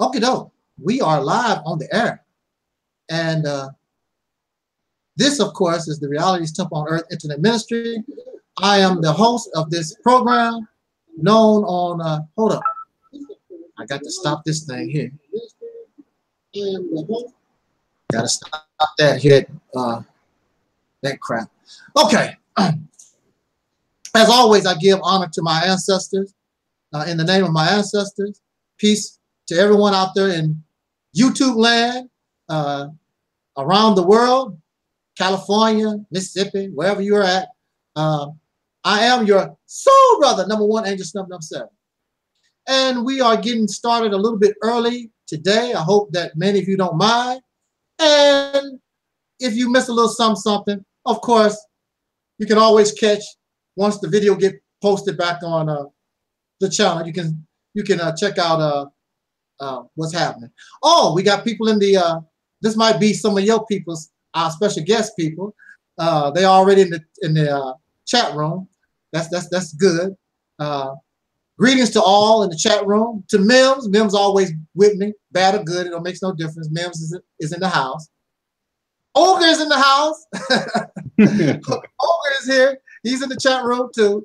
Okay, no, we are live on the air. And this, of course, is the Reality's Temple on Earth Internet Ministry. I am the host of this program known on, hold up. I got to stop this thing here. Got to stop that here, that crap. Okay. As always, I give honor to my ancestors. In the name of my ancestors, peace to everyone out there in YouTube land, around the world, California, Mississippi, wherever you're at. I am your soul brother, #1 angelsnupnup7. And we are getting started a little bit early today. I hope that many of you don't mind. And if you miss a little something, of course, you can always catch once the video get posted back on the channel. You can check out what's happening. Oh, we got people in the this might be some of your people's, our special guest people. They already in the chat room. That's good. Greetings to all in the chat room. To Mims, Mims always with me, bad or good, it makes no difference. Mims is in the house. Olga is in the house. Olga is here. He's in the chat room too.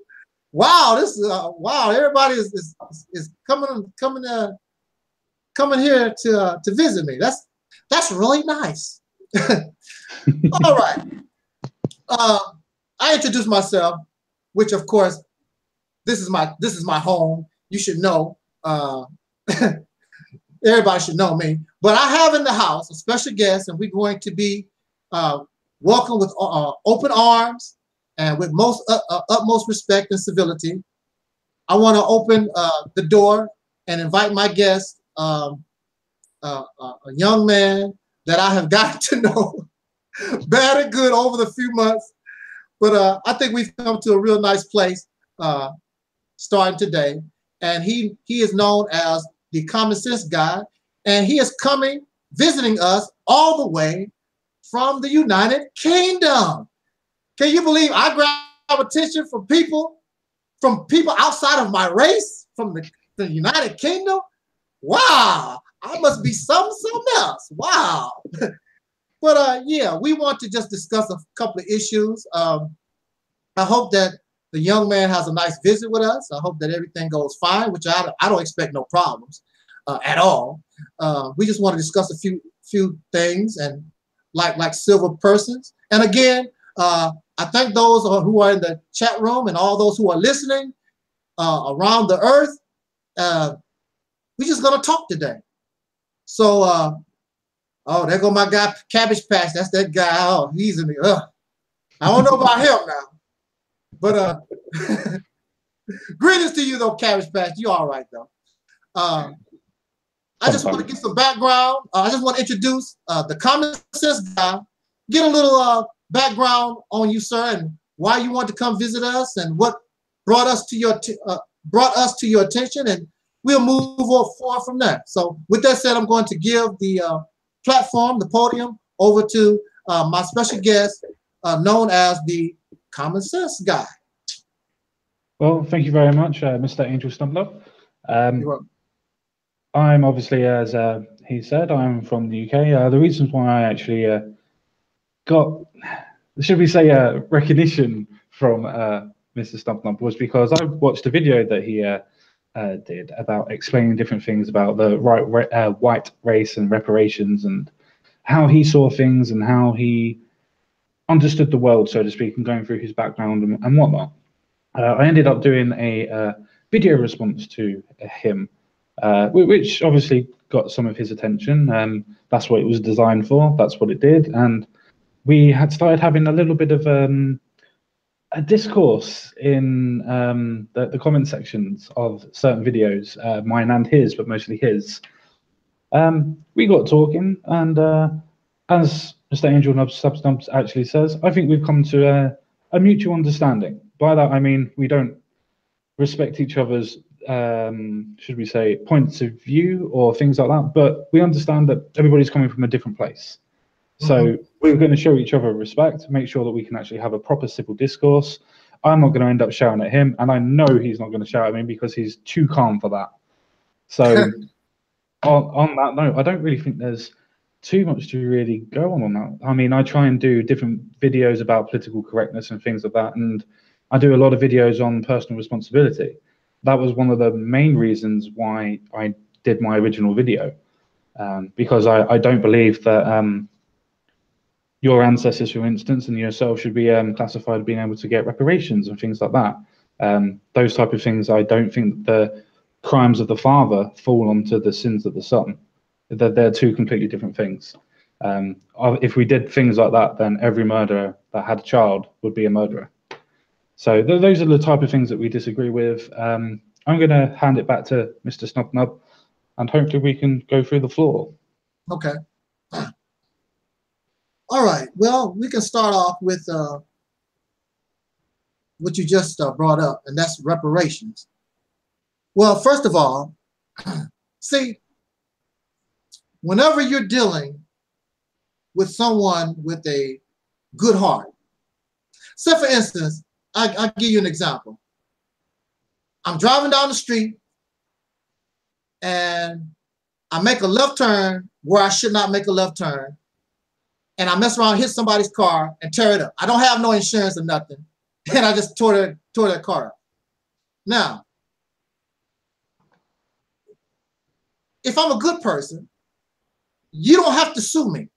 Wow, this is wow. Everybody is coming here to visit me. That's really nice. All right. I introduced myself, which of course, this is my home. You should know. Everybody should know me. But I have in the house a special guest, and we're going to be welcomed with open arms and with utmost respect and civility. I want to open the door and invite my guest, a young man that I have gotten to know bad and good over the few months. But I think we've come to a real nice place starting today. And he is known as the Common Sense Guy. And he is visiting us all the way from the United Kingdom. Can you believe I grab attention from people outside of my race, from the United Kingdom? Wow, I must be something else. Wow. But yeah, we want to just discuss a couple of issues. I hope that the young man has a nice visit with us. I hope that everything goes fine, which I don't expect no problems at all. We just want to discuss a few things and like civil persons. And again, I thank those who are in the chat room and all those who are listening around the earth. We're just gonna talk today. So, oh, there go my guy, Cabbage Patch. That's that guy. Oh, he's in the. I don't know about him now, but greetings to you though, Cabbage Patch. You all right though? I just want to get some background. I just want to introduce the Common Sense Guy. Get a little background on you, sir, and why you want to come visit us, and what brought us to your attention, and we'll move forward from there. So, with that said, I'm going to give the platform, the podium, over to my special guest, known as the Common Sense Guy. Well, thank you very much, Mr. Angel Stumbler. I'm obviously, as he said, I'm from the UK. The reasons why I actually got, should we say, recognition from Mr. Stumbler was because I watched a video that he did about explaining different things about the white race and reparations, and how he saw things and how he understood the world, so to speak, and going through his background and whatnot. I ended up doing a video response to him, which obviously got some of his attention. That's what it was designed for. That's what it did. And we had started having a little bit of a discourse in the comment sections of certain videos, mine and his, but mostly his. We got talking, and as Mr. Angel Substumps actually says, I think we've come to a mutual understanding. By that I mean we don't respect each other's, should we say, points of view or things like that, but we understand that everybody's coming from a different place. So we're going to show each other respect, make sure that we can actually have a proper civil discourse. I'm not going to end up shouting at him, and I know he's not going to shout at me because he's too calm for that. So on that note, I don't really think there's too much to really go on that. I mean, I try and do different videos about political correctness and things like that, and I do a lot of videos on personal responsibility. That was one of the main reasons why I did my original video, because I don't believe that your ancestors, for instance, and yourself should be classified as being able to get reparations and things like that. Those type of things, I don't think the crimes of the father fall onto the sins of the son. They're two completely different things. If we did things like that, then every murderer that had a child would be a murderer. So those are the type of things that we disagree with. I'm going to hand it back to Mr. Snubnub, and hopefully we can go through the floor. Okay. All right. Well, we can start off with what you just brought up, and that's reparations. Well, first of all, see, whenever you're dealing with someone with a good heart, say for instance, I'll give you an example. I'm driving down the street and I make a left turn where I should not make a left turn, and I mess around, hit somebody's car and tear it up. I don't have no insurance or nothing, and I just tore that car up. Now, if I'm a good person, you don't have to sue me.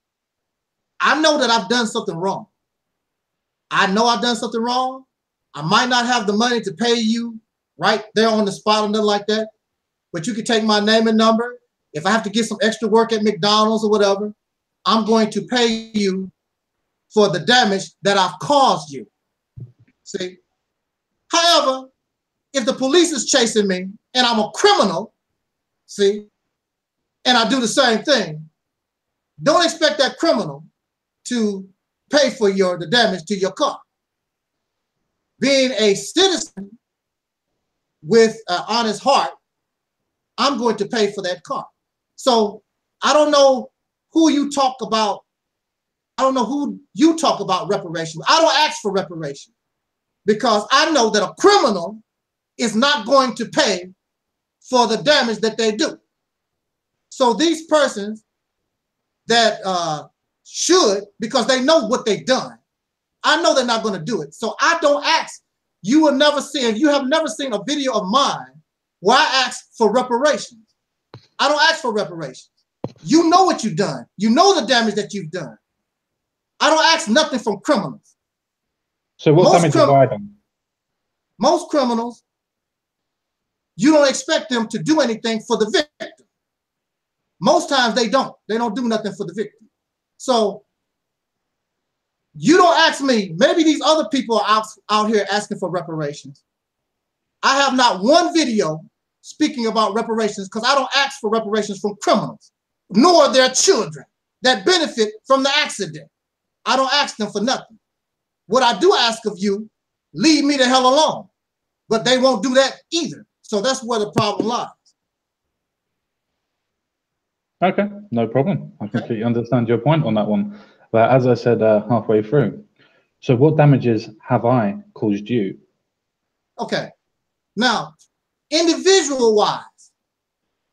I know that I've done something wrong. I know I've done something wrong. I might not have the money to pay you right there on the spot or nothing like that, but you can take my name and number. If I have to get some extra work at McDonald's or whatever, I'm going to pay you for the damage that I've caused you. See? However, if the police is chasing me and I'm a criminal, see, and I do the same thing, don't expect that criminal to pay for the damage to your car. Being a citizen with an honest heart, I'm going to pay for that car. So I don't know who you talk about. I don't know who you talk about reparations. I don't ask for reparations because I know that a criminal is not going to pay for the damage that they do. So these persons that should, because they know what they've done, I know they're not going to do it. So I don't ask. You will never see, if you have never seen a video of mine where I ask for reparations. I don't ask for reparations. You know what you've done. You know the damage that you've done. I don't ask nothing from criminals. So what damage have I done? Most criminals, you don't expect them to do anything for the victim. Most times they don't. They don't do nothing for the victim. So you don't ask me. Maybe these other people are out here asking for reparations. I have not one video speaking about reparations because I don't ask for reparations from criminals, nor their children that benefit from the accident. I don't ask them for nothing. What I do ask of you, leave me the hell alone. But they won't do that either. So that's where the problem lies. Okay, no problem. I completely understand your point on that one. But as I said halfway through, so what damages have I caused you? Okay. Now, individual-wise,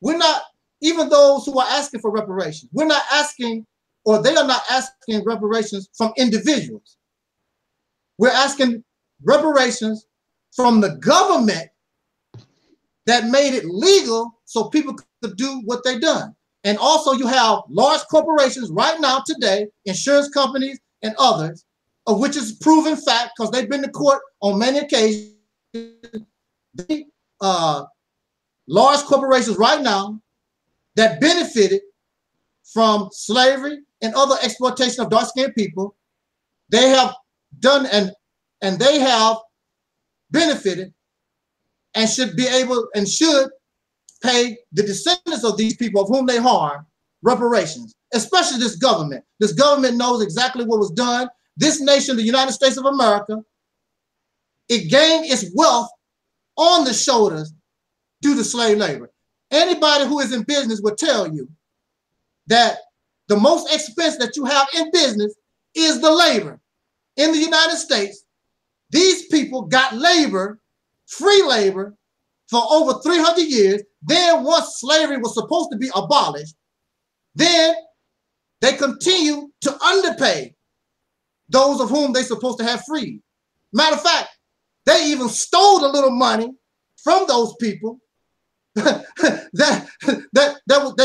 we're not, even those who are asking for reparations, we're not asking, or they are not asking reparations from individuals. We're asking reparations from the government that made it legal so people could do what they've done. And also you have large corporations right now today, insurance companies and others, of which is proven fact because they've been to court on many occasions. Large corporations right now that benefited from slavery and other exploitation of dark-skinned people, they have done and they have benefited and should be able and should pay the descendants of these people of whom they harm reparations, especially this government. This government knows exactly what was done. This nation, the United States of America, it gained its wealth on the shoulders due to slave labor. Anybody who is in business will tell you that the most expense that you have in business is the labor. In the United States, these people got labor, free labor, for over 300 years. Then once slavery was supposed to be abolished, then they continue to underpay those of whom they're supposed to have freed. Matter of fact, they even stole a little money from those people that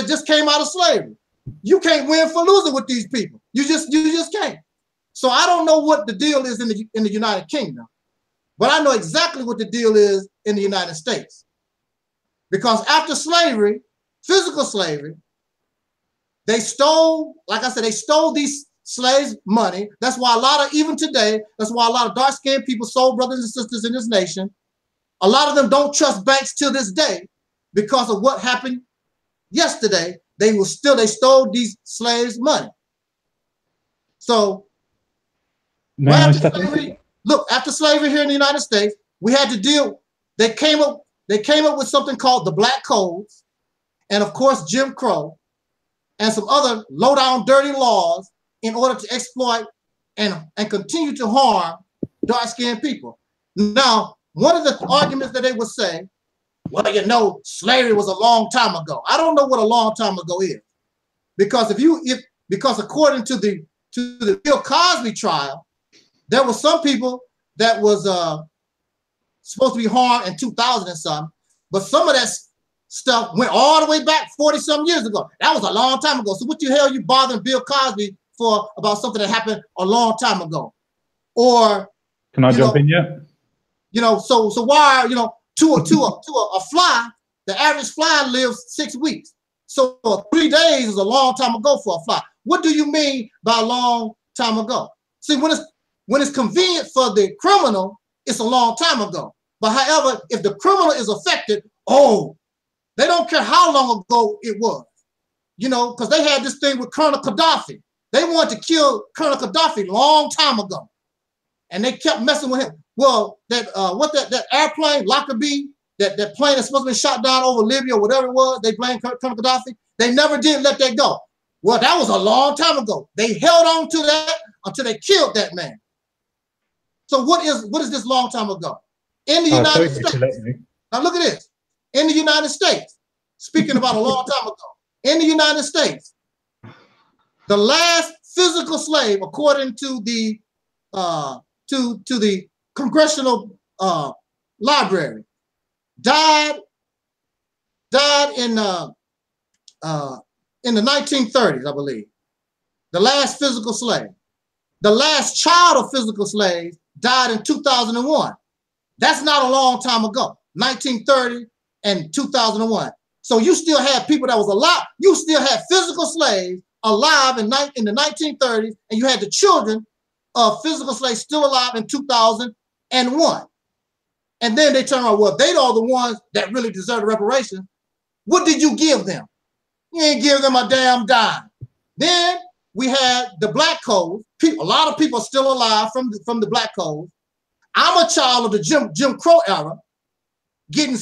just came out of slavery. You can't win for losing with these people. You just can't. So I don't know what the deal is in the United Kingdom, but I know exactly what the deal is in the United States. Because after slavery, physical slavery, they stole, like I said, they stole these slaves' money. That's why a lot of, even today, that's why a lot of dark-skinned people, soul brothers and sisters in this nation, a lot of them don't trust banks till this day because of what happened yesterday. They stole these slaves' money. So, right after slavery, look, after slavery here in the United States, we had to deal, they came up with something called the Black Codes, and of course, Jim Crow, and some other low-down dirty laws in order to exploit and continue to harm dark-skinned people. Now, one of the arguments that they would say, well, you know, slavery was a long time ago. I don't know what a long time ago is, because because according to the Bill Cosby trial, there were some people that was supposed to be harmed in 2000 and something, but some of that stuff went all the way back 40-some years ago. That was a long time ago. So what the hell are you bothering Bill Cosby for about something that happened a long time ago? Or can I jump in yet? You know, so why, you know, to a fly, the average fly lives 6 weeks. So 3 days is a long time ago for a fly. What do you mean by a long time ago? See, when it's convenient for the criminal, it's a long time ago. But however, if the criminal is affected, oh, they don't care how long ago it was. You know, because they had this thing with Colonel Gaddafi. They wanted to kill Colonel Gaddafi a long time ago. And they kept messing with him. Well, that airplane, Lockerbie, that plane that's supposed to be shot down over Libya or whatever it was, they blamed Colonel Gaddafi. They never did let that go. Well, that was a long time ago. They held on to that until they killed that man. So what is this long time ago? In the United States. Now look at this. In the United States, speaking about a long time ago, in the United States, the last physical slave, according to the Congressional Library, died in the 1930s, I believe. The last physical slave. The last child of physical slaves died in 2001. That's not a long time ago, 1930 and 2001. So you still had people that was alive. You still had physical slaves alive in the 1930s, and you had the children of physical slaves still alive in 2001. And then they turn around, well, they are the ones that really deserve the reparations. What did you give them? You ain't give them a damn dime. Then we had the Black Codes. A lot of people are still alive from the Black Codes. I'm a child of the Jim Crow era, getting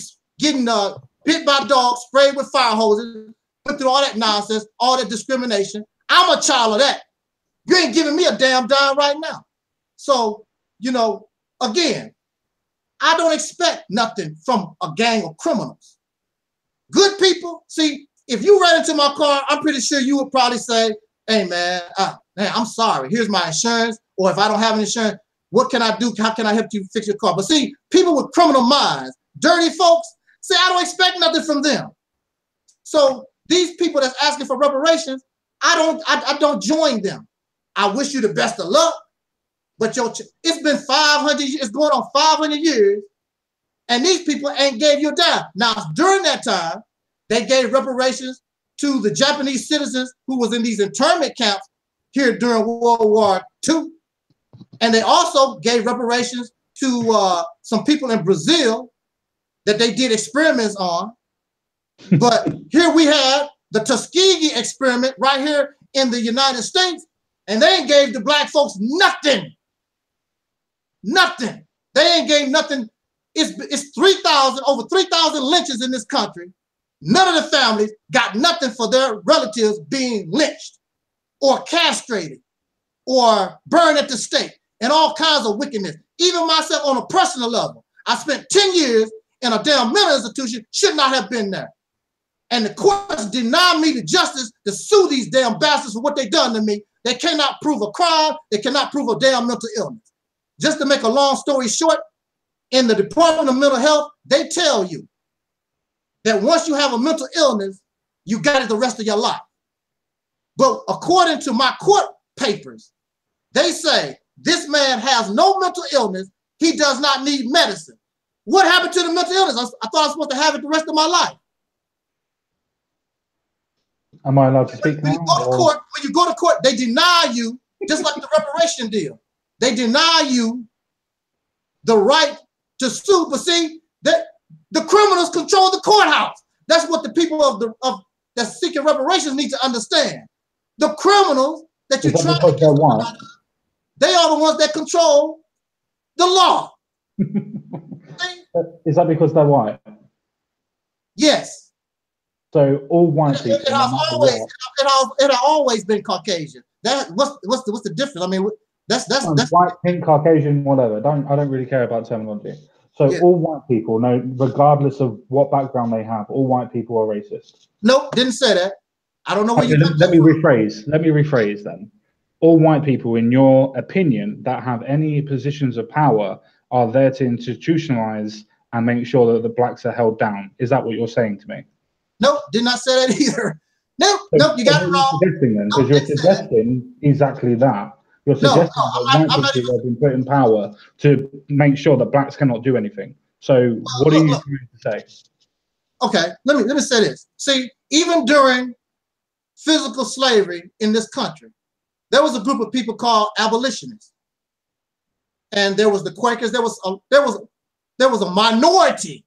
bit by dogs, sprayed with fire hoses, went through all that nonsense, all that discrimination. I'm a child of that. You ain't giving me a damn dime right now. So, you know, again, I don't expect nothing from a gang of criminals. Good people, see, if you ran into my car, I'm pretty sure you would probably say, hey man, I'm sorry, here's my insurance, or if I don't have an insurance, what can I do? How can I help you fix your car? But see, people with criminal minds, dirty folks, say I don't expect nothing from them. So these people that's asking for reparations, I don't join them. I wish you the best of luck, but it's been 500 years, it's going on 500 years, and these people ain't gave you a dime. Now, during that time, they gave reparations to the Japanese citizens who was in these internment camps here during World War II. And they also gave reparations to some people in Brazil that they did experiments on. But here we have the Tuskegee experiment right here in the United States, and they ain't gave the Black folks nothing. Nothing. They ain't gave nothing. It's 3,000, over 3,000 lynchings in this country. None of the families got nothing for their relatives being lynched or castrated or burned at the stake and all kinds of wickedness. Even myself on a personal level, I spent 10 years in a damn mental institution should not have been there. And the courts deny me the justice to sue these damn bastards for what they done to me. They cannot prove a crime. They cannot prove a damn mental illness. Just to make a long story short, in the Department of Mental Health, they tell you that once you have a mental illness, you got it the rest of your life. But according to my court papers, they say this man has no mental illness. He does not need medicine. What happened to the mental illness? I thought I was supposed to have it the rest of my life. Am I allowed to speak now? When you go to court, they deny you, just like the reparation deal. They deny you the right to sue. But see, the criminals control the courthouse. That's what the people of that seeking reparations need to understand. The criminals that you're trying to get, they are the ones that control the law. Is that because they're white? Yes. So all white people. It has always been Caucasian. What's the difference? I mean, that's white, pink, Caucasian, whatever. I don't really care about terminology. So all white people, no, regardless of what background they have, all white people are racist. Nope, didn't say that. I don't know where let me rephrase then. All white people, in your opinion, that have any positions of power are there to institutionalize and make sure that the blacks are held down. Is that what you're saying to me? Nope, did not say that either. Nope, you got it wrong. Because you're suggesting exactly that. You're suggesting that white people have been put in power to make sure that blacks cannot do anything. So what are you trying to say? Okay, let me say this. See, even during physical slavery in this country, there was a group of people called abolitionists, and there was the Quakers. There was a minority.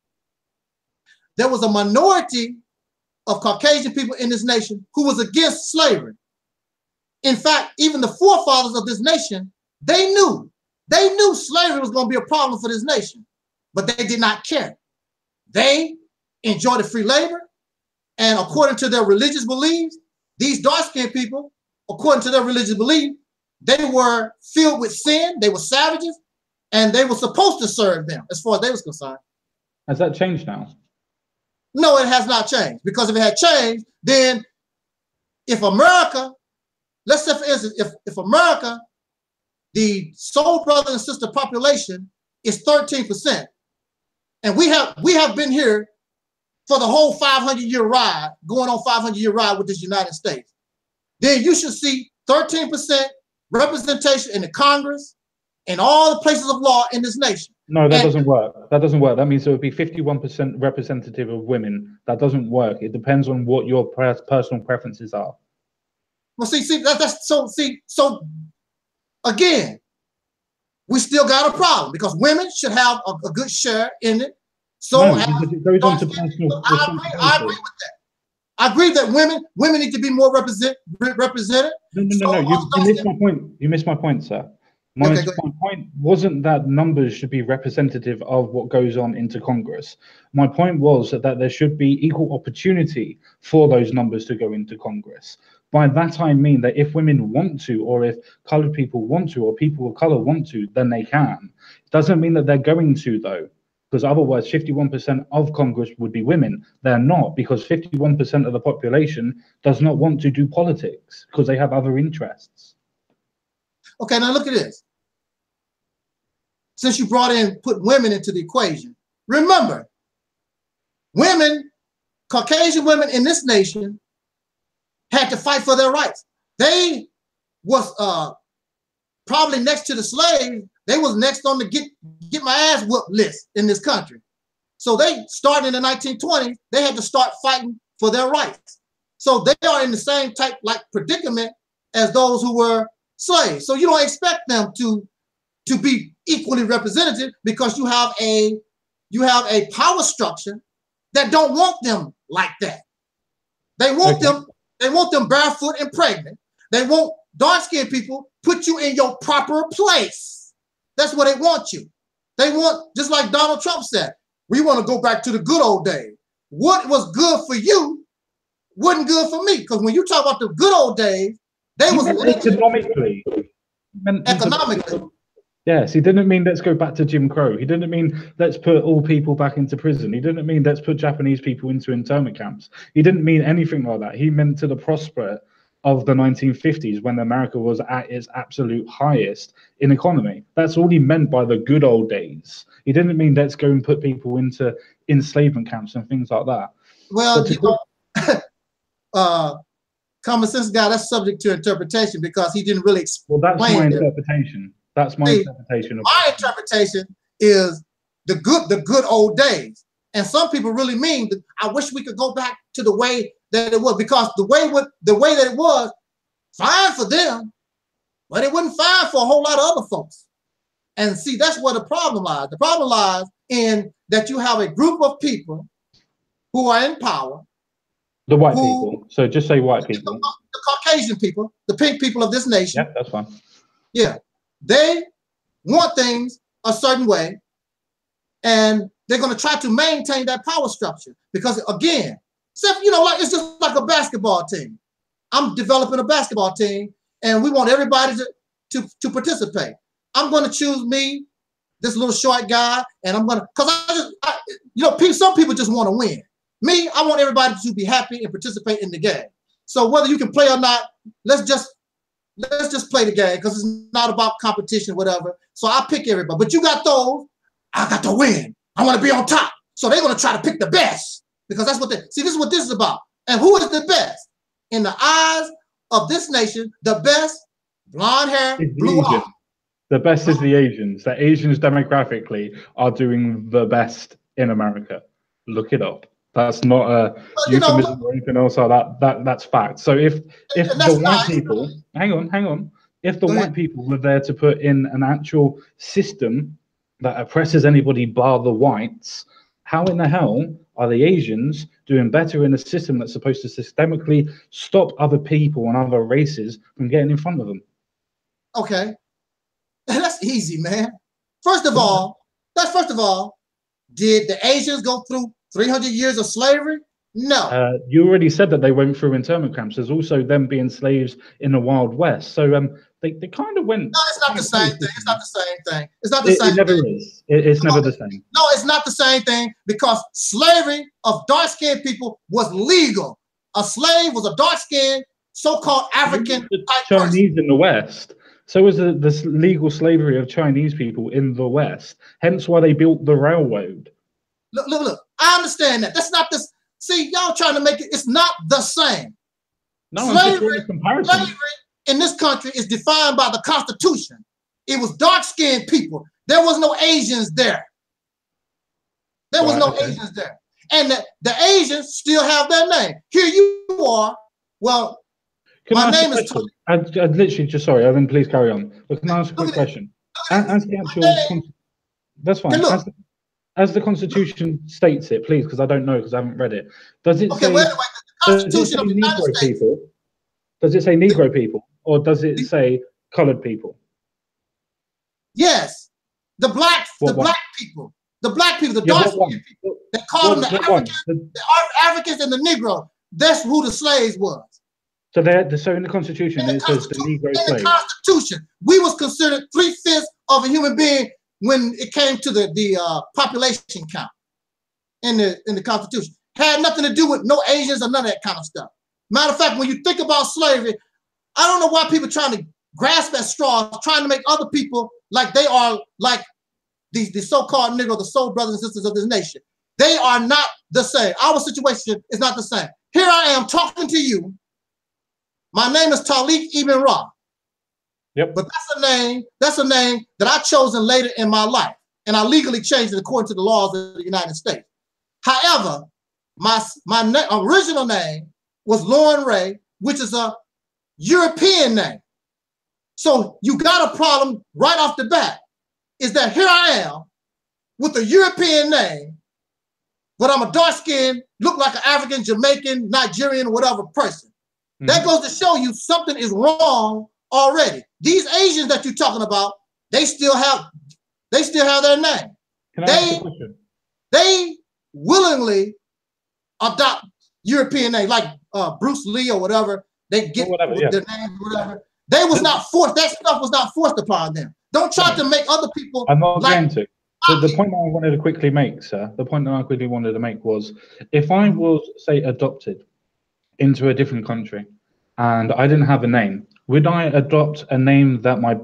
There was a minority of Caucasian people in this nation who was against slavery. In fact, even the forefathers of this nation, they knew slavery was going to be a problem for this nation, but they did not care. They enjoyed the free labor, and according to their religious beliefs, these dark-skinned people, according to their religious belief, they were filled with sin, they were savages, and they were supposed to serve them as far as they was concerned. Has that changed now? No, it has not changed, because if it had changed, then if America, let's say for instance, if America, the soul brother and sister population is 13%, and we have been here for the whole 500-year ride, going on 500-year ride with this United States, then you should see 13% representation in the Congress and all the places of law in this nation. No, that doesn't work. That doesn't work. That means it would be 51% representative of women. That doesn't work. It depends on what your personal preferences are. Well, so again, we still got a problem because women should have a good share in it. So no, it goes on to personal. I agree with that. I agree that women need to be more represented. No. You missed my point. You missed my point, sir. My point wasn't that numbers should be representative of what goes on into Congress. My point was that there should be equal opportunity for those numbers to go into Congress. By that I mean that if women want to, or if colored people want to, or people of color want to, then they can. It doesn't mean that they're going to, though, because otherwise 51% of Congress would be women. They're not, because 51% of the population does not want to do politics because they have other interests. Okay, now look at this. Since you put women into the equation, remember, women, Caucasian women in this nation had to fight for their rights. They was probably next to the slaves. They was next on the get my ass whooped list in this country. So they started in the 1920s. They had to start fighting for their rights. So they are in the same type predicament as those who were slaves. So you don't expect them to be equally representative because you have a power structure that don't want them like that. They want them barefoot and pregnant. They want dark-skinned people put you in your proper place. That's what they want you. They want, just like Donald Trump said, we want to go back to the good old days. What was good for you wasn't good for me. Because when you talk about the good old days, they was economically. Economically. Yes, he didn't mean let's go back to Jim Crow. He didn't mean let's put all people back into prison. He didn't mean let's put Japanese people into internment camps. He didn't mean anything like that. He meant to the prospect of the 1950s when America was at its absolute highest in economy. That's all he meant by the good old days. He didn't mean let's go and put people into enslavement camps and things like that. Well, you know, common sense guy, that's subject to interpretation because he didn't really explain. Well, that's my interpretation. That's my interpretation. My interpretation is the good old days. And some people really mean that I wish we could go back to the way that it was, because the way that it was, fine for them, but it wasn't fine for a whole lot of other folks. And see, that's where the problem lies. The problem lies in that you have a group of people who are in power. The white people. So just say white people. The Caucasian people, the pink people of this nation. Yeah, that's fine. Yeah. They want things a certain way, and they're going to try to maintain that power structure. Because again, you know, like it's just like a basketball team. I'm developing a basketball team, and we want everybody to participate. I'm going to choose me, this little short guy, and I'm going to, because you know, some people just want to win. Me, I want everybody to be happy and participate in the game. So whether you can play or not, let's just play the game, because it's not about competition, whatever. So I pick everybody. But you got those, I got to win. I want to be on top. So they're going to try to pick the best, because that's what they see. This is what this is about. And who is the best? In the eyes of this nation, the best, blonde hair, blue eyes. The best is the Asians. The Asians demographically are doing the best in America. Look it up. That's not a euphemism or anything else like that. That's fact. So if the white people, hang on, if the white people were there to put in an actual system that oppresses anybody bar the whites, how in the hell are the Asians doing better in a system that's supposed to systemically stop other people and other races from getting in front of them? Okay, that's easy, man. First of all, did the Asians go through 300 years of slavery? No. You already said that they went through internment camps. There's also them being slaves in the Wild West. So they kind of went. No, it's not the same thing. It's not the same thing. It's not the same thing. It never is. It's never the same. No, it's not the same thing, because slavery of dark-skinned people was legal. A slave was a dark-skinned, so-called African type Chinese person. in the West. So was the legal slavery of Chinese people in the West. Hence why they built the railroad. Look. I understand that. That's not this. See, y'all trying to make it. It's not the same. No, slavery in this country is defined by the Constitution. It was dark-skinned people. There was no Asians there. There was no Asians there. And the Asians still have their name. Here you are. Well, my name is Taalik. I'd literally just, sorry, Evan, please carry on. But can I ask a quick question? As the actual, that's fine. As the Constitution states it, please, because I don't know, because I haven't read it. Does it say, the Constitution of the United States. Does it say Negro people, or does it say colored people? Yes, the black people, the dark-skinned people. They call them the Africans, the Africans and the Negro. That's who the slaves was. So in the Constitution, it says the Negro slaves. In the Constitution, we was considered 3/5 of a human being when it came to the population count in the Constitution. Had nothing to do with no Asians or none of that kind of stuff. Matter of fact, when you think about slavery, I don't know why people trying to grasp at straws, trying to make other people like they are like the so-called Negro, the soul brothers and sisters of this nation. They are not the same. Our situation is not the same. Here I am talking to you. My name is Taalik Ibn'rad. Yep. But that's a name that I chosen later in my life, and I legally changed it according to the laws of the United States. However, my original name was Lauren Ray, which is a European name. So you got a problem right off the bat, is that here I am with a European name, but I'm a dark-skinned, look like an African, Jamaican, Nigerian, whatever person. Mm-hmm. That goes to show you something is wrong already. These Asians that you're talking about, they still have their name. Can I ask a question? They willingly adopt European names, like Bruce Lee or whatever. They get their names, whatever. They was not forced. That stuff was not forced upon them. Don't try to make other people. I'm not like, going to. So the point that I wanted to quickly make, sir, the point that I quickly wanted to make was, if I was, say, adopted into a different country and I didn't have a name, would I adopt a name that my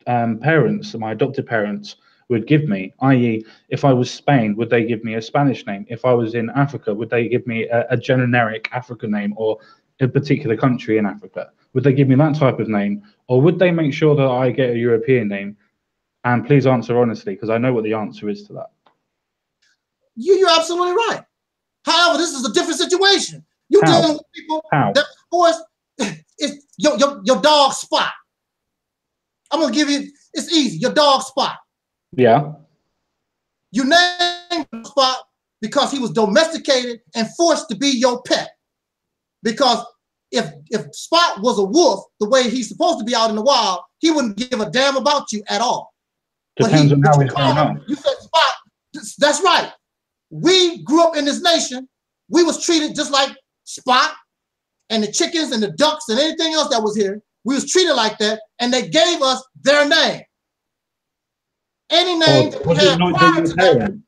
parents, my adopted parents, would give me? I.e., if I was Spain, would they give me a Spanish name? If I was in Africa, would they give me a generic African name, or a particular country in Africa? Would they give me that type of name, or would they make sure that I get a European name? And please answer honestly, because I know what the answer is to that. You're absolutely right. However, this is a different situation. You're dealing with people that, of course, it's your dog Spot. I'm gonna give you. It's easy. Your dog Spot. Yeah. You named Spot because he was domesticated and forced to be your pet. Because if Spot was a wolf, the way he's supposed to be out in the wild, he wouldn't give a damn about you at all. Depends on how he's grown up. You said Spot. That's right. We grew up in this nation. We was treated just like Spot and the chickens and the ducks and anything else that was here. We was treated like that, and they gave us their name. Any name that we had prior to that,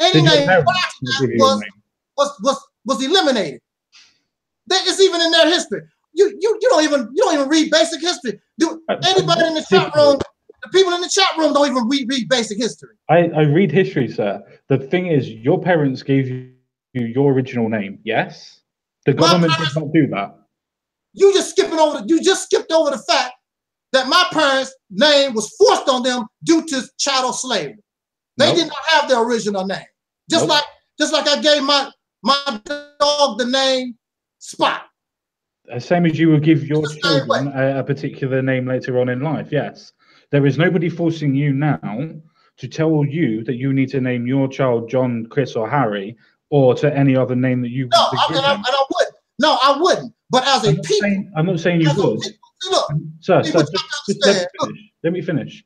any name prior to that was eliminated. It's even in their history. You don't even read basic history. Anybody in the chat room? The people in the chat room don't even read basic history. I read history, sir. The thing is, your parents gave you your original name. Yes, the government did not do that. You just skipped over the fact that my parents' name was forced on them due to chattel slavery. They did not have their original name. Just like I gave my dog the name Spot. Same as you would give your children a particular name later on in life. Yes. There is nobody forcing you now to tell you that you need to name your child John, Chris, or Harry, or to any other name that you want to give them. I wouldn't. No, I wouldn't. But as a people, I'm not saying you would. Look, sir, just let me finish.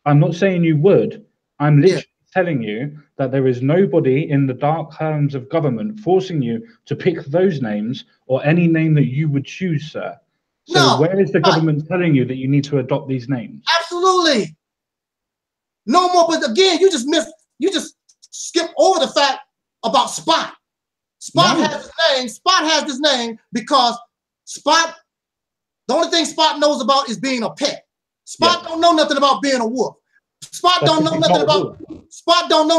I'm not saying you would. I'm literally telling you that there is nobody in the dark hands of government forcing you to pick those names or any name that you would choose, sir. So where is the government telling you that you need to adopt these names? Absolutely. No more, but again, you just skip over the fact about Spot. Spot has his name. Spot has his name because Spot, the only thing Spot knows about is being a pet. Spot don't know nothing about being a wolf. Spot don't know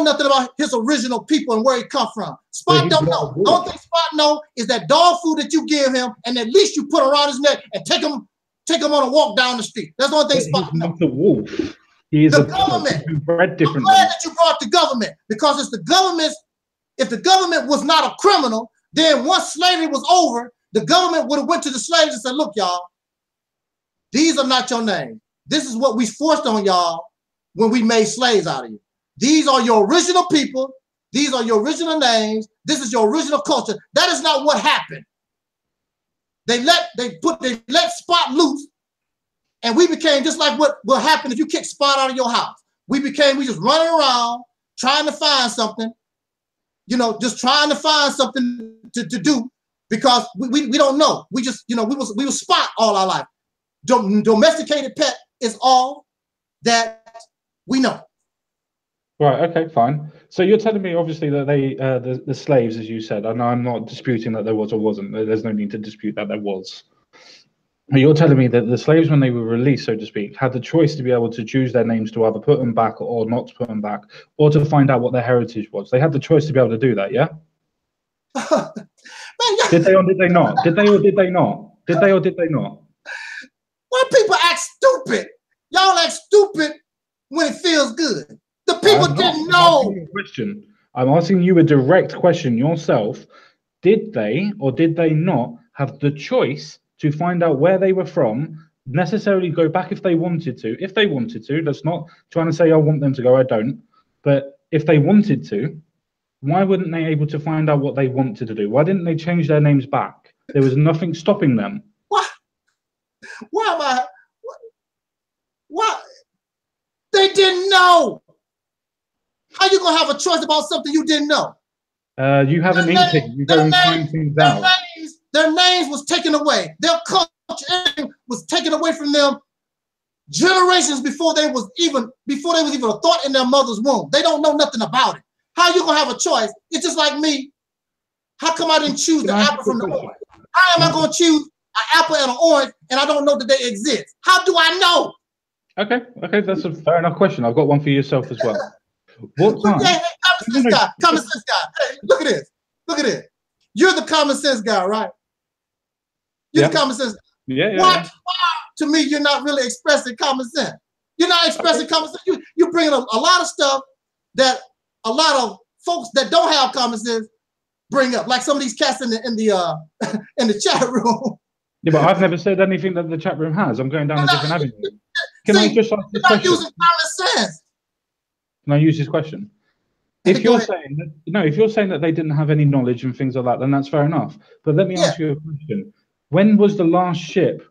nothing about his original people and where he come from. Spot don't know. The only thing Spot know is that dog food that you give him and at least you put around his neck and take him on a walk down the street. That's the only thing Spot knows. He's not a wolf. He is the government. I'm glad that you brought the government, because it's the government's. If the government was not a criminal, then once slavery was over, the government would have went to the slaves and said, look, y'all, these are not your names. This is what we forced on y'all when we made slaves out of you. These are your original people. These are your original names. This is your original culture. That is not what happened. They let Spot loose, and we became just like what happened if you kick Spot out of your house. We just running around trying to find something, just trying to find something to do, because we don't know. We just, we was Spot all our life. Domesticated pet is all that we know. Right. Okay. Fine. So you're telling me, obviously, that they, the slaves, as you said, and I'm not disputing that there was or wasn't. There's no need to dispute that there was. But you're telling me that the slaves, when they were released, so to speak, had the choice to be able to choose their names to either put them back or not to put them back, or to find out what their heritage was. They had the choice to be able to do that. Yeah. Man, did they or did they not? Did they or did they not? Did they or did they not? Why people act stupid? Y'all act stupid when it feels good. The people didn't know. I'm asking you a direct question yourself. Did they or did they not have the choice to find out where they were from, necessarily go back if they wanted to? If they wanted to, that's not trying to say I want them to go, I don't. But if they wanted to, why wouldn't they able to find out what they wanted to do? Why didn't they change their names back? There was nothing stopping them. What? They didn't know. How you gonna have a choice about something you didn't know? You have an inkling. You go and find things out. Their names was taken away. Their culture, everything was taken away from them generations before they was even a thought in their mother's womb. They don't know nothing about it. How you gonna have a choice? It's just like me. How come I didn't choose the apple from the orange? How am I gonna choose an apple and an orange and I don't know that they exist? How do I know? Okay, that's a fair enough question. I've got one for yourself as well. What time? Hey, common sense guy. Hey, look at this. Look at this. You're the common sense guy, right? You're the common sense guy. Yeah. Why, to me, you're not really expressing common sense. You're not expressing common sense. You're bringing a lot of stuff that a lot of folks that don't have common sense bring up, like some of these cats in the chat room. Yeah, but I've never said anything that the chat room has. I'm going down a different avenue. Can I just ask this question? Using common sense. Can I use this question? If you're saying that, no, if you're saying that they didn't have any knowledge and things like that, then that's fair enough. But let me ask you a question. When was the last ship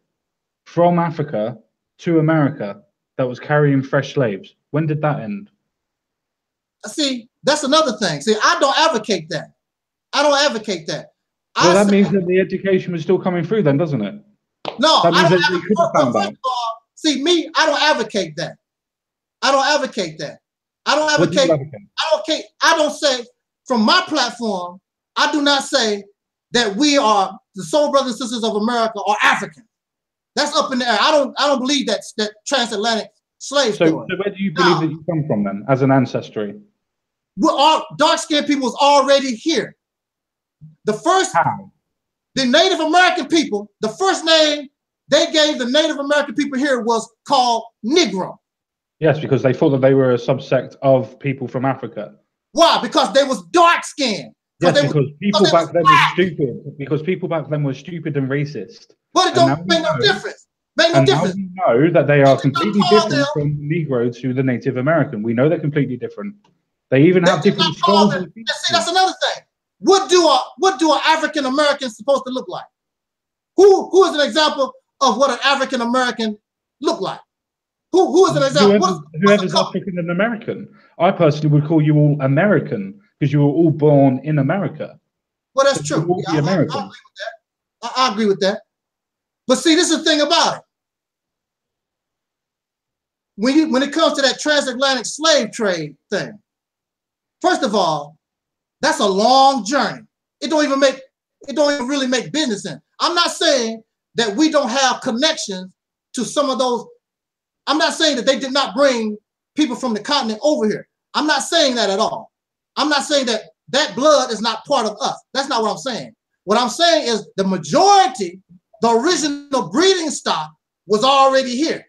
from Africa to America that was carrying fresh slaves? When did that end? See, that's another thing. See, I don't advocate that. I don't advocate that. Well, that means that the education was still coming through then, doesn't it? No, that means I don't that advocate, first of all, see, me, I don't advocate that. I don't advocate that. I don't advocate. I don't say, from my platform, I do not say that we are the soul brothers and sisters of America or African. That's up in the air. I don't believe that transatlantic slave story. So where do you believe that you come from then, as an ancestry? We're all dark-skinned people was already here. The Native American people, the first name they gave the Native American people here was called Negro. Yes, because they thought that they were a subsect of people from Africa. Why? Because they was dark-skinned. Yes, because people back then were stupid. Because people back then were stupid and racist. But it don't make no difference. Make no difference. Now we know that they are completely different from the Negro to the Native American. We know they're completely different. They even have different skulls. See, that's another thing. What do an African American supposed to look like? Who is an example of what an African American look like? Who is an example? Whoever's African and American. I personally would call you all American because you were all born in America. Well, that's true. Yeah, I agree with that. I agree with that. But see, this is the thing about it. When it comes to that transatlantic slave trade thing, first of all, that's a long journey. It don't even really make business in. I'm not saying that we don't have connections to some of those. I'm not saying that they did not bring people from the continent over here. I'm not saying that at all. I'm not saying that that blood is not part of us. That's not what I'm saying. What I'm saying is the majority, the original breeding stock was already here.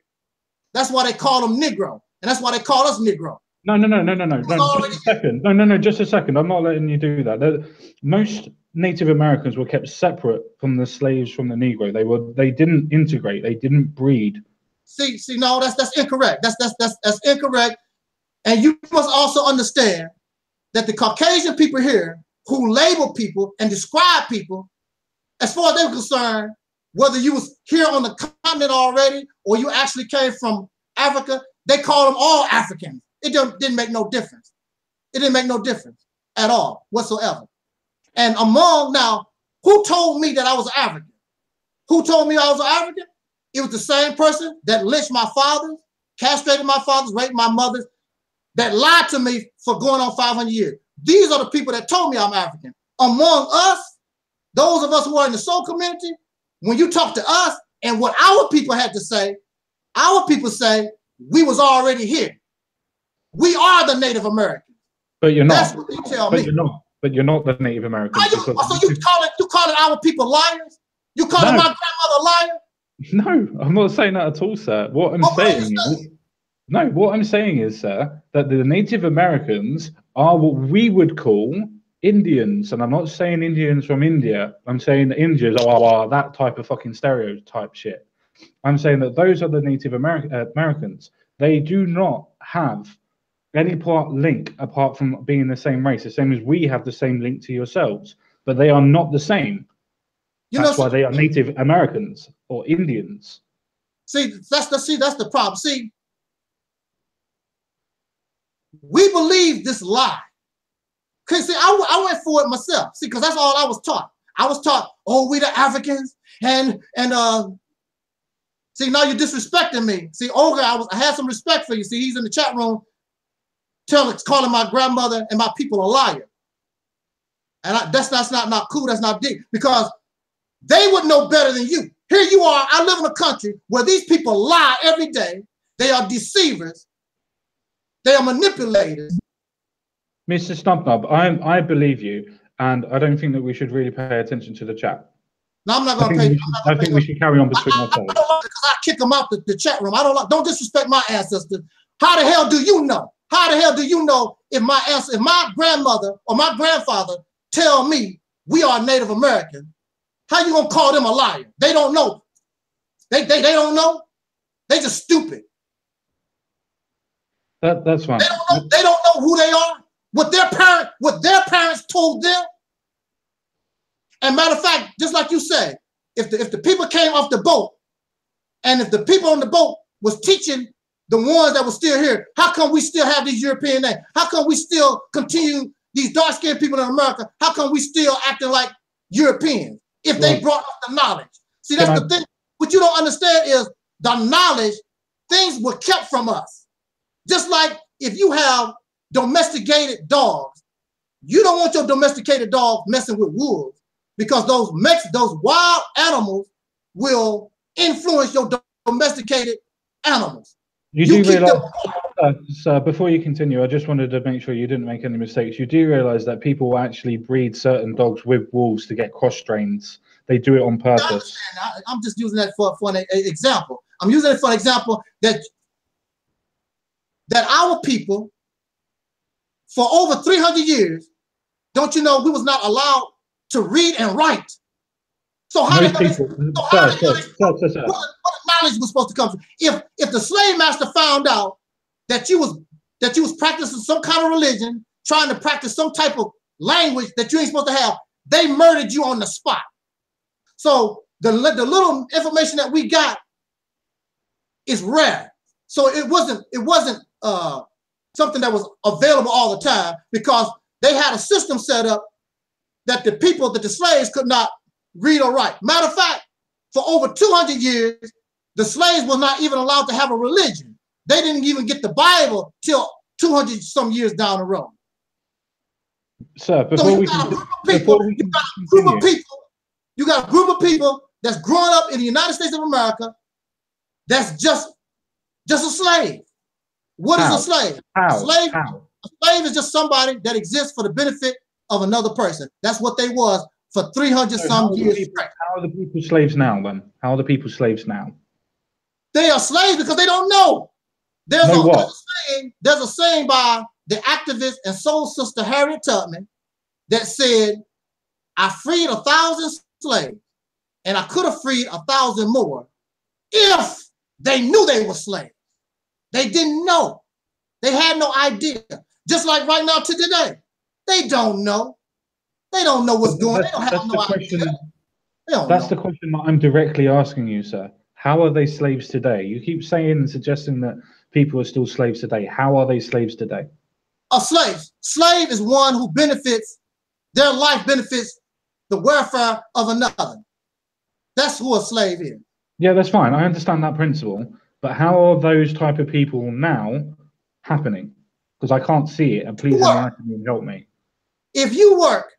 That's why they call them Negro. And that's why they call us Negro. No. Just a second. No, just a second. I'm not letting you do that. Most Native Americans were kept separate from the slaves from the Negro. They didn't integrate. They didn't breed. See, no, that's incorrect. That's incorrect. And you must also understand that the Caucasian people here who label people and describe people, as far as they were concerned, whether you was here on the continent already or you actually came from Africa, they call them all Africans. It didn't make no difference. It didn't make no difference at all whatsoever. And now, who told me that I was an African? Who told me I was an African? It was the same person that lynched my fathers, castrated my fathers, raped my mothers, that lied to me for going on 500 years. These are the people that told me I'm African. Among us, those of us who are in the soul community, when you talk to us and what our people had to say, our people say we was already here. We are the Native Americans. But you're not. That's what they tell me. But you're not the Native Americans. So you calling our people liars? You calling my grandmother a liar? No, I'm not saying that at all, sir. What I'm saying is, sir, that the Native Americans are what we would call Indians. And I'm not saying Indians from India. I'm saying that Indians are that type of fucking stereotype shit. I'm saying that those are the Native Americans. They do not have any link apart from being the same race, the same as we have the same link to yourselves. But they are not the same. That's why they are Native Americans or Indians. See, that's the problem. See, we believe this lie. Cause see, I went for it myself. See, because that's all I was taught. I was taught, oh, we the Africans, and See, now you're disrespecting me. See, Olga, I had some respect for you. See, he's in the chat room calling my grandmother and my people a liar. And that's not cool. That's not deep, because they would know better than you. Here you are. I live in a country where these people lie every day. They are deceivers. They are manipulators. Mr. Snubnub, I believe you, and I don't think that we should really pay attention to the chat. No, I'm not going to pay. I think we should carry on between ourselves. I don't like it because I kick them out the chat room. Don't disrespect my ancestors. How the hell do you know? How the hell do you know if my grandmother or my grandfather tell me we are Native American? How you gonna call them a liar? They don't know. They don't know. They just stupid. That's fine. They don't know who they are. What their parents told them. And matter of fact, just like you said, if the people came off the boat, and if the people on the boat was teaching the ones that were still here, how come we still have these European names? How come we still continue these dark-skinned people in America? How come we still acting like Europeans if they brought us the knowledge? See, that's the thing. What you don't understand is the knowledge, things were kept from us. Just like if you have domesticated dogs, you don't want your domesticated dog messing with wolves, because those wild animals will influence your domesticated animals. You do realize, before you continue, I just wanted to make sure you didn't make any mistakes. You do realize that people actually breed certain dogs with wolves to get cross strains. They do it on purpose. I'm just using that for an example. I'm using it for an example that our people, for over 300 years, don't you know, we was not allowed to read and write. So how did what knowledge was supposed to come from? If the slave master found out that you was practicing some kind of religion, trying to practice some type of language that you ain't supposed to have, they murdered you on the spot. So the little information that we got is rare. So it wasn't something that was available all the time, because they had a system set up that the slaves could not read or write. Matter of fact, for over 200 years, the slaves were not even allowed to have a religion. They didn't even get the Bible till 200 some years down the road. Sir, you got a group of people that's growing up in the United States of America that's just a slave. What is a slave? A slave is just somebody that exists for the benefit of another person. That's what they was for 300 some years. How are the people slaves now then? How are the people slaves now? They are slaves because they don't know. There's a saying by the activist and soul sister Harriet Tubman that said, I freed 1,000 slaves and I could have freed 1,000 more if they knew they were slaves. They didn't know. They had no idea. Just like right now to today. They don't know. They don't know what's going on. They don't have no idea. That's the question that I'm directly asking you, sir. How are they slaves today? You keep saying and suggesting that people are still slaves today. How are they slaves today? A slave is one who benefits, their life benefits the welfare of another. That's who a slave is. Yeah, that's fine. I understand that principle. But how are those type of people now happening? Because I can't see it. And please enlighten me and help me. If you work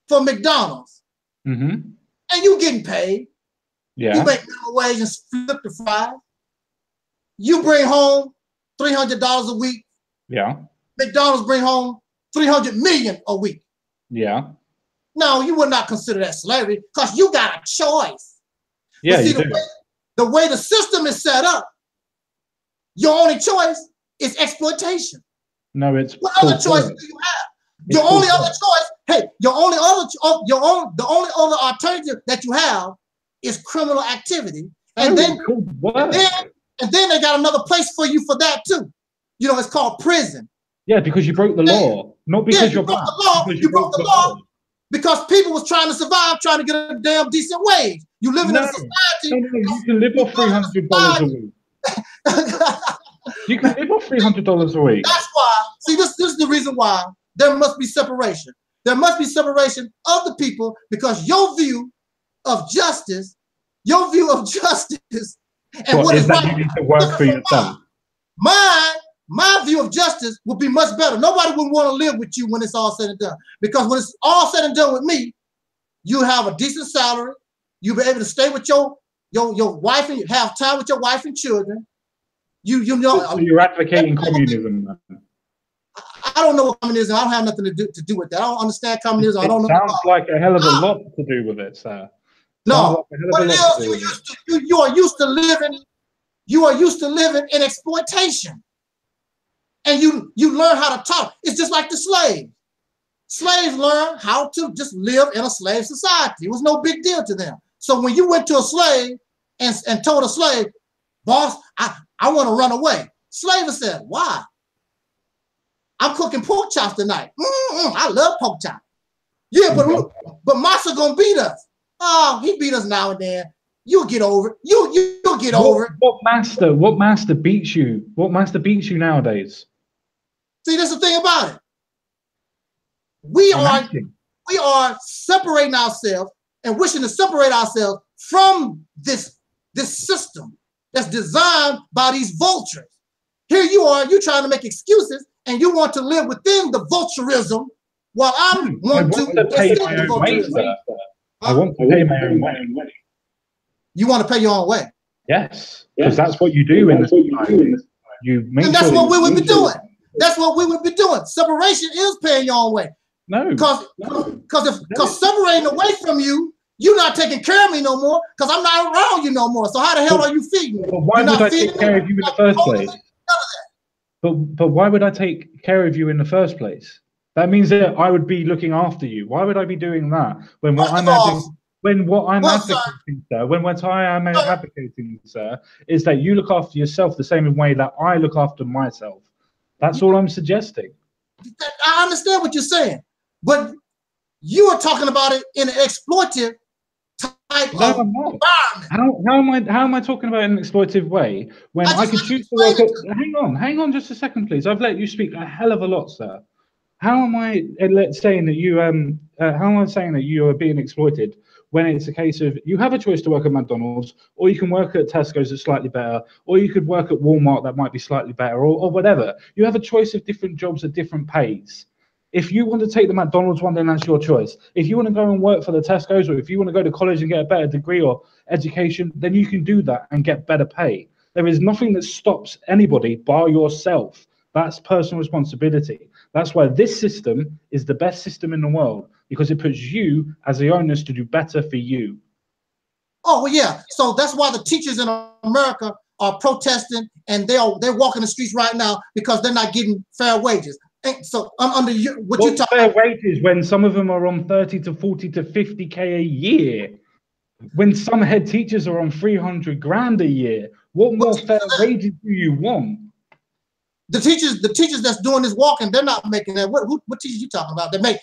for McDonald's and you getting paid, you make minimum wage and flip the fries, you bring home $300 a week. Yeah. McDonald's bring home $300 million a week. Yeah. No, you would not consider that slavery because you got a choice. Yeah, see, you do. The way the system is set up, your only choice is exploitation. No, it's what other choice do you have? Your only other choice, the only other alternative that you have is criminal activity. And then they got another place for you for that too. You know, it's called prison. Yeah, because you broke the law. Not because you broke the law. You broke the law because people was trying to survive, trying to get a damn decent wage. You live in a society. You can live off $300 a week. You can live off $300 a week. That's why. See, this is the reason why there must be separation. There must be separation of the people, because your view of justice And what is right? You need to work for yourself. My view of justice would be much better. Nobody would want to live with you when it's all said and done. Because when it's all said and done with me, you have a decent salary. You'll be able to stay with your wife and have time with your wife and children. You know. So you're advocating communism, man. I don't know what communism. I don't have nothing to do with that. I don't understand communism. I don't know. Sounds like a hell of a lot to do with it, sir. No, what it is, you are used to living. You are used to living in exploitation. And you learn how to talk. It's just like the slaves. Slaves learn how to just live in a slave society. It was no big deal to them. So when you went to a slave and told a slave, boss, I want to run away. Slave said, why? I'm cooking pork chops tonight. I love pork chops. Yeah, but Massa gonna beat us. Oh, he beat us now and then. You'll get over it. You'll get over it. What master beats you? What master beats you nowadays? See, that's the thing about it. We are separating ourselves and wishing to separate ourselves from this system that's designed by these vultures. Here you are, you're trying to make excuses and you want to live within the vulturism while I want to pay my own way, sir. I want to pay my own way. You want to pay your own way? Yes, because that's what you do in this society. You make and that's what we would be doing. That's what we would be doing. Separation is paying your own way. No. Because separating away from you, you're not taking care of me no more because I'm not around you no more. So how the hell are you feeding me? But why would I take care of you in the first place? But why would I take care of you in the first place? That means that I would be looking after you. Why would I be doing that when what I'm advocating, sir, is that you look after yourself the same way that I look after myself. That's all I'm suggesting. I understand what you're saying, but you are talking about it in an exploitive type of environment. How am I talking about it in an exploitive way when I could choose to work at, hang on just a second, please. I've let you speak a hell of a lot, sir. How am I saying that you are being exploited when it's a case of you have a choice to work at McDonald's, or you can work at Tesco's that's slightly better, or you could work at Walmart that might be slightly better, or whatever. You have a choice of different jobs at different pays. If you want to take the McDonald's one, then that's your choice. If you want to go and work for the Tesco's, or if you want to go to college and get a better degree or education, then you can do that and get better pay. There is nothing that stops anybody by yourself. That's personal responsibility. That's why this system is the best system in the world, because it puts you as the owners to do better for you. Oh, well, yeah. So that's why the teachers in America are protesting, and they're walking the streets right now because they're not getting fair wages. And so under what you talking fair wages when some of them are on 30 to 40 to 50K a year, when some head teachers are on 300 grand a year. What more fair wages do you want? The teachers that's doing this walking, they're not making that. What teachers you talking about? They make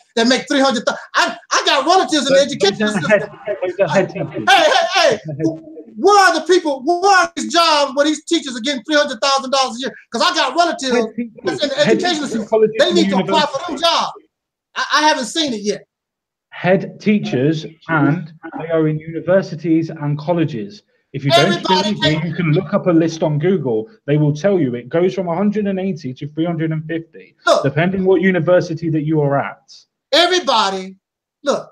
300. I got relatives in the education system. Hey! Where are the people? Where are these jobs where these teachers are getting $300,000 a year? Because I got relatives that's in the education system. They need to apply for them jobs. I haven't seen it yet. Head teachers, and they are in universities and colleges. If you don't believe me, you can look up a list on Google. They will tell you it goes from 180 to 350, depending what university that you are at. Everybody, look,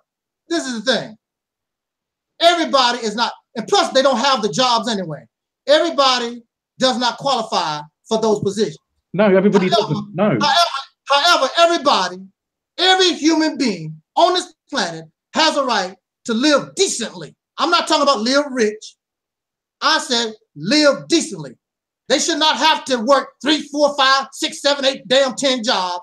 this is the thing. Everybody is not, and plus they don't have the jobs anyway. Everybody does not qualify for those positions. No, everybody doesn't. No. However, every human being on this planet has a right to live decently. I'm not talking about live rich. I said live decently. They should not have to work 3, 4, 5, 6, 7, 8, damn 10 jobs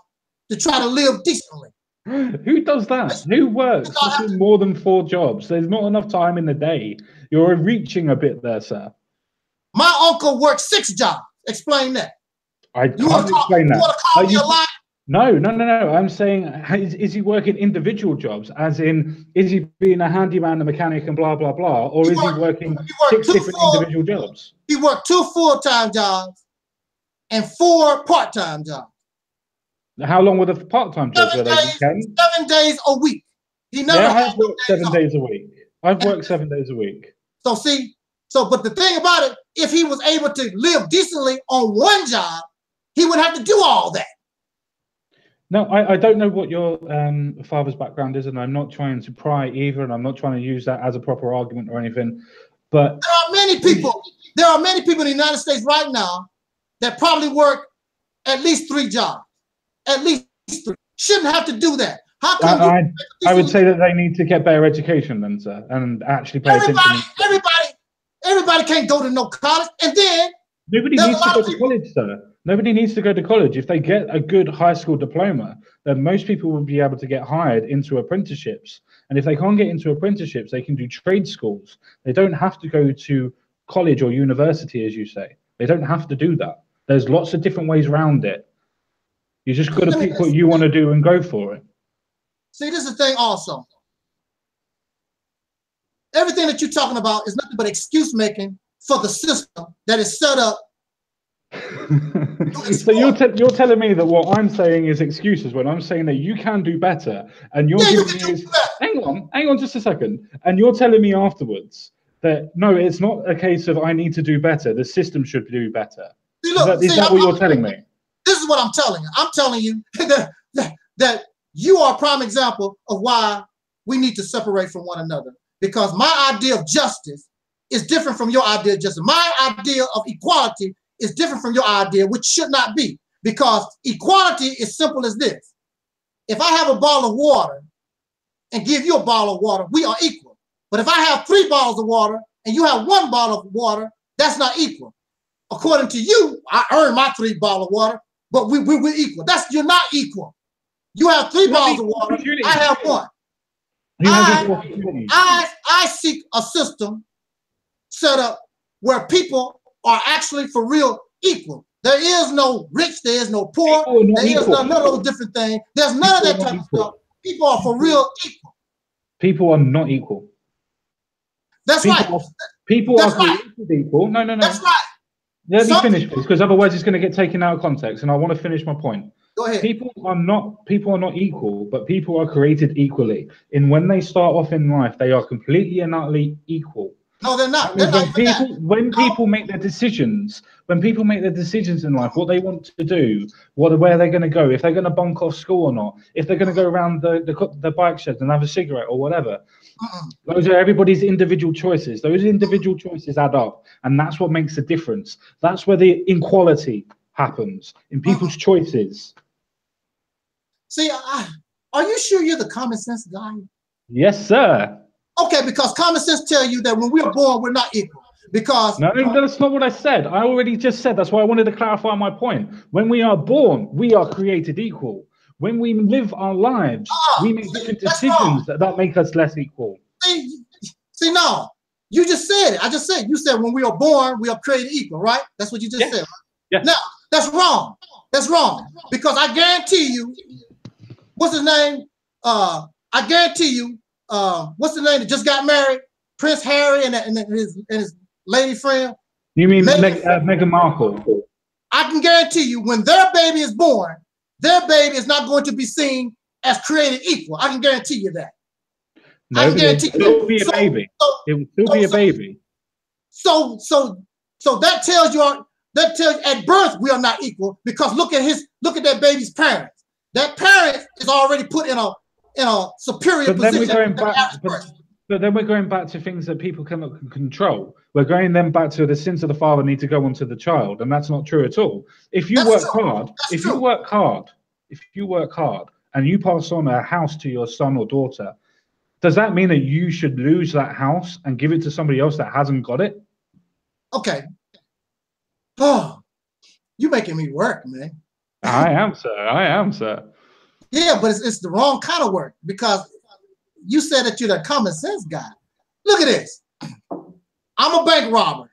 to try to live decently. Who does that? Who works more than 4 jobs? There's not enough time in the day. You're reaching a bit there, sir. My uncle worked 6 jobs. Explain that. I can't explain that. You want to call me a liar? No. I'm saying, is he working individual jobs? As in, is he being a handyman, a mechanic, and blah, blah, blah? Or is he working 6 different individual jobs? He worked 2 full-time jobs and 4 part-time jobs. How long were the part-time jobs? 7 days a week. He never I've worked 7 days a week. I've worked 7 days a week. So see, So, but the thing about it, if he was able to live decently on one job, he would have to do all that. No, I don't know what your father's background is, and I'm not trying to pry either, and I'm not trying to use that as a proper argument or anything. But there are many people. There are many people in the United States right now that probably work at least 3 jobs. At least 3. Shouldn't have to do that. How come I would say that they need to get better education then, sir, and actually pay attention. Everybody can't go to no college, and then nobody needs to go to college, sir. Nobody needs to go to college. If they get a good high school diploma, then most people will be able to get hired into apprenticeships. And if they can't get into apprenticeships, they can do trade schools. They don't have to go to college or university, as you say. They don't have to do that. There's lots of different ways around it. You just got to pick what you want to do and go for it. See, this is the thing also. Everything that you're talking about is nothing but excuse making for the system that is set up. So you're telling me that what I'm saying is excuses when I'm saying that you can do better, and you're giving me hang on just a second, and you're telling me afterwards that no, it's not a case of I need to do better, the system should do better. See, look, is that what you're telling me? This is what I'm telling you. I'm telling you that you are a prime example of why we need to separate from one another, because my idea of justice is different from your idea of justice. My idea of equality is different from your idea, which should not be, because equality is simple as this. If I have a bottle of water and give you a bottle of water, we are equal. But if I have 3 bottles of water and you have 1 bottle of water, that's not equal. According to you, I earned my 3 bottles of water, but we're equal. You're not equal. You have 3 bottles of water, I have 1. I seek a system set up where people are actually for real equal. There is no rich, there is no poor, there is none of those different things. There's none of that type of stuff. People are for real equal. People are not equal. That's right. People are created equal. No. That's right. Let me finish, please, because otherwise it's going to get taken out of context, and I want to finish my point. Go ahead. People are not equal, but people are created equally. And when they start off in life, they are completely and utterly equal. No, they're not. When people make their decisions in life, what they want to do, where they're going to go, if they're going to bunk off school or not, if they're going to go around the bike shed and have a cigarette or whatever, those are everybody's individual choices. Those individual choices add up, and that's what makes the difference. That's where the inequality happens, in people's choices. See, are you sure you're the common sense guy? Yes, sir. Okay, because common sense tell you that when we're born, we're not equal. Because no, that's not what I said. I already just said. That's why I wanted to clarify my point. When we are born, we are created equal. When we live our lives, we make different decisions that make us less equal. See, no, you just said it. I just said, you said when we are born, we are created equal, right? That's what you just said. Yeah. Now, that's wrong. That's wrong. Because I guarantee you, what's his name? I guarantee you, what's the name that just got married? Prince Harry and his lady friend. You mean Meghan Markle? I can guarantee you, when their baby is born, their baby is not going to be seen as created equal. I can guarantee you that. No, I can guarantee you that. It will be a baby. It will still be a baby. So that tells you at birth we are not equal, because look at that baby's parents. That parent is already put in a superior position. But then we're going back to things that people cannot control. We're going then back to the sins of the father need to go onto the child, and that's not true at all. If you work hard, and you pass on a house to your son or daughter, does that mean that you should lose that house and give it to somebody else that hasn't got it? Okay. Oh, you're making me work, man. I am, sir. Yeah, but it's the wrong kind of work, because you said that you're the common sense guy. Look at this. I'm a bank robber.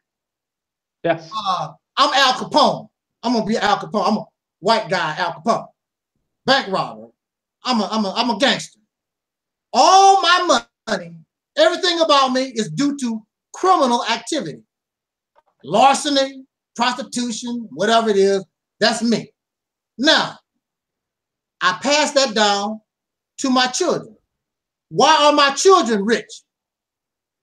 Yes. I'm Al Capone. I'm gonna be Al Capone. I'm a white guy, Al Capone. Bank robber. I'm a gangster. All my money, everything about me is due to criminal activity. Larceny, prostitution, whatever it is, that's me. Now, I pass that down to my children. Why are my children rich?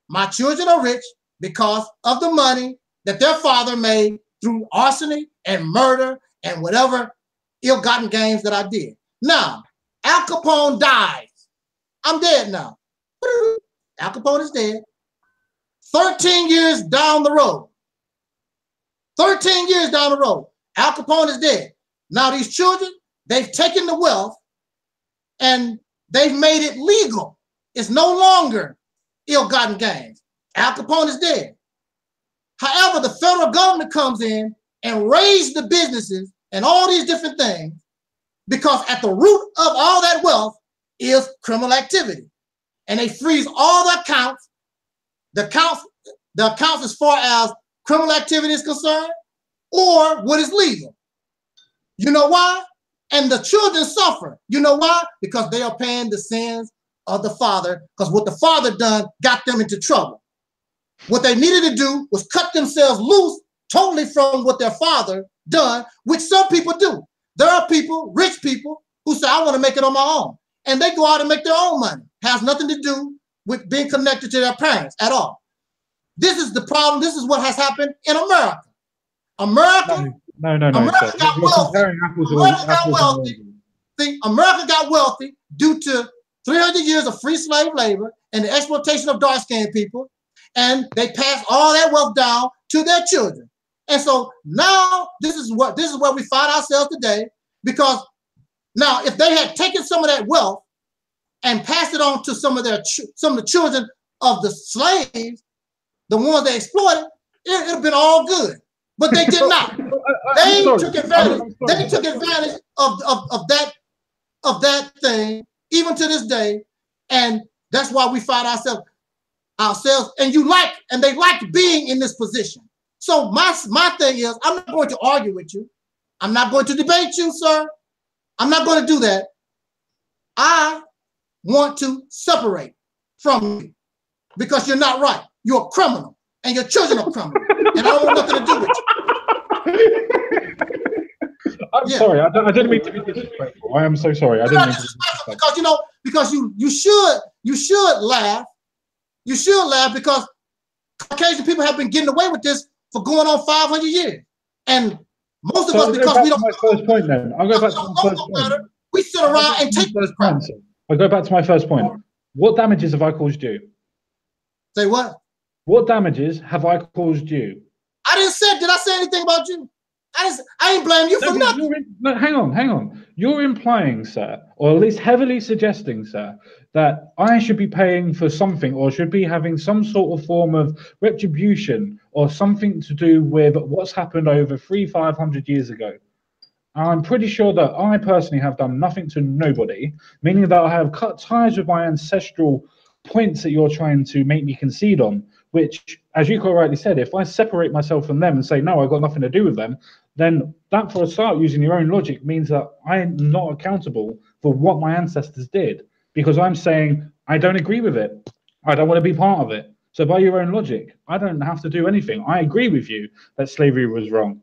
My children are rich because of the money that their father made through arsony and murder and whatever ill-gotten gains that I did. Now, Al Capone dies. I'm dead now. Al Capone is dead. 13 years down the road. 13 years down the road. Al Capone is dead. Now these children, they've taken the wealth and they've made it legal. It's no longer ill-gotten gains. Al Capone is dead. However, the federal government comes in and raises the businesses and all these different things because at the root of all that wealth is criminal activity. And they freeze all the accounts as far as criminal activity is concerned or what is legal. You know why? And the children suffer. You know why? Because they are paying the sins of the father, because what the father done got them into trouble. What they needed to do was cut themselves loose totally from what their father done, which some people do. There are people, rich people, who say, I want to make it on my own. And they go out and make their own money. Has nothing to do with being connected to their parents at all. This is the problem. This is what has happened in America. America America got wealthy. America got wealthy. See, America got wealthy due to 300 years of free slave labor and the exploitation of dark-skinned people. And they passed all that wealth down to their children. And so now this is where we find ourselves today, because now if they had taken some of that wealth and passed it on to some of the children of the slaves, the ones they exploited, it would have been all good. But they did not. They took advantage. They took advantage of that thing, even to this day, and that's why we find ourselves. And they like being in this position. So my thing is, I'm not going to argue with you. I'm not going to debate you, sir. I'm not going to do that. I want to separate from you because you're not right. You're a criminal, and your children are criminals, and I don't want nothing to do with you. I'm sorry. I didn't mean to be disrespectful. I am so sorry. I didn't mean to be disrespectful. Because you should laugh. You should laugh because Caucasian people have been getting away with this for going on 500 years, and most of us, because we don't. My first point then. I'll go back to my first point. We sit around and take this crap. I'll go back to my first point. What damages have I caused you? Say what? What damages have I caused you? I didn't say. Did I say anything about you? I ain't blaming you for nothing. Hang on. You're implying, sir, or at least heavily suggesting, sir, that I should be paying for something or should be having some sort of form of retribution or something to do with what's happened over 500 years ago. I'm pretty sure that I personally have done nothing to nobody, meaning that I have cut ties with my ancestral points that you're trying to make me concede on, which, as you quite rightly said, if I separate myself from them and say, no, I've got nothing to do with them, then that, for a start, using your own logic, means that I'm not accountable for what my ancestors did, because I'm saying I don't agree with it. I don't want to be part of it. So by your own logic, I don't have to do anything. I agree with you that slavery was wrong.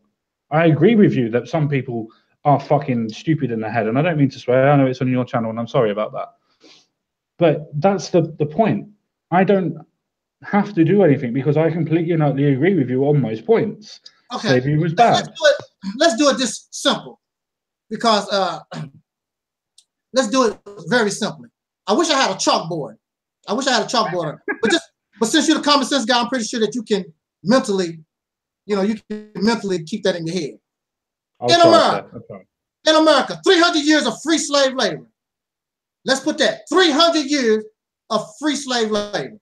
I agree with you that some people are fucking stupid in the head. And I don't mean to swear. I know it's on your channel and I'm sorry about that. But that's the point. I don't have to do anything because I completely and utterly agree with you on most points. Okay. Slavery was bad. Let's do it this simple, because let's do it very simply. I wish I had a chalkboard. But since you're the common sense guy, I'm pretty sure that you can mentally, keep that in your head. In America, 300 years of free slave labor. Let's put that, 300 years of free slave labor.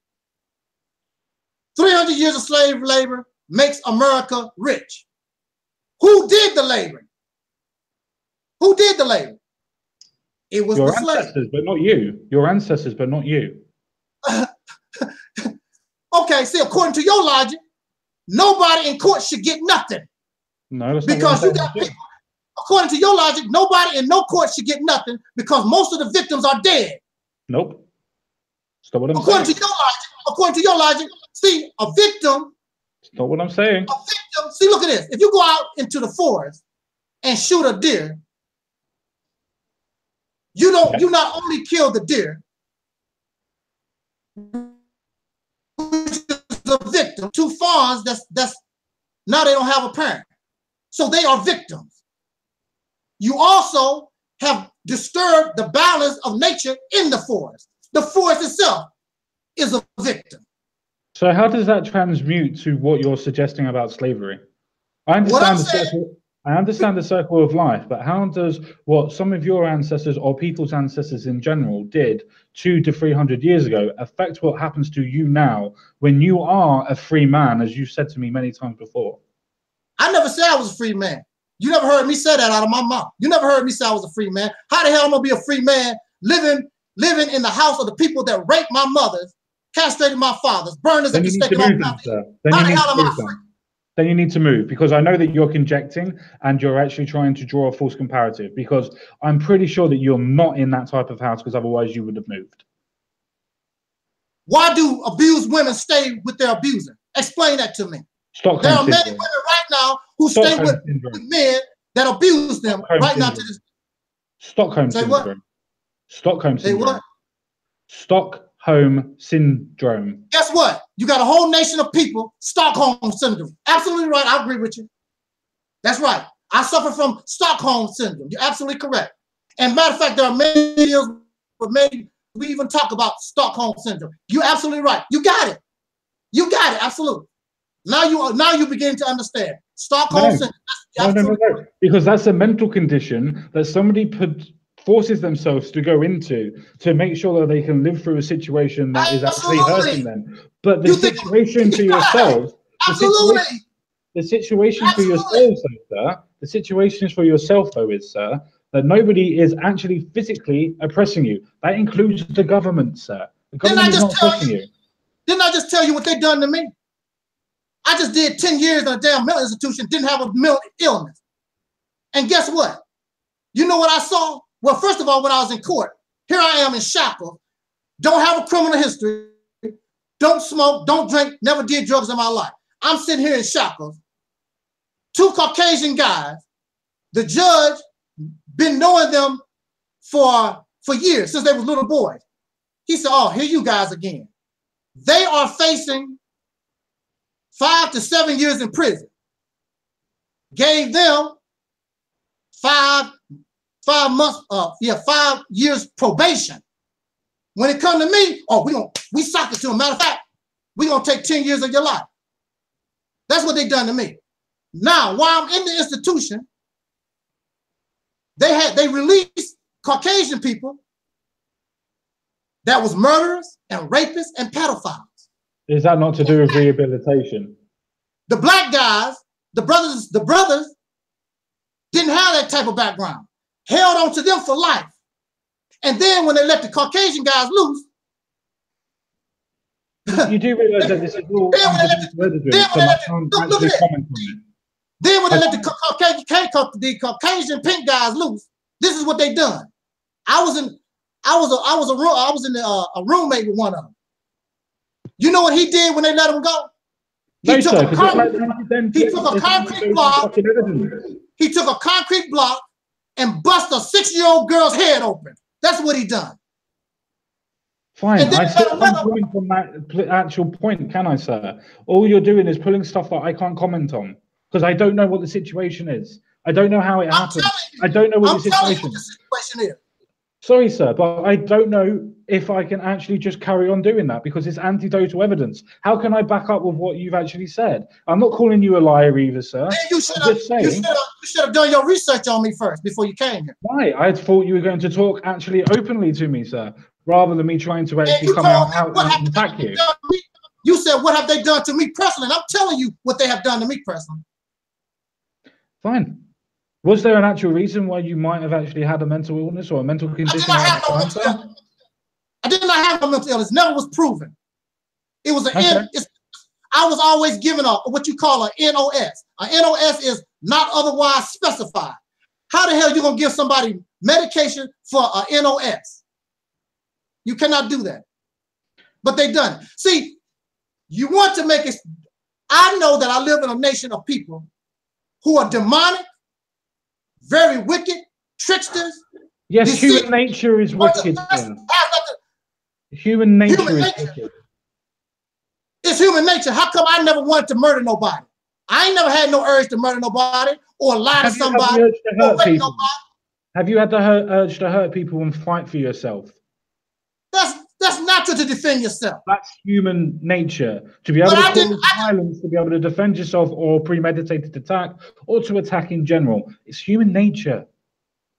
300 years of slave labor makes America rich. Who did the labor? Who did the labor? It was your the slave. ancestors, but not you. Your ancestors, but not you. Okay, see, according to your logic, nobody in court should get nothing. No, that's because you got people. According to your logic, nobody in no court should get nothing because most of the victims are dead. Nope. Stop what I'm saying. According to your logic, see, a victim. Stop what I'm saying. A victim. See, look at this. If you go out into the forest and shoot a deer, you don't. You not only kill the deer, which is a victim. victims. 2 fawns that's now they don't have a parent. So they are victims. You also have disturbed the balance of nature in the forest. The forest itself is a victim. So how does that transmute to what you're suggesting about slavery? I understand the circle of life, but how does what some of your ancestors or people's ancestors in general did 200 to 300 years ago affect what happens to you now when you are a free man, as you said to me many times before? I never said I was a free man. You never heard me say that out of my mouth. You never heard me say I was a free man. How the hell am I gonna be a free man living in the house of the people that raped my mothers, castrated my fathers, burned us at the stake of my mouth? How the hell am I free? Then you need to move, because I know that you're conjecting and you're actually trying to draw a false comparative, because I'm pretty sure that you're not in that type of house, because otherwise you would have moved. Why do abused women stay with their abuser? Explain that to me. There are many women right now who stay with men that abuse them right now to this. Stockholm syndrome. Stockholm syndrome. Stockholm syndrome. Guess what? You got a whole nation of people, Stockholm syndrome. Absolutely right. I agree with you. That's right. I suffer from Stockholm syndrome. You're absolutely correct. And matter of fact, there are many deals, but maybe we even talk about Stockholm syndrome. You're absolutely right. You got it. You got it. Absolutely. Now you begin to understand Stockholm syndrome. No. Because that's a mental condition that somebody forces themselves to go into to make sure that they can live through a situation that is actually hurting them. But the situation for yourselves, the situation for yourselves, sir, the situation for yourself, though, is, sir, that nobody is actually physically oppressing you. That includes the government, sir. The government is not oppressing you. Didn't I just tell you what they done to me? I just did 10 years in a damn mental institution, didn't have a mental illness. And guess what? You know what I saw? Well, first of all, when I was in court, here I am in shackles, don't have a criminal history, don't smoke, don't drink, never did drugs in my life. I'm sitting here in shackles, 2 Caucasian guys, the judge been knowing them for years, since they were little boys. He said, oh, here you guys again. They are facing 5 to 7 years in prison. Gave them 5 years probation. When it come to me, oh, we sock it to them. Matter of fact, we're gonna take 10 years of your life. That's what they done to me. Now, while I'm in the institution, they released Caucasian people that was murderers and rapists and pedophiles. Is that not to do with rehabilitation? The black guys, the brothers didn't have that type of background. Held on to them for life. And then when they let the Caucasian guys loose, you do realize that this is all then when they let the Caucasian pink guys loose, this is what they done. I was in a roommate with one of them. You know what he did when they let him go? He took a concrete block and bust a 6-year-old girl's head open. That's what he done. Fine, I still can't comment on that actual point, can I, sir? All you're doing is pulling stuff that I can't comment on, because I don't know what the situation is. I don't know how it happened. I don't know what the situation is. Sorry, sir, but I don't know if I can actually just carry on doing that, because it's anecdotal evidence. How can I back up with what you've actually said? I'm not calling you a liar either, sir. You should have done your research on me first before you came here. Why? I thought you were going to talk actually openly to me, sir, rather than me trying to actually come out and attack you. You said, what have they done to me personally? And I'm telling you what they have done to me personally. Fine. Was there an actual reason why you might have actually had a mental illness or a mental condition? I did not have a mental illness. Never was proven. It was I was always given what you call a NOS. A NOS is not otherwise specified. How the hell are you going to give somebody medication for a NOS? You cannot do that. But they done it. See, you want to make it. I know that I live in a nation of people who are demonic, very wicked, tricksters. Yes, human nature is wicked. Human nature is wicked. It's human human nature, how come I never wanted to murder nobody? I ain't never had no urge to murder nobody or lie to somebody or rape nobody. Have you had the urge to hurt people and fight for yourself? That's natural to defend yourself. That's human nature. To be able to cause violence, to be able to defend yourself or premeditated attack or to attack in general. It's human nature.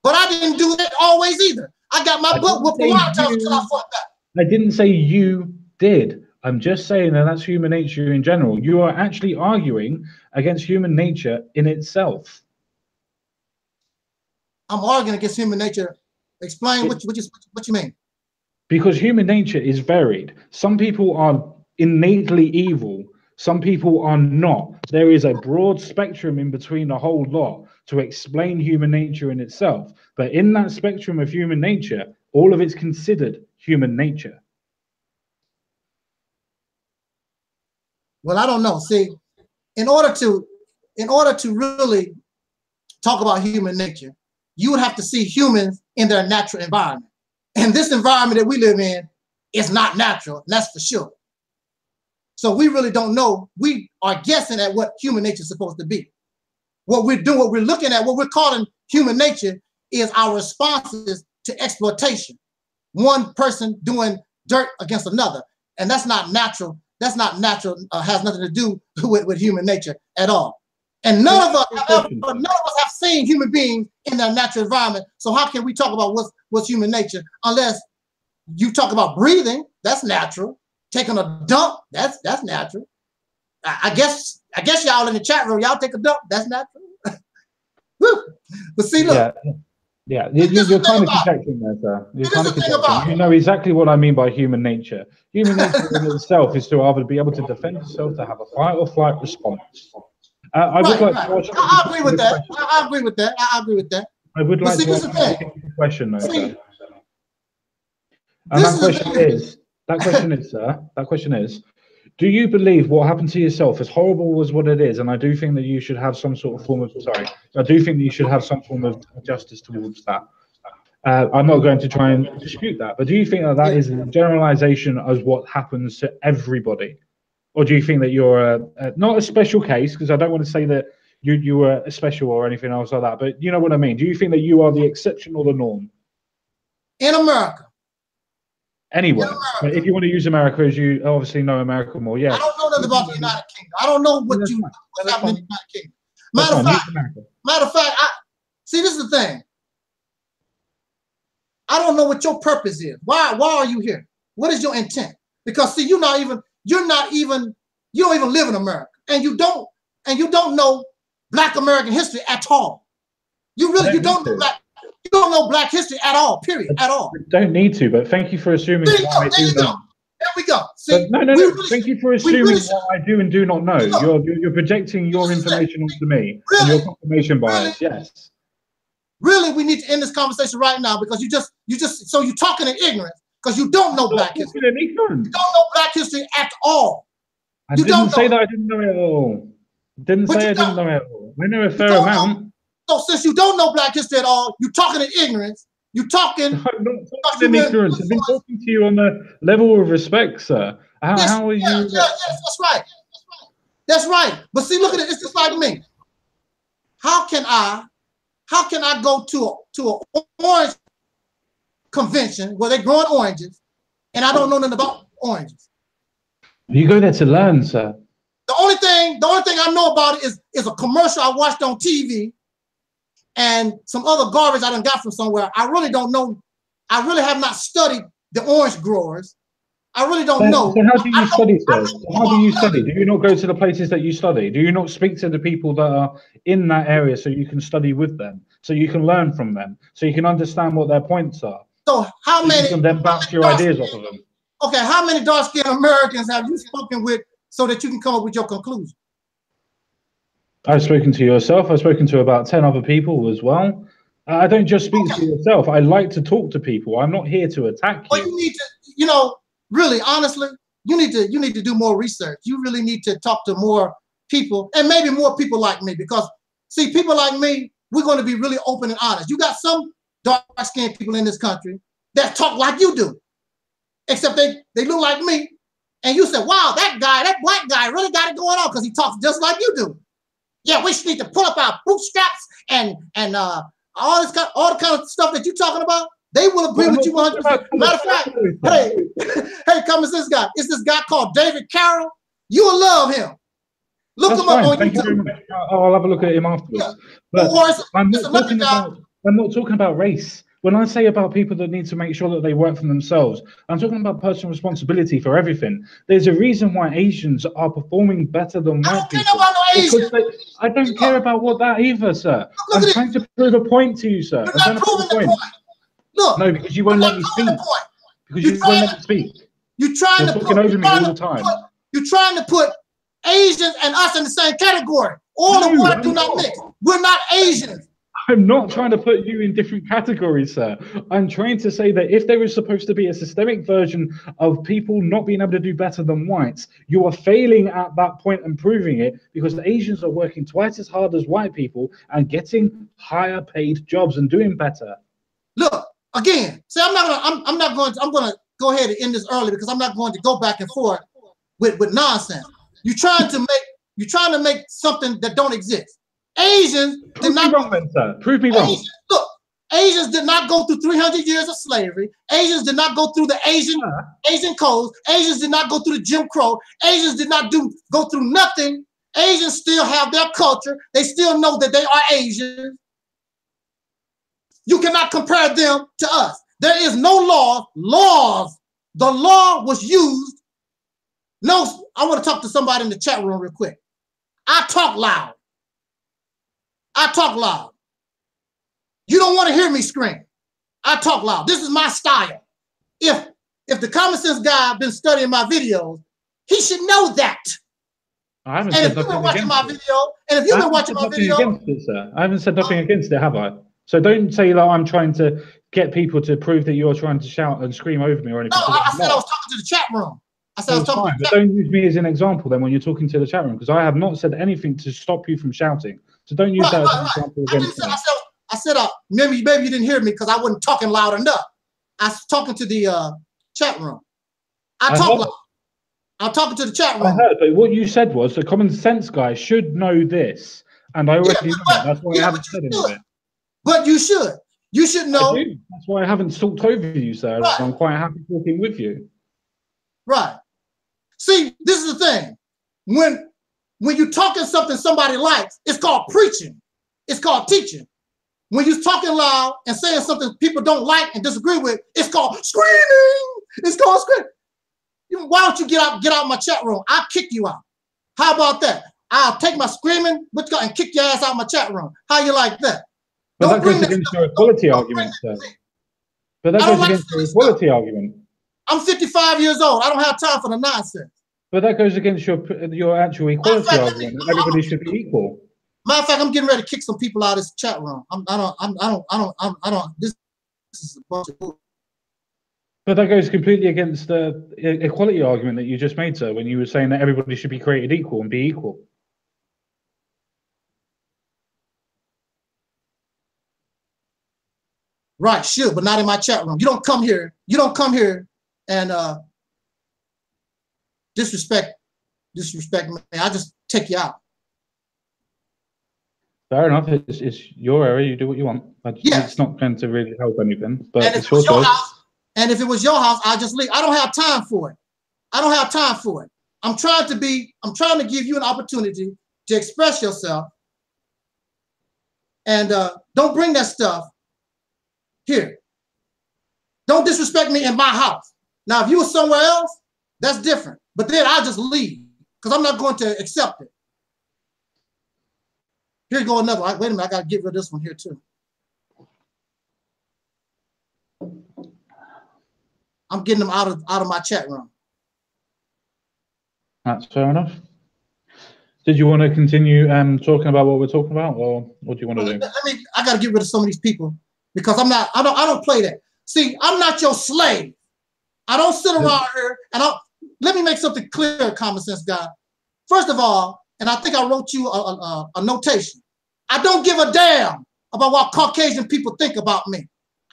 But I didn't do it always either. I got my butt whooped a lot of times until I fought back. I didn't say you did. I'm just saying that that's human nature in general. You are actually arguing against human nature in itself. I'm arguing against human nature. Explain what you mean. Because human nature is varied. Some people are innately evil. Some people are not. There is a broad spectrum in between the whole lot to explain human nature in itself. But in that spectrum of human nature, all of it's considered human nature. Well, I don't know. See, in order to really talk about human nature, you would have to see humans in their natural environment. And this environment that we live in is not natural, and that's for sure. So we really don't know. We are guessing at what human nature is supposed to be. What we're doing, what we're looking at, what we're calling human nature is our responses to exploitation. One person doing dirt against another. And that's not natural. That's not natural, has nothing to do with human nature at all. And none of us have seen human beings in their natural environment. So how can we talk about what's human nature unless you talk about breathing? That's natural. Taking a dump, that's natural. I guess y'all in the chat room, y'all take a dump, that's natural. But see, look. Yeah, you're kind of projecting there, sir. You're kind of projecting. You know exactly what I mean by human nature. Human nature in itself is to either be able to defend yourself, to have a fight or flight response. I agree with that. I agree with that. I would like to ask a question, though, sir. And that question is, do you believe what happened to yourself, as horrible as what it is, and I do think that you should have some sort of form of, I do think that you should have some form of justice towards that. I'm not going to try and dispute that, but do you think that that is a generalization as what happens to everybody? Or do you think that you're not a special case, because I don't want to say that you were a special or anything else like that, but you know what I mean? Do you think that you are the exception or the norm? In America. Anyway, if you want to use America, as you obviously know America more, yeah. I don't know nothing about the United Kingdom. I don't know what's happening in the United Kingdom. Matter of fact, see, this is the thing. I don't know what your purpose is. Why are you here? What is your intent? Because see, you don't even live in America, and you don't know Black American history at all. You don't know Black history at all, period, at all. Don't need to, but thank you for assuming there you go. There we go. See, thank you for assuming what I do and do not know. You're projecting your information onto me and your confirmation bias. Yes. Really, we need to end this conversation right now because you're talking in ignorance because you don't know Black history. You don't know Black history at all. I didn't say that I didn't know it at all. Didn't say I didn't know it at all. I know a fair amount. So since you don't know Black history at all, you're talking in ignorance. You're talking. I'm not talking in ignorance. I've been talking to you on the level of respect, sir. How are you? Yes, that's right. That's right. But see, look at it. It's just like me. How can I go to an orange convention where they're growing oranges, and I don't know nothing about oranges? You go there to learn, sir. The only thing I know about it is a commercial I watched on TV. And some other garbage I done got from somewhere. I really don't know. I really have not studied the orange growers. I really don't know. So how do you study, sir? How do you study? Do you not go to the places that you study? Do you not speak to the people that are in that area so you can study with them, so you can learn from them, so you can understand what their points are? So how many? You can then bounce your ideas off of them. Okay, how many dark-skinned Americans have you spoken with so that you can come up with your conclusion? I've spoken to yourself. I've spoken to about 10 other people as well. I don't just speak to yourself. I like to talk to people. I'm not here to attack you. But you need to, really, honestly, you need to do more research. You really need to talk to more people, and maybe more people like me, because see, people like me, we're going to be really open and honest. You got some dark-skinned people in this country that talk like you do, except they look like me, and you say, wow, that black guy really got it going on because he talks just like you do. Yeah, we need to pull up our bootstraps and all the kind of stuff that you're talking about. They will agree with you 100%. Matter of fact, hey, come is this guy. It's this guy called David Carroll. You will love him. Look him up on YouTube. I'll have a look at him afterwards. Yeah. But I'm not talking about race. When I say about people that need to make sure that they work for themselves, I'm talking about personal responsibility for everything. There's a reason why Asians are performing better than white people. I don't care about what that either, sir. I'm trying to prove a point to you, sir. You're not proving the point. Look, no, because you won't let me speak. Because you won't let me speak. You're trying to talking over me all the time. You're trying to put Asians and us in the same category. All the water do not mix. We're not Asians. I'm not trying to put you in different categories, sir. I'm trying to say that if there is supposed to be a systemic version of people not being able to do better than whites, you are failing at that point and proving it because the Asians are working twice as hard as white people and getting higher paid jobs and doing better. Look, again, see, I'm going to go ahead and end this early because I'm not going to go back and forth with nonsense. You're trying to make something that don't exist. Asians did not wrong, then, sir. Prove me wrong. Look, Asians did not go through 300 years of slavery. Asians did not go through the Asian codes. Asians did not go through the Jim Crow. Asians did not go through nothing. Asians still have their culture. They still know that they are Asians. You cannot compare them to us. There is no laws. The law was used. No, I want to talk to somebody in the chat room real quick. I talk loud. You don't want to hear me scream. I talk loud. This is my style. If the common sense guy been studying my videos, he should know that. I haven't said nothing against my video, and if you've been watching my video, against it, sir. I haven't said nothing against it, have I? So don't say that I'm trying to get people to prove that you're trying to shout and scream over me or anything. No, I said I was talking to the chat room. I said I was talking to the chat room. Don't use me as an example then when you're talking to the chat room because I have not said anything to stop you from shouting. So don't use that as an example against me. I said, maybe you didn't hear me because I wasn't talking loud enough. I was talking to the chat room. I talk loud. I'm talking to the chat room. I heard, but what you said was the common sense guy should know this. And I already know that. That's why I haven't said anything. But you should. You should know. That's why I haven't talked over you, sir. Right. I'm quite happy talking with you. Right. See, this is the thing. When you're talking something somebody likes, it's called preaching. It's called teaching. When you're talking loud and saying something people don't like and disagree with, it's called screaming. It's called screaming. Why don't you get out my chat room? I'll kick you out. How about that? I'll take my screaming and kick your ass out my chat room. How you like that? But that goes against your equality argument, sir. But that goes against your equality argument. I'm 55 years old. I don't have time for the nonsense. But that goes against your actual equality argument. Everybody should be equal. Matter of fact, I'm getting ready to kick some people out of this chat room. This is a bunch of bull. But that goes completely against the equality argument that you just made, sir, when you were saying that everybody should be created equal and be equal. Right, sure, but not in my chat room. You don't come here and disrespect me. I just take you out. Fair enough. It's your area. You do what you want. It's not going to really help anything. But and it's your choice. And if it was your house, I'll just leave. I don't have time for it. I'm trying to give you an opportunity to express yourself. And don't bring that stuff here. Don't disrespect me in my house. Now, if you were somewhere else, that's different. But then I'll just leave because I'm not going to accept it. Here you go another one. Wait a minute, I got to get rid of this one here too. I'm getting them out of my chat room. That's fair enough. Did you want to continue talking about what we're talking about, or what do you want to do? I got to get rid of some of these people because I don't play that. See, I'm not your slave. I don't sit around here and let me make something clear, common sense guy. First of all, and I think I wrote you a notation. I don't give a damn about what Caucasian people think about me.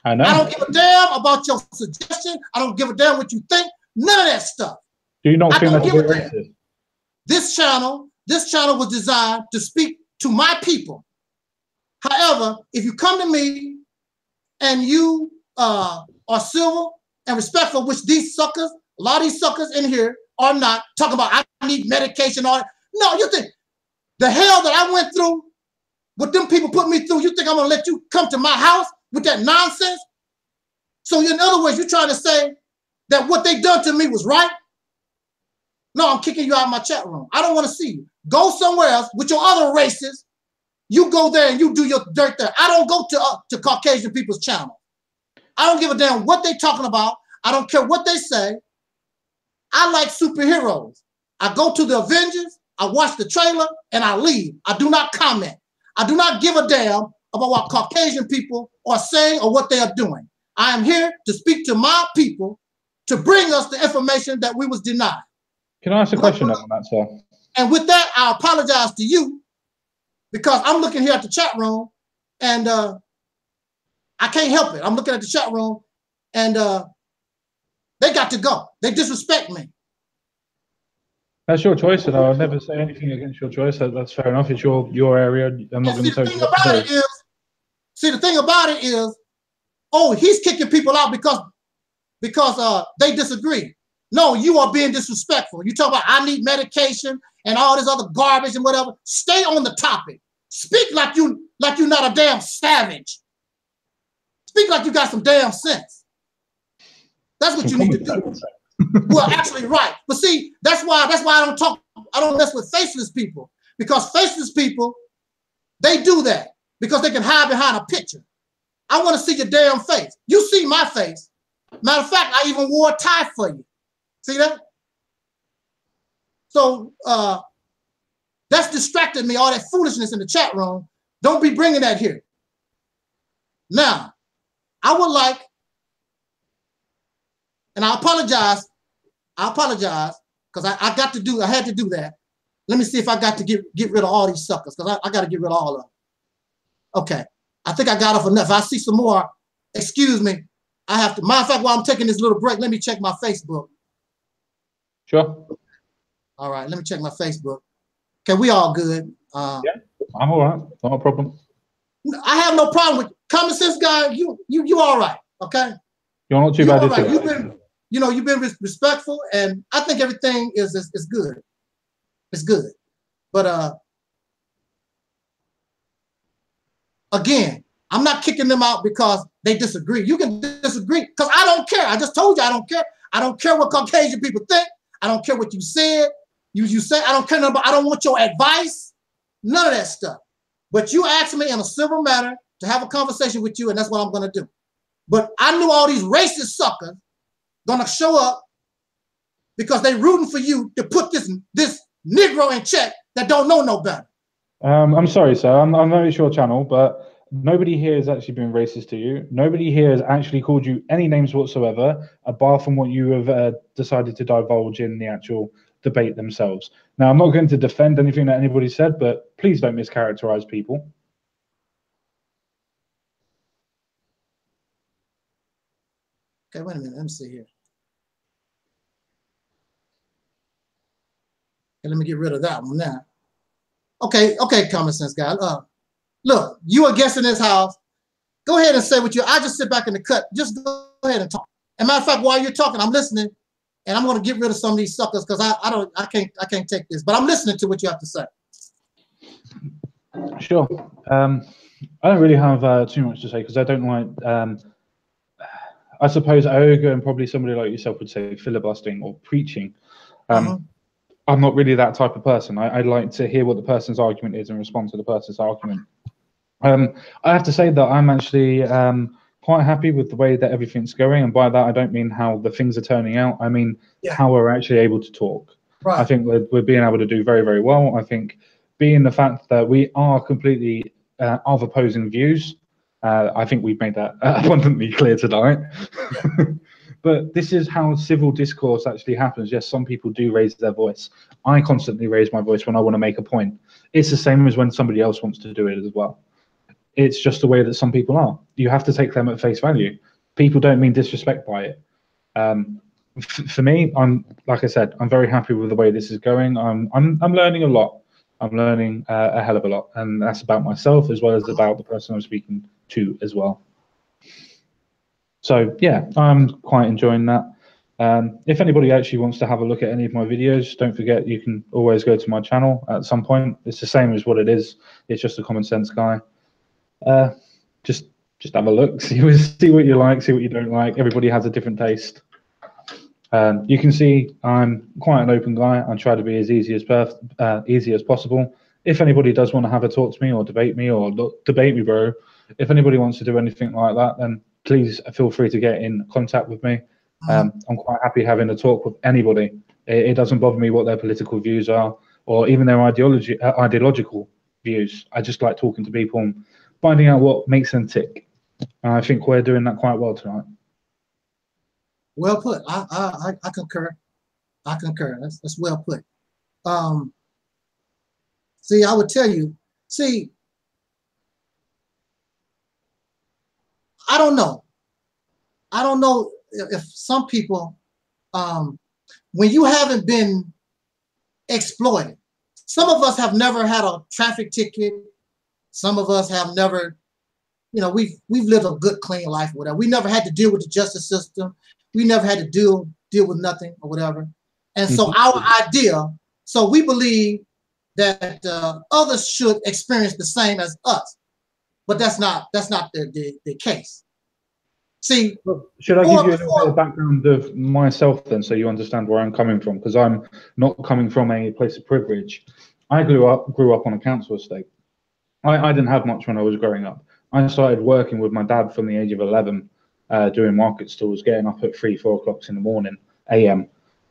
I know. I don't give a damn about your suggestion. I don't give a damn what you think. None of that stuff. Do you not think that's a bit racist? This channel was designed to speak to my people. However, if you come to me and you are civil and respectful, which these suckers, a lot of these suckers in here are not, talking about I need medication or no, you think the hell that I went through, what them people put me through, you think I'm gonna let you come to my house with that nonsense? So in other words, you're trying to say that what they done to me was right? No, I'm kicking you out of my chat room. I don't want to see you. Go somewhere else with your other races. You go there and you do your dirt there. I don't go to Caucasian people's channel. I don't give a damn what they talking about. I don't care what they say. I like superheroes. I go to the Avengers, I watch the trailer, and I leave. I do not comment. I do not give a damn about what Caucasian people are saying or what they are doing. I am here to speak to my people to bring us the information that we was denied. Can I ask a question on that, sir? And with that, I apologize to you because I'm looking here at the chat room and I can't help it. I'm looking at the chat room and they got to go. They disrespect me. That's your choice, and I'll never say anything against your choice. That's fair enough. It's your area. I'm not going to tell you what to do. See, the thing about it is, oh, he's kicking people out because they disagree. No, you are being disrespectful. You talk about I need medication and all this other garbage and whatever. Stay on the topic. Speak like you're not a damn savage. Speak like you got some damn sense. That's what you need to do. Well, actually, right. But see, that's why I don't mess with faceless people. Because faceless people, they do that because they can hide behind a picture. I want to see your damn face. You see my face. Matter of fact, I even wore a tie for you. See that? So that's distracted me, all that foolishness in the chat room. Don't be bringing that here. Now, I would like, and I apologize because I had to do that. Let me see if I got to get rid of all these suckers because I got to get rid of all of them. Okay, I think I got off enough. If I see some more, excuse me, I have to. Matter of fact, while I'm taking this little break, let me check my Facebook. Sure. All right, let me check my Facebook. Okay, we all good. Yeah, I'm all right. Not a problem. I have no problem with common sense guy. You all right? Okay. You're not too bad. Right. You've been respectful, and I think everything is good. It's good, but again, I'm not kicking them out because they disagree. You can disagree because I don't care. I just told you I don't care. I don't care what Caucasian people think. I don't care what you said. You say I don't care nothing about. I don't want your advice. None of that stuff. But you asked me in a civil manner to have a conversation with you, and that's what I'm going to do. But I knew all these racist suckers gonna show up because they rooting for you to put this Negro in check that don't know no better. I'm sorry, sir. I know it's your channel, but nobody here has actually been racist to you. Nobody here has actually called you any names whatsoever, apart from what you have decided to divulge in the actual debate themselves. Now, I'm not going to defend anything that anybody said, but please don't mischaracterize people. Okay, wait a minute. Let me see here. Okay, let me get rid of that one now. Okay, common sense guy. Look, you are guests in this house. Go ahead and say what you. I just sit back in the cut. Just go ahead and talk. And matter of fact, while you're talking, I'm listening, and I'm going to get rid of some of these suckers because I can't take this. But I'm listening to what you have to say. Sure. I don't really have too much to say because I don't like. I suppose Oga and probably somebody like yourself would say filibustering or preaching. I'm not really that type of person. I'd like to hear what the person's argument is and respond to the person's argument. I have to say that I'm actually quite happy with the way that everything's going. And by that, I don't mean how the things are turning out. I mean how we're actually able to talk. Right. I think we're being able to do very, very well. I think being the fact that we are completely of opposing views, I think we've made that abundantly clear tonight. But this is how civil discourse actually happens. Yes, some people do raise their voice. I constantly raise my voice when I want to make a point. It's the same as when somebody else wants to do it as well. It's just the way that some people are. You have to take them at face value. People don't mean disrespect by it. for me, like I said, I'm very happy with the way this is going. I'm learning a lot. I'm learning a hell of a lot, and that's about myself as well as about the person I'm speaking to as well. So yeah, I'm quite enjoying that. If anybody actually wants to have a look at any of my videos, don't forget you can always go to my channel at some point. It's the same as what it is. It's just a common sense guy. Just have a look, see what you like, see what you don't like. Everybody has a different taste. You can see I'm quite an open guy. I try to be as easy as possible. If anybody does want to have a talk to me or debate me or debate me, bro, if anybody wants to do anything like that, then please feel free to get in contact with me. I'm quite happy having a talk with anybody. It doesn't bother me what their political views are or even their ideological views. I just like talking to people and finding out what makes them tick. And I think we're doing that quite well tonight. Well put. I concur. I concur. That's well put. See, I would tell you. See, I don't know. I don't know if some people, when you haven't been exploited, some of us have never had a traffic ticket. Some of us have never, you know, we've lived a good, clean life or whatever. We never had to deal with the justice system. We never had to deal with nothing or whatever. And so our idea, so we believe that others should experience the same as us, but that's not the case. See, should I give you a little bit of background of myself then, so you understand where I'm coming from? Because I'm not coming from a place of privilege. I grew up on a council estate. I didn't have much when I was growing up. I started working with my dad from the age of 11, doing market stalls, getting up at 3-4 o'clock in the morning, AM,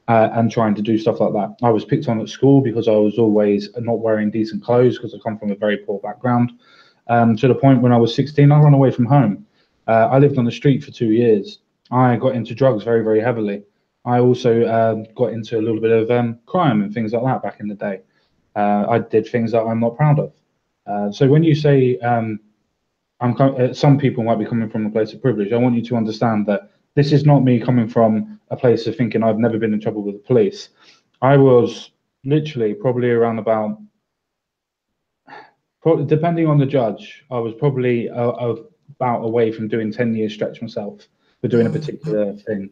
and trying to do stuff like that. I was picked on at school because I was always not wearing decent clothes because I come from a very poor background. To the point when I was 16, I ran away from home. I lived on the street for 2 years. I got into drugs very, very heavily. I also got into a little bit of crime and things like that back in the day. I did things that I'm not proud of. So when you say some people might be coming from a place of privilege, I want you to understand that this is not me coming from a place of thinking I've never been in trouble with the police. I was literally probably around about, depending on the judge, I was probably about away from doing 10 years stretch myself for doing a particular thing.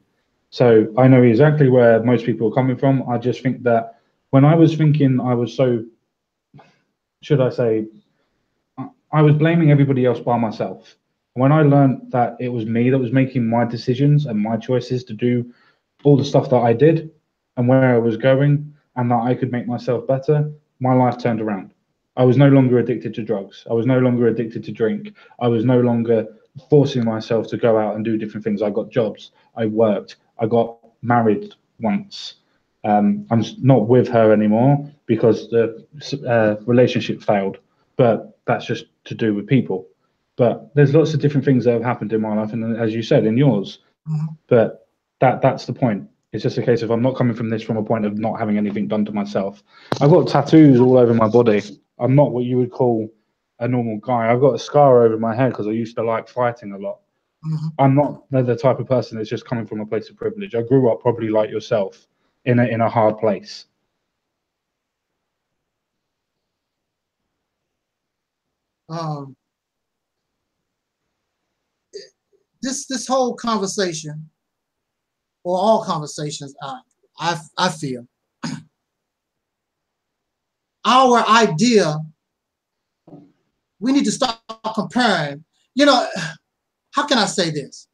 So I know exactly where most people are coming from. I just think that when I was thinking I was so, should I say, I was blaming everybody else by myself. When I learned that it was me that was making my decisions and my choices to do all the stuff that I did and where I was going and that I could make myself better, my life turned around. I was no longer addicted to drugs. I was no longer addicted to drink. I was no longer forcing myself to go out and do different things. I got jobs. I worked. I got married once. I'm not with her anymore because the relationship failed. But that's just to do with people. But there's lots of different things that have happened in my life, and as you said, in yours. But that's the point. It's just a case of I'm not coming from this from a point of not having anything done to myself. I've got tattoos all over my body. I'm not what you would call a normal guy. I've got a scar over my head because I used to like fighting a lot. I'm not the type of person that's just coming from a place of privilege. I grew up probably like yourself in a hard place. This whole conversation, or all conversations, I feel, our idea, we need to start comparing. You know, how can I say this?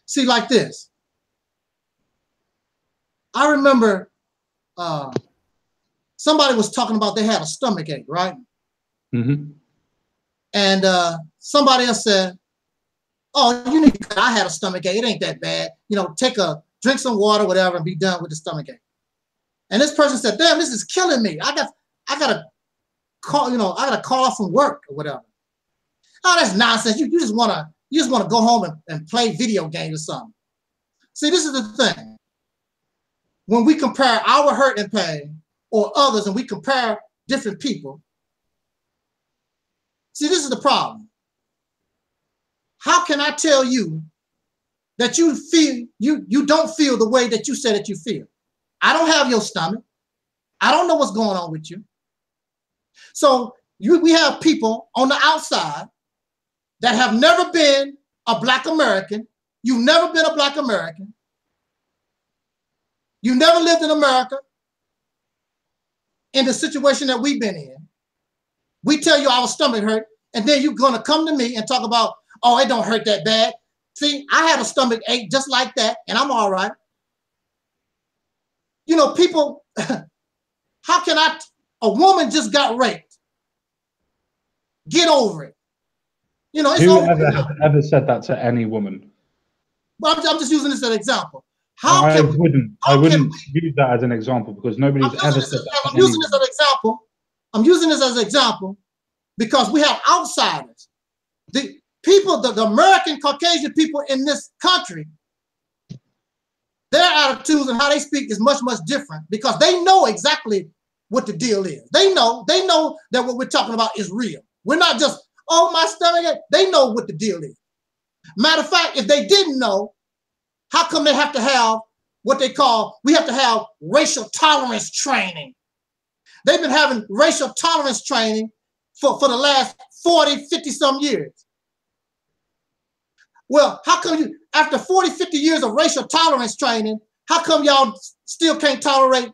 See, like this. I remember somebody was talking about they had a stomach ache, right? And somebody else said, "Oh, I had a stomach ache. It ain't that bad. You know, drink some water, whatever, and be done with the stomach ache." And this person said, "Damn, this is killing me. I gotta call, I gotta call off from work or whatever." Oh, that's nonsense. You just wanna go home and play video games or something. See, this is the thing. When we compare our hurt and pain or others, and we compare different people, see, this is the problem. How can I tell you that you feel, you don't feel the way that you said that you feel. I don't have your stomach. I don't know what's going on with you. So we have people on the outside that have never been a Black American. You've never been a Black American. You never lived in America in the situation that we've been in. We tell you our stomach hurt, and then you're gonna come to me and talk about, oh, it don't hurt that bad. See, I had a stomach ache just like that, and I'm all right. You know, people, how can a woman just got raped. Get over it. You know, it's Who over. ever said that to any woman? Well, I'm just using this as an example. I wouldn't use that as an example because nobody's ever said that. I'm using this as an example. I'm using this as an example because we have outsiders. The people, the American Caucasian people in this country, their attitudes and how they speak is much, much different because they know exactly what the deal is. They know that what we're talking about is real. We're not just, oh, my stomach. They know what the deal is. Matter of fact, if they didn't know, how come they have to have what they call, we have to have racial tolerance training. They've been having racial tolerance training for the last 40, 50 some years. Well, how come you, after 40, 50 years of racial tolerance training, how come y'all still can't tolerate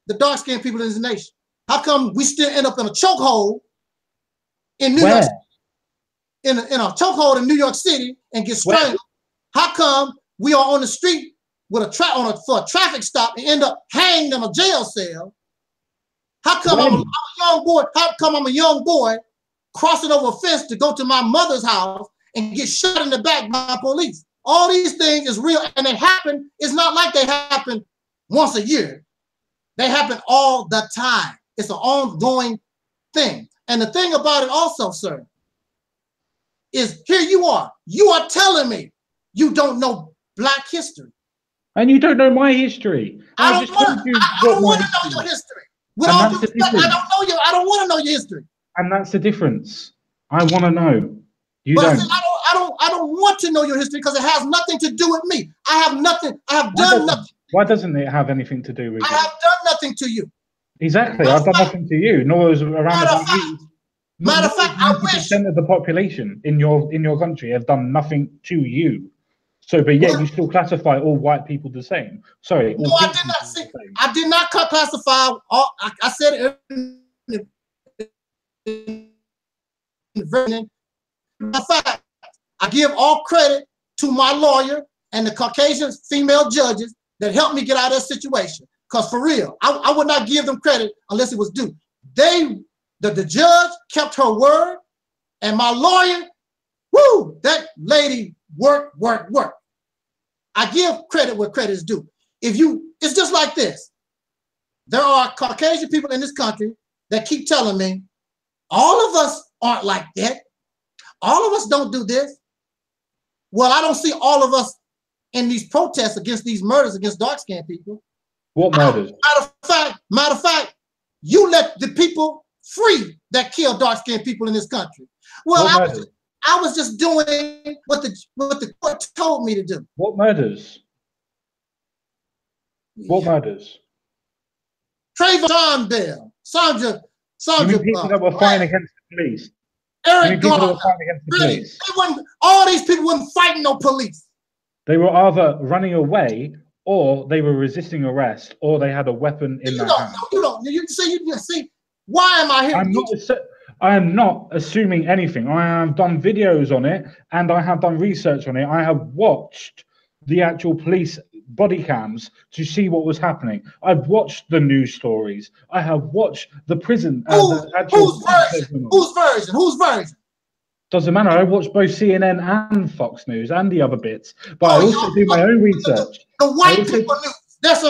the dark-skinned people in this nation? How come we still end up in a chokehold in New York, in a chokehold in New York City and get strangled? How come we are on the street with for a traffic stop and end up hanged in a jail cell? How come I'm a young boy? How come I'm a young boy crossing over a fence to go to my mother's house and get shot in the back by police? All these things is real, and they happen. It's not like they happen once a year. They happen all the time. It's an ongoing thing. And the thing about it also, sir, is here you are telling me you don't know Black history. And you don't know my history. I don't want to know your history. With all due respect, I don't want to know your history. And that's the difference. I want to know. You but don't. I don't want to know your history because it has nothing to do with me. I have nothing. I have done nothing. Why doesn't it have anything to do with you? I have done nothing to you. Exactly. I've done nothing to you, nor is around about you. Matter of fact, I wish 90% of the population in your country have done nothing to you. So, but yet you still classify all white people the same. Sorry. No, I did not say. I did not classify all. I said it. In fact, I give all credit to my lawyer and the Caucasian female judges that helped me get out of that situation. Because for real, I would not give them credit unless it was due. The judge kept her word, and my lawyer, woo, that lady work. I give credit where credit is due. It's just like this. There are Caucasian people in this country that keep telling me, all of us aren't like that. All of us don't do this. Well, I don't see all of us in these protests against these murders against dark-skinned people. What murders? Matter of fact, you let the people free that kill dark-skinned people in this country. Well, I was just doing what the court told me to do. What murders? What murders? Trayvon Bell, Sandra. You mean people that were fighting against the police? Eric Garner. Really? All these people weren't fighting no police. They were either running away, or they were resisting arrest, or they had a weapon in their hand. You see, why am I here? I am not assuming anything. I have done videos on it, and I have done research on it. I have watched the actual police body cams to see what was happening. I've watched the news stories. I have watched the prison. Whose version? Doesn't matter. I watch both CNN and Fox News and the other bits, but I also do my own research. The white people news. That's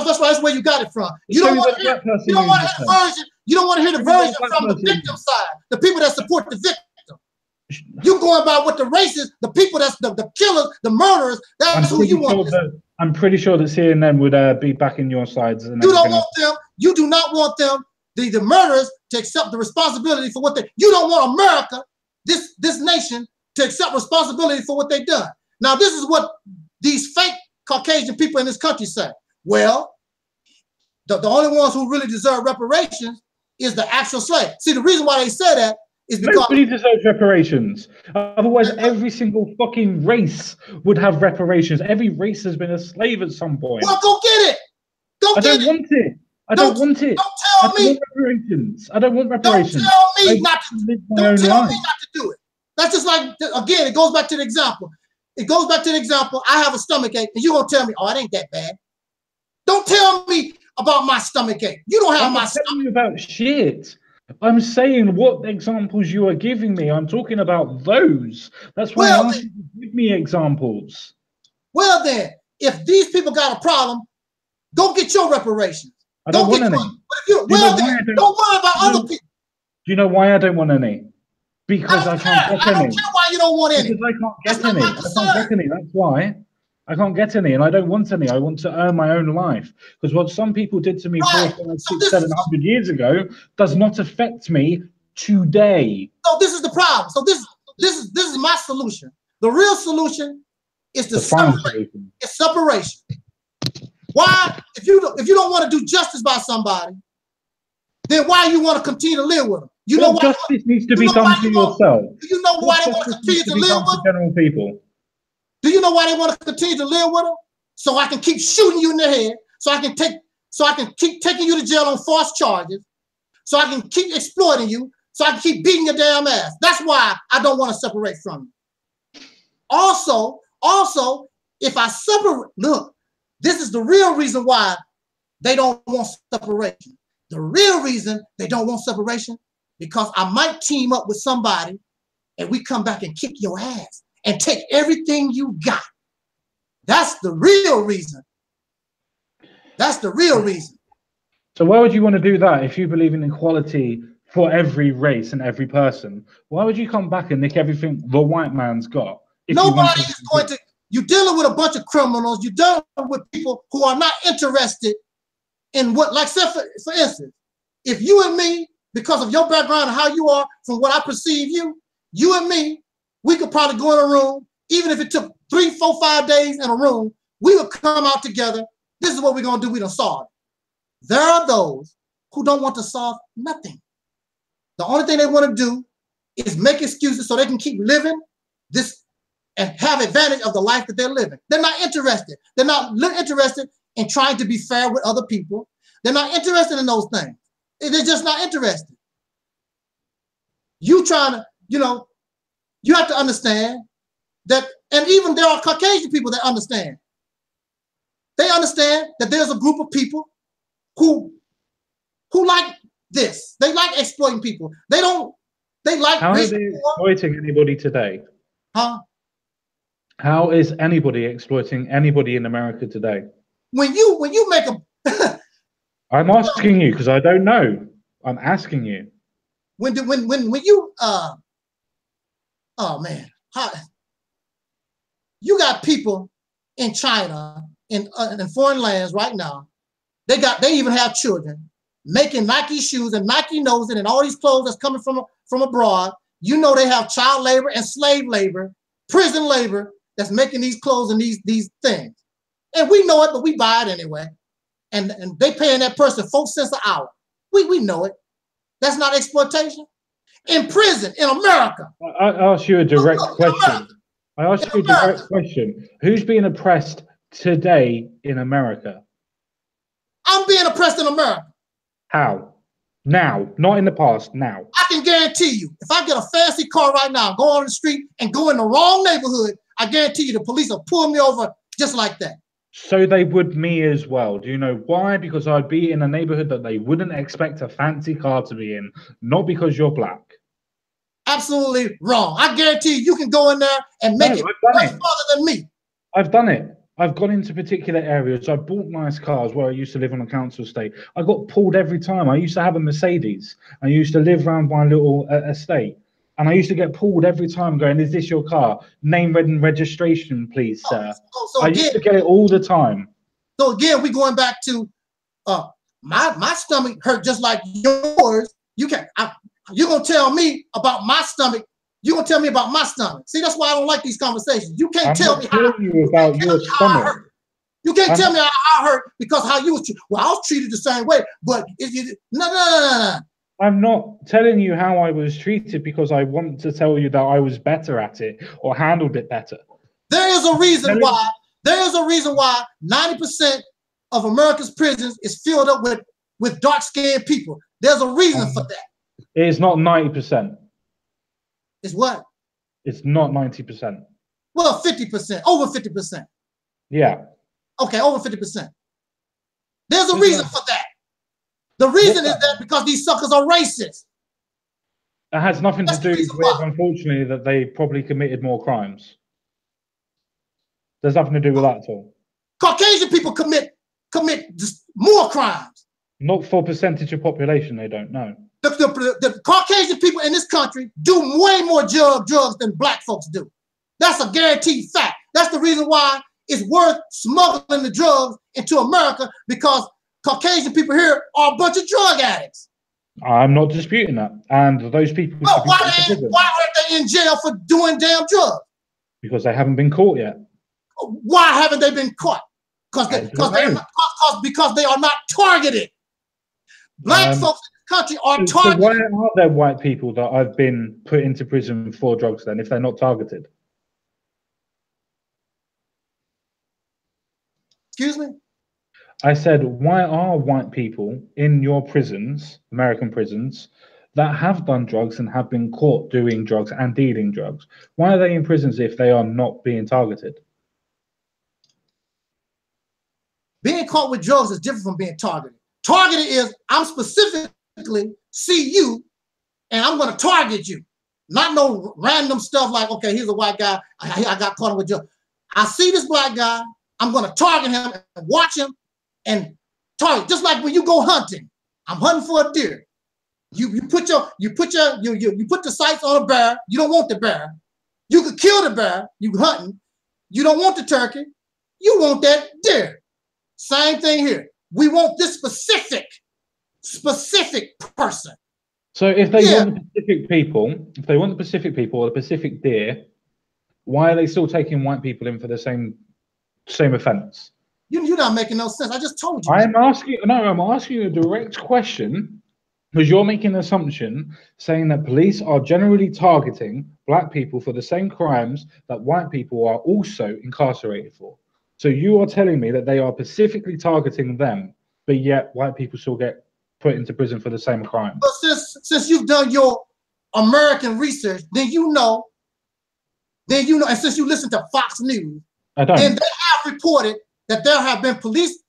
where you got it from. You don't want to hear the version. You don't want to hear the version from the victim side, the people that support the victim. You going by what the racists, the people that's the killers, the murderers. That's who you want. I'm pretty sure that CNN would be backing your sides. And you don't want them. You do not want them, the murderers, to accept the responsibility for what they. You don't want America, this nation, to accept responsibility for what they've done. Now, this is what these fake Caucasian people in this country say? Well, the only ones who really deserve reparations is the actual slave. See, the reason why they say that is because nobody deserves reparations. Otherwise, every single fucking race would have reparations. Every race has been a slave at some point. Well, go get it. Go get it. I don't want it. I don't want it. Don't tell me. Reparations. I don't want reparations. Don't tell me not to. Don't tell me not to do it. That's just like, again, it goes back to the example. It goes back to the example. I have a stomach ache, and you're gonna tell me, "Oh, it ain't that bad." Don't tell me about my stomach ache. You don't have my stomach. I'm telling you about shit. I'm saying what examples you are giving me. I'm talking about those. That's why I asked you to give me examples. Well, then, if these people got a problem, go get your reparations. I don't want any. Don't worry about other people. Do you know why I don't want any? Because I can't get any. I don't care why you don't want any. Because I can't get any. I can't get any. That's why. I can't get any, and I don't want any. I want to earn my own life. Because what some people did to me 400, 600, 700 years ago does not affect me today. So this is the problem. So this is my solution. The real solution is to separate. It's separation. Why? If you don't want to do justice by somebody, then why you want to continue to live with them? You know why justice needs to be done to yourself. Do you know why they want to continue to live with them? General people. Do you know why they want to continue to live with them? So I can keep shooting you in the head. So I can keep taking you to jail on false charges. So I can keep exploiting you. So I can keep beating your damn ass. That's why I don't want to separate from you. Also, if I separate, look, this is the real reason why they don't want separation. The real reason they don't want separation, because I might team up with somebody and we come back and kick your ass and take everything you got. That's the real reason. That's the real reason. So why would you want to do that if you believe in equality for every race and every person? Why would you come back and nick everything the white man's got? Nobody is going to. You're dealing with a bunch of criminals. You're dealing with people who are not interested in what, like, say for instance, if you and me, because of your background and how you are, from what I perceive you and me, we could probably go in a room, even if it took 3, 4, 5 days in a room, we would come out together. This is what we're going to do. We don't solve it. There are those who don't want to solve nothing. The only thing they want to do is make excuses so they can keep living this and have advantage of the life that they're living. They're not interested. They're not interested in trying to be fair with other people. They're not interested in those things. They're just not interested. You trying to, you have to understand that, and even there are Caucasian people that understand. They understand that there's a group of people who like this. They like exploiting people. They like. How are they exploiting anybody today? Huh? How is anybody exploiting anybody in America today? When you make a I'm asking you because I don't know. I'm asking you. When you oh man, you got people in China in foreign lands right now. They even have children making Nike shoes and Nike knows it, and all these clothes that's coming from abroad. You know they have child labor and slave labor, prison labor that's making these clothes and these things. And we know it, but we buy it anyway. And they paying that person 4 cents an hour. We know it. That's not exploitation. In prison, in America. I ask you a direct question. I ask you a direct question. Who's being oppressed today in America? I'm being oppressed in America. How? Now, not in the past, now. I can guarantee you, if I get a fancy car right now, go on the street and go in the wrong neighborhood, I guarantee you the police will pull me over just like that. So they would me as well. Do you know why? Because I'd be in a neighborhood that they wouldn't expect a fancy car to be in, not because you're black. Absolutely wrong. I guarantee you can go in there and make it much farther than me. I've done it. I've gone into particular areas. I've bought nice cars where I used to live on a council estate. I got pulled every time. I used to have a Mercedes. I used to live around my little estate. And I used to get pulled every time going, is this your car? Name and registration, please, sir. So I used to get it all the time. So again, we're going back to my stomach hurt just like yours. You're going to tell me about my stomach, You gonna tell me about my stomach? See, that's why I don't like these conversations. You can't tell me how you about your stomach. You can't tell me how I hurt because how you was treated. Well, I was treated the same way, but no. I'm not telling you how I was treated because I want to tell you that I was better at it or handled it better. There is a reason why. There is a reason why 90% of America's prisons is filled up with dark-skinned people. There's a reason for that. It is not 90%. It's what? It's not 90%. Well, 50%, over 50%. Yeah. Okay, over 50%. There's a reason for that. The reason is that because these suckers are racist. It has nothing to do with, unfortunately, that they probably committed more crimes. There's nothing to do with that at all. Caucasian people commit just more crimes. Not for percentage of population, they don't know. The Caucasian people in this country do way more drugs than black folks do. That's a guaranteed fact. That's the reason why it's worth smuggling the drugs into America, because Caucasian people here are a bunch of drug addicts. I'm not disputing that. And those people... Well, why aren't they in jail for doing damn drugs? Because they haven't been caught yet. Why haven't they been caught? Because they are not targeted. Black folks in this country are targeted. So why are there white people that have been put into prison for drugs then, if they're not targeted? Excuse me? I said, why are white people in your prisons, American prisons, that have done drugs and have been caught doing drugs and dealing drugs? Why are they in prisons if they are not being targeted? Being caught with drugs is different from being targeted. Targeted is, I'm specifically see you and I'm going to target you. Not no random stuff like, okay, here's a white guy, I got caught with drugs. I see this black guy, I'm going to target him and watch him and target. Just like when you go hunting, I'm hunting for a deer. You put the sights on a bear. You don't want the bear. You could kill the bear. You hunting. You don't want the turkey. You want that deer. Same thing here. We want this specific person. So if they want the Pacific people, or the Pacific deer, why are they still taking white people in for the same offense? You're not making no sense. I just told you. I'm asking you a direct question, because you're making an assumption saying that police are generally targeting black people for the same crimes that white people are also incarcerated for. So you are telling me that they are specifically targeting them, but yet white people still get put into prison for the same crime. But since you've done your American research, then you know, and since you listen to Fox News, I don't. Then they have reported that there have been police,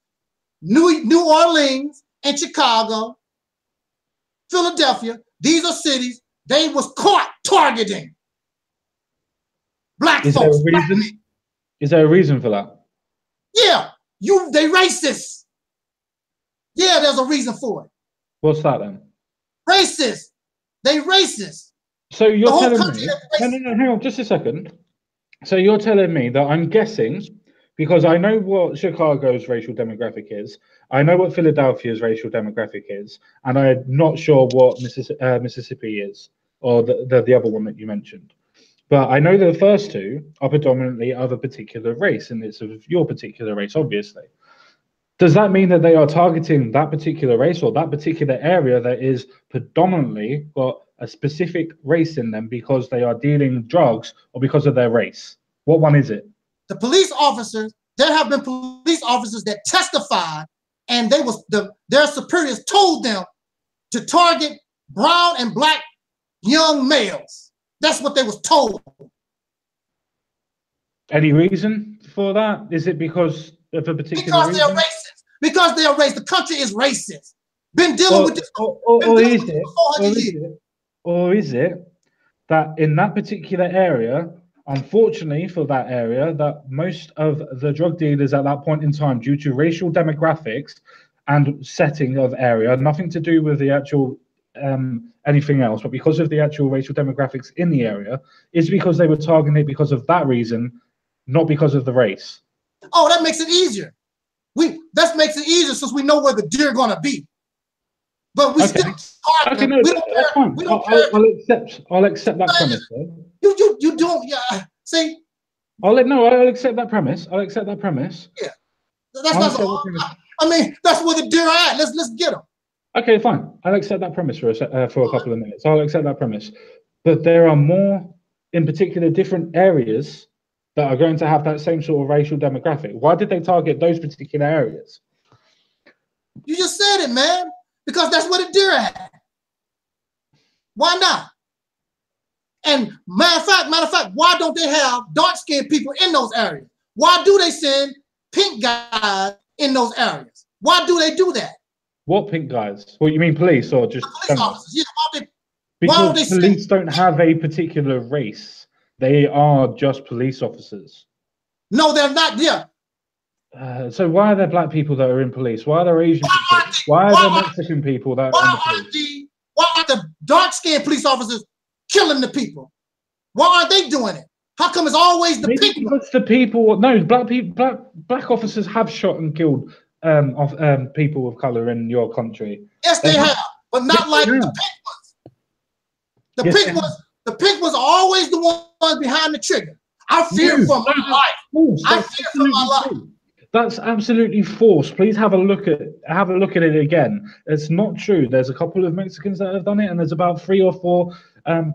New Orleans and Chicago, Philadelphia. These are cities they was caught targeting black folks. There a reason? Is there a reason for that? Yeah, they racist. Yeah, there's a reason for it. What's that then? Racist. They racist. So you're telling me? No, hang on, just a second. So you're telling me that I'm guessing, because I know what Chicago's racial demographic is, I know what Philadelphia's racial demographic is, and I'm not sure what Mississippi is, or the other one that you mentioned. But I know the first two are predominantly of a particular race, and it's of your particular race, obviously. Does that mean that they are targeting that particular race or that particular area that is predominantly got a specific race in them because they are dealing drugs or because of their race? What one is it? The police officers, there have been police officers that testified, and their superiors told them to target brown and black young males. That's what they was told. Any reason for that? Is it because of a particular reason? They're racist. Because they are racist. The country is racist. Been dealing with this for 400 years. Or is it that in that particular area, unfortunately for that area, that most of the drug dealers at that point in time, due to racial demographics and setting of area, nothing to do with the actual anything else, but because of the actual racial demographics in the area, is because they were targeting it because of that reason, not because of the race. Oh, that makes it easier. That makes it easier since we know where the deer are gonna be. But we Okay. still Okay, no, that's fine. I'll accept that premise. You don't, yeah. See, I'll accept that premise. I'll accept that premise. Yeah, that's all. I mean, that's where the deer are at. Let's get them. Okay, fine. I'll accept that premise for a couple of minutes. I'll accept that premise. But there are more, in particular, different areas that are going to have that same sort of racial demographic. Why did they target those particular areas? You just said it, man. Because that's where the deer are at. Why not? And matter of fact, why don't they have dark-skinned people in those areas? Why do they send pink guys in those areas? Why do they do that? What pink guys? What, you mean police or just police officers? Yeah, because police don't have a particular race. They are just police officers. No, they're not. Yeah. So why are there black people that are in police? Why are there Asian people? Why are there Mexican people that are in the police? Why are the dark-skinned police officers killing the people? Why aren't they doing it? How come it's always the pink? Because the people, no, black officers have shot and killed people of color in your country. Yes, they have, but not like the pink ones. The pink ones are always the ones behind the trigger. I fear for my life. I fear for my life. That's absolutely false. Please have a look at it again. It's not true. There's a couple of Mexicans that have done it, and there's about 3 or 4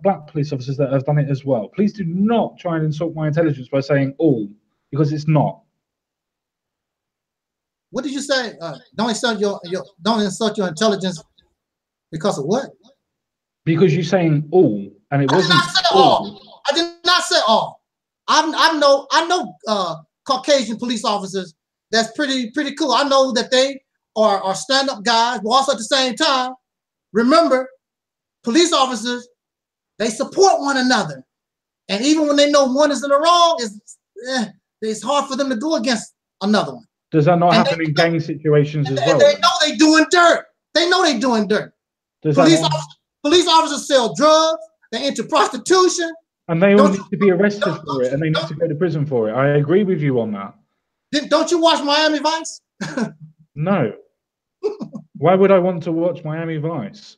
black police officers that have done it as well. Please do not try and insult my intelligence by saying all, because it's not. What did you say? Don't insult your intelligence because of what? Because you're saying all, and it wasn't all. I did not say all. I know Caucasian police officers. That's pretty cool. I know that they are stand-up guys, but also at the same time, remember, police officers, they support one another. And even when they know one is in the wrong, it's hard for them to go against another one. Does that not happen in gang situations as well? They know they're doing dirt. They know they're doing dirt. Police officers sell drugs. They into prostitution. And they all need to be arrested for it, and they need to go to prison for it. I agree with you on that. Don't you watch Miami Vice? No. Why would I want to watch Miami Vice?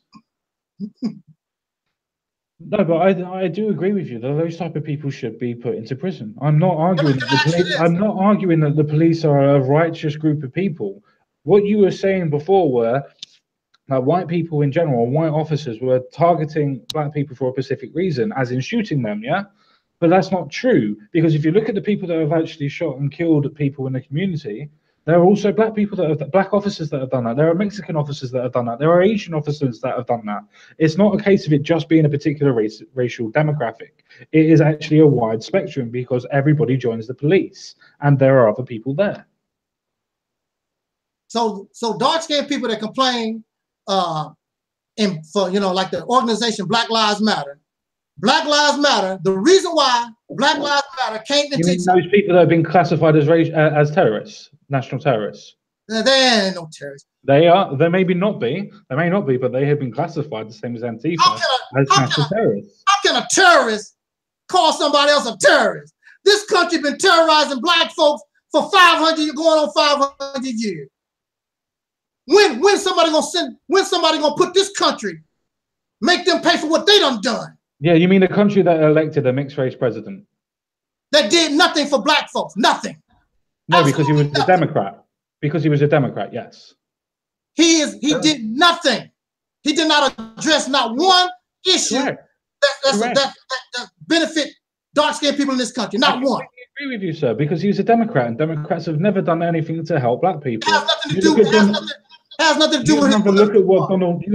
No, but I do agree with you that those type of people should be put into prison. I'm not arguing that the police are a righteous group of people. What you were saying before were that white people in general, white officers, were targeting black people for a specific reason, as in shooting them, yeah? But that's not true, because if you look at the people that have actually shot and killed people in the community, there are also black officers that have done that. There are Mexican officers that have done that. There are Asian officers that have done that. It's not a case of it just being a particular racial demographic. It is actually a wide spectrum, because everybody joins the police, and there are other people there. So dark-skinned people that complain like the organization Black Lives Matter. Black Lives Matter. The reason why Black Lives Matter came into those people that have been classified as terrorists, national terrorists. They ain't no terrorists. They are. They may not be, but they have been classified the same as Antifa as national terrorists. How can a terrorist call somebody else a terrorist? This country been terrorizing black folks for 500, going on 500 years. When somebody gonna put this country, make them pay for what they done? Yeah, you mean the country that elected a mixed race president? That did nothing for black folks, nothing. No, because he was a Democrat. Because he was a Democrat, yes. He did nothing. He did not address not one issue that benefit dark-skinned people in this country, not one. I agree with you, sir, because he was a Democrat, and Democrats have never done anything to help black people. It has nothing to do with him. You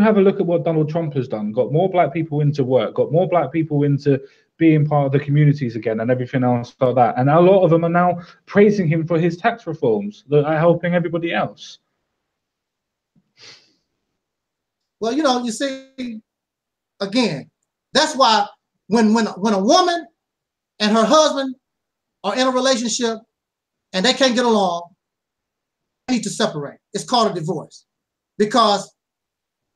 have a look at what Donald Trump has done. Got more black people into work, got more black people into being part of the communities again, and everything else like that. And a lot of them are now praising him for his tax reforms that are helping everybody else. Well, you see, again, that's why when a woman and her husband are in a relationship and they can't get along, they need to separate. It's called a divorce, because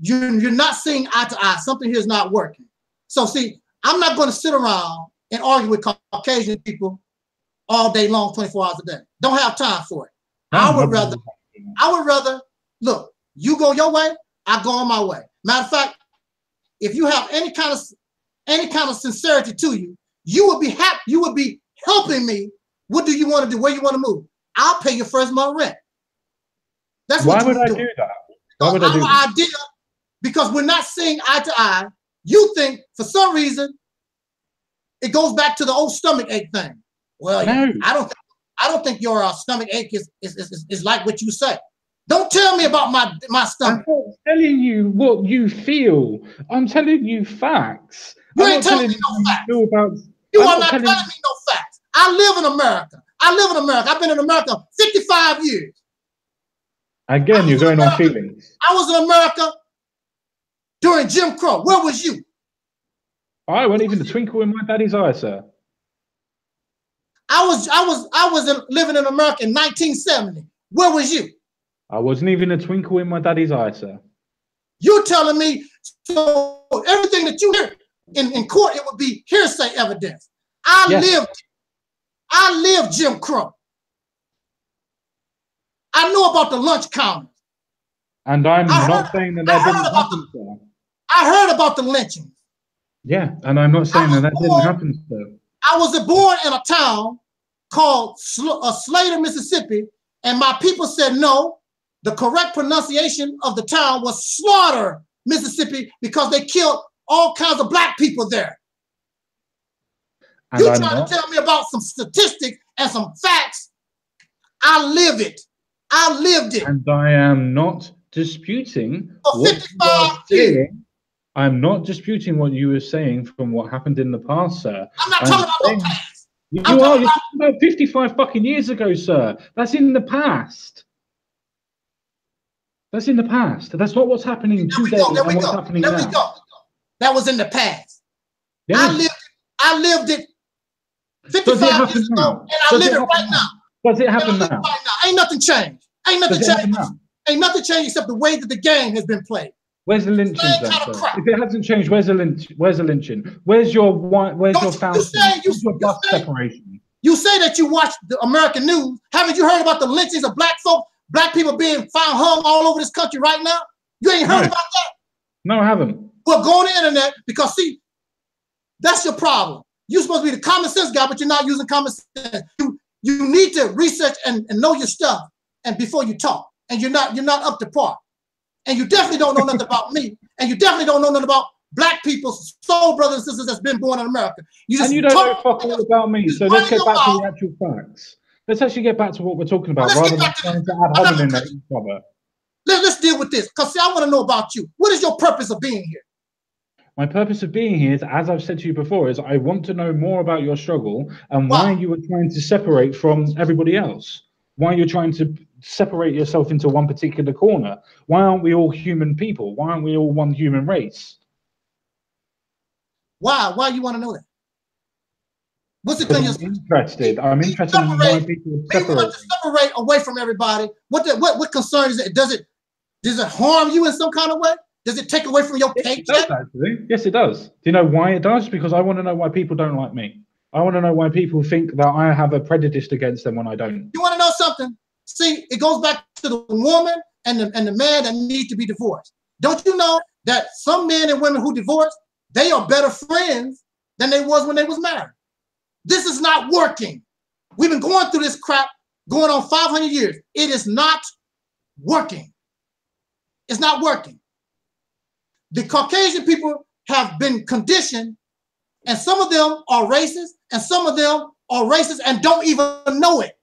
you're not seeing eye to eye. Something here is not working. So see, I'm not going to sit around and argue with Caucasian people all day long, 24 hours a day. Don't have time for it. I would rather, look, you go your way, I go on my way. Matter of fact, if you have any kind of sincerity to you, you would be happy. You would be helping me. What do you want to do? Where you want to move? I'll pay your first month rent. That's what Why would I do that? Why would I do that? Our idea, because we're not seeing eye to eye. You think for some reason it goes back to the old stomach ache thing. Well, no. I don't think your stomach ache is like what you say. Don't tell me about my stomach. I'm not telling you what you feel. I'm telling you facts. You ain't telling me no facts. You are not telling me no facts. I live in America. I've been in America 55 years. Again, you're going on feelings. I was in America during Jim Crow. Where was you? I wasn't even a twinkle in my daddy's eye, sir. I was living in America in 1970. Where was you? I wasn't even a twinkle in my daddy's eye, sir. You're telling me, so everything that you hear in court, it would be hearsay evidence. I lived Jim Crow. I know about the lunch counters. And I'm not saying that didn't happen, sir. I heard about the lynchings. Yeah, and I'm not saying that didn't happen, sir. I was born in a town called Slater, Mississippi, and my people said no. The correct pronunciation of the town was Slaughter, Mississippi, because they killed all kinds of black people there. You trying to tell me about some statistics and some facts? I live it. I lived it. And I am not disputing for 55 years. I'm not disputing what you were saying from what happened in the past, sir. I'm not talking about the past. You're talking about 55 fucking years ago, sir. That's in the past. That's in the past. That's not what's happening today and what's happening now. There we go. That was in the past. Yeah. I lived it 55 years ago, and I live it right now. Does it happen now? Ain't nothing changed. Ain't nothing changed. Ain't nothing changed except the way that the game has been played. Where's the lynching? If it hasn't changed, where's the lynching? Where's your fountain? Where's your bus separation? You say that you watch the American news. Haven't you heard about the lynchings of black folk? Black people being found hung all over this country right now? You ain't heard about that? No, I haven't. Well, go on the internet, because see, that's your problem. You're supposed to be the common sense guy, but you're not using common sense. You need to research and know your stuff and before you talk. And you're not up to par. And you definitely don't know nothing about me. And you definitely don't know nothing about black people's soul brothers and sisters that's been born in America. And you don't know fuck all about me. So let's get back to the actual facts. Let's actually get back to what we're talking about rather than trying to add holding in each other. Let's deal with this, because see, I want to know about you. What is your purpose of being here? My purpose of being here, is, as I've said to you before, is I want to know more about your struggle and why you were trying to separate from everybody else. Why you're trying to separate yourself into one particular corner. Why aren't we all human people? Why aren't we all one human race? Why? Why you want to know that? What's it? I'm interested. I'm interested in why people separate. Want to separate away from everybody. What concern is it? Does it harm you in some kind of way? Does it take away from your paycheck? It does, actually. Yes, it does. Do you know why it does? Because I want to know why people don't like me. I want to know why people think that I have a prejudice against them when I don't. You want to know something? See, it goes back to the woman and the man that need to be divorced. Don't you know that some men and women who divorce, they are better friends than they was when they was married? This is not working. We've been going through this crap going on 500 years. It is not working. It's not working. The Caucasian people have been conditioned, and some of them are racist, and some of them are racist and don't even know it.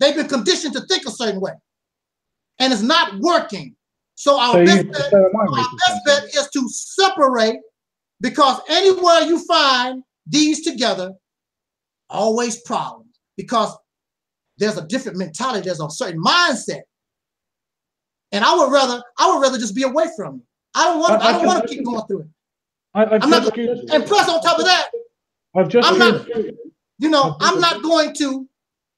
They've been conditioned to think a certain way, and it's not working. So our best bet is to separate, because anywhere you find these together, always problems, because there's a different mentality, there's a certain mindset, and I would rather just be away from you. I don't want to keep going through it. I'm not, and plus, on top of that, I'm not going to.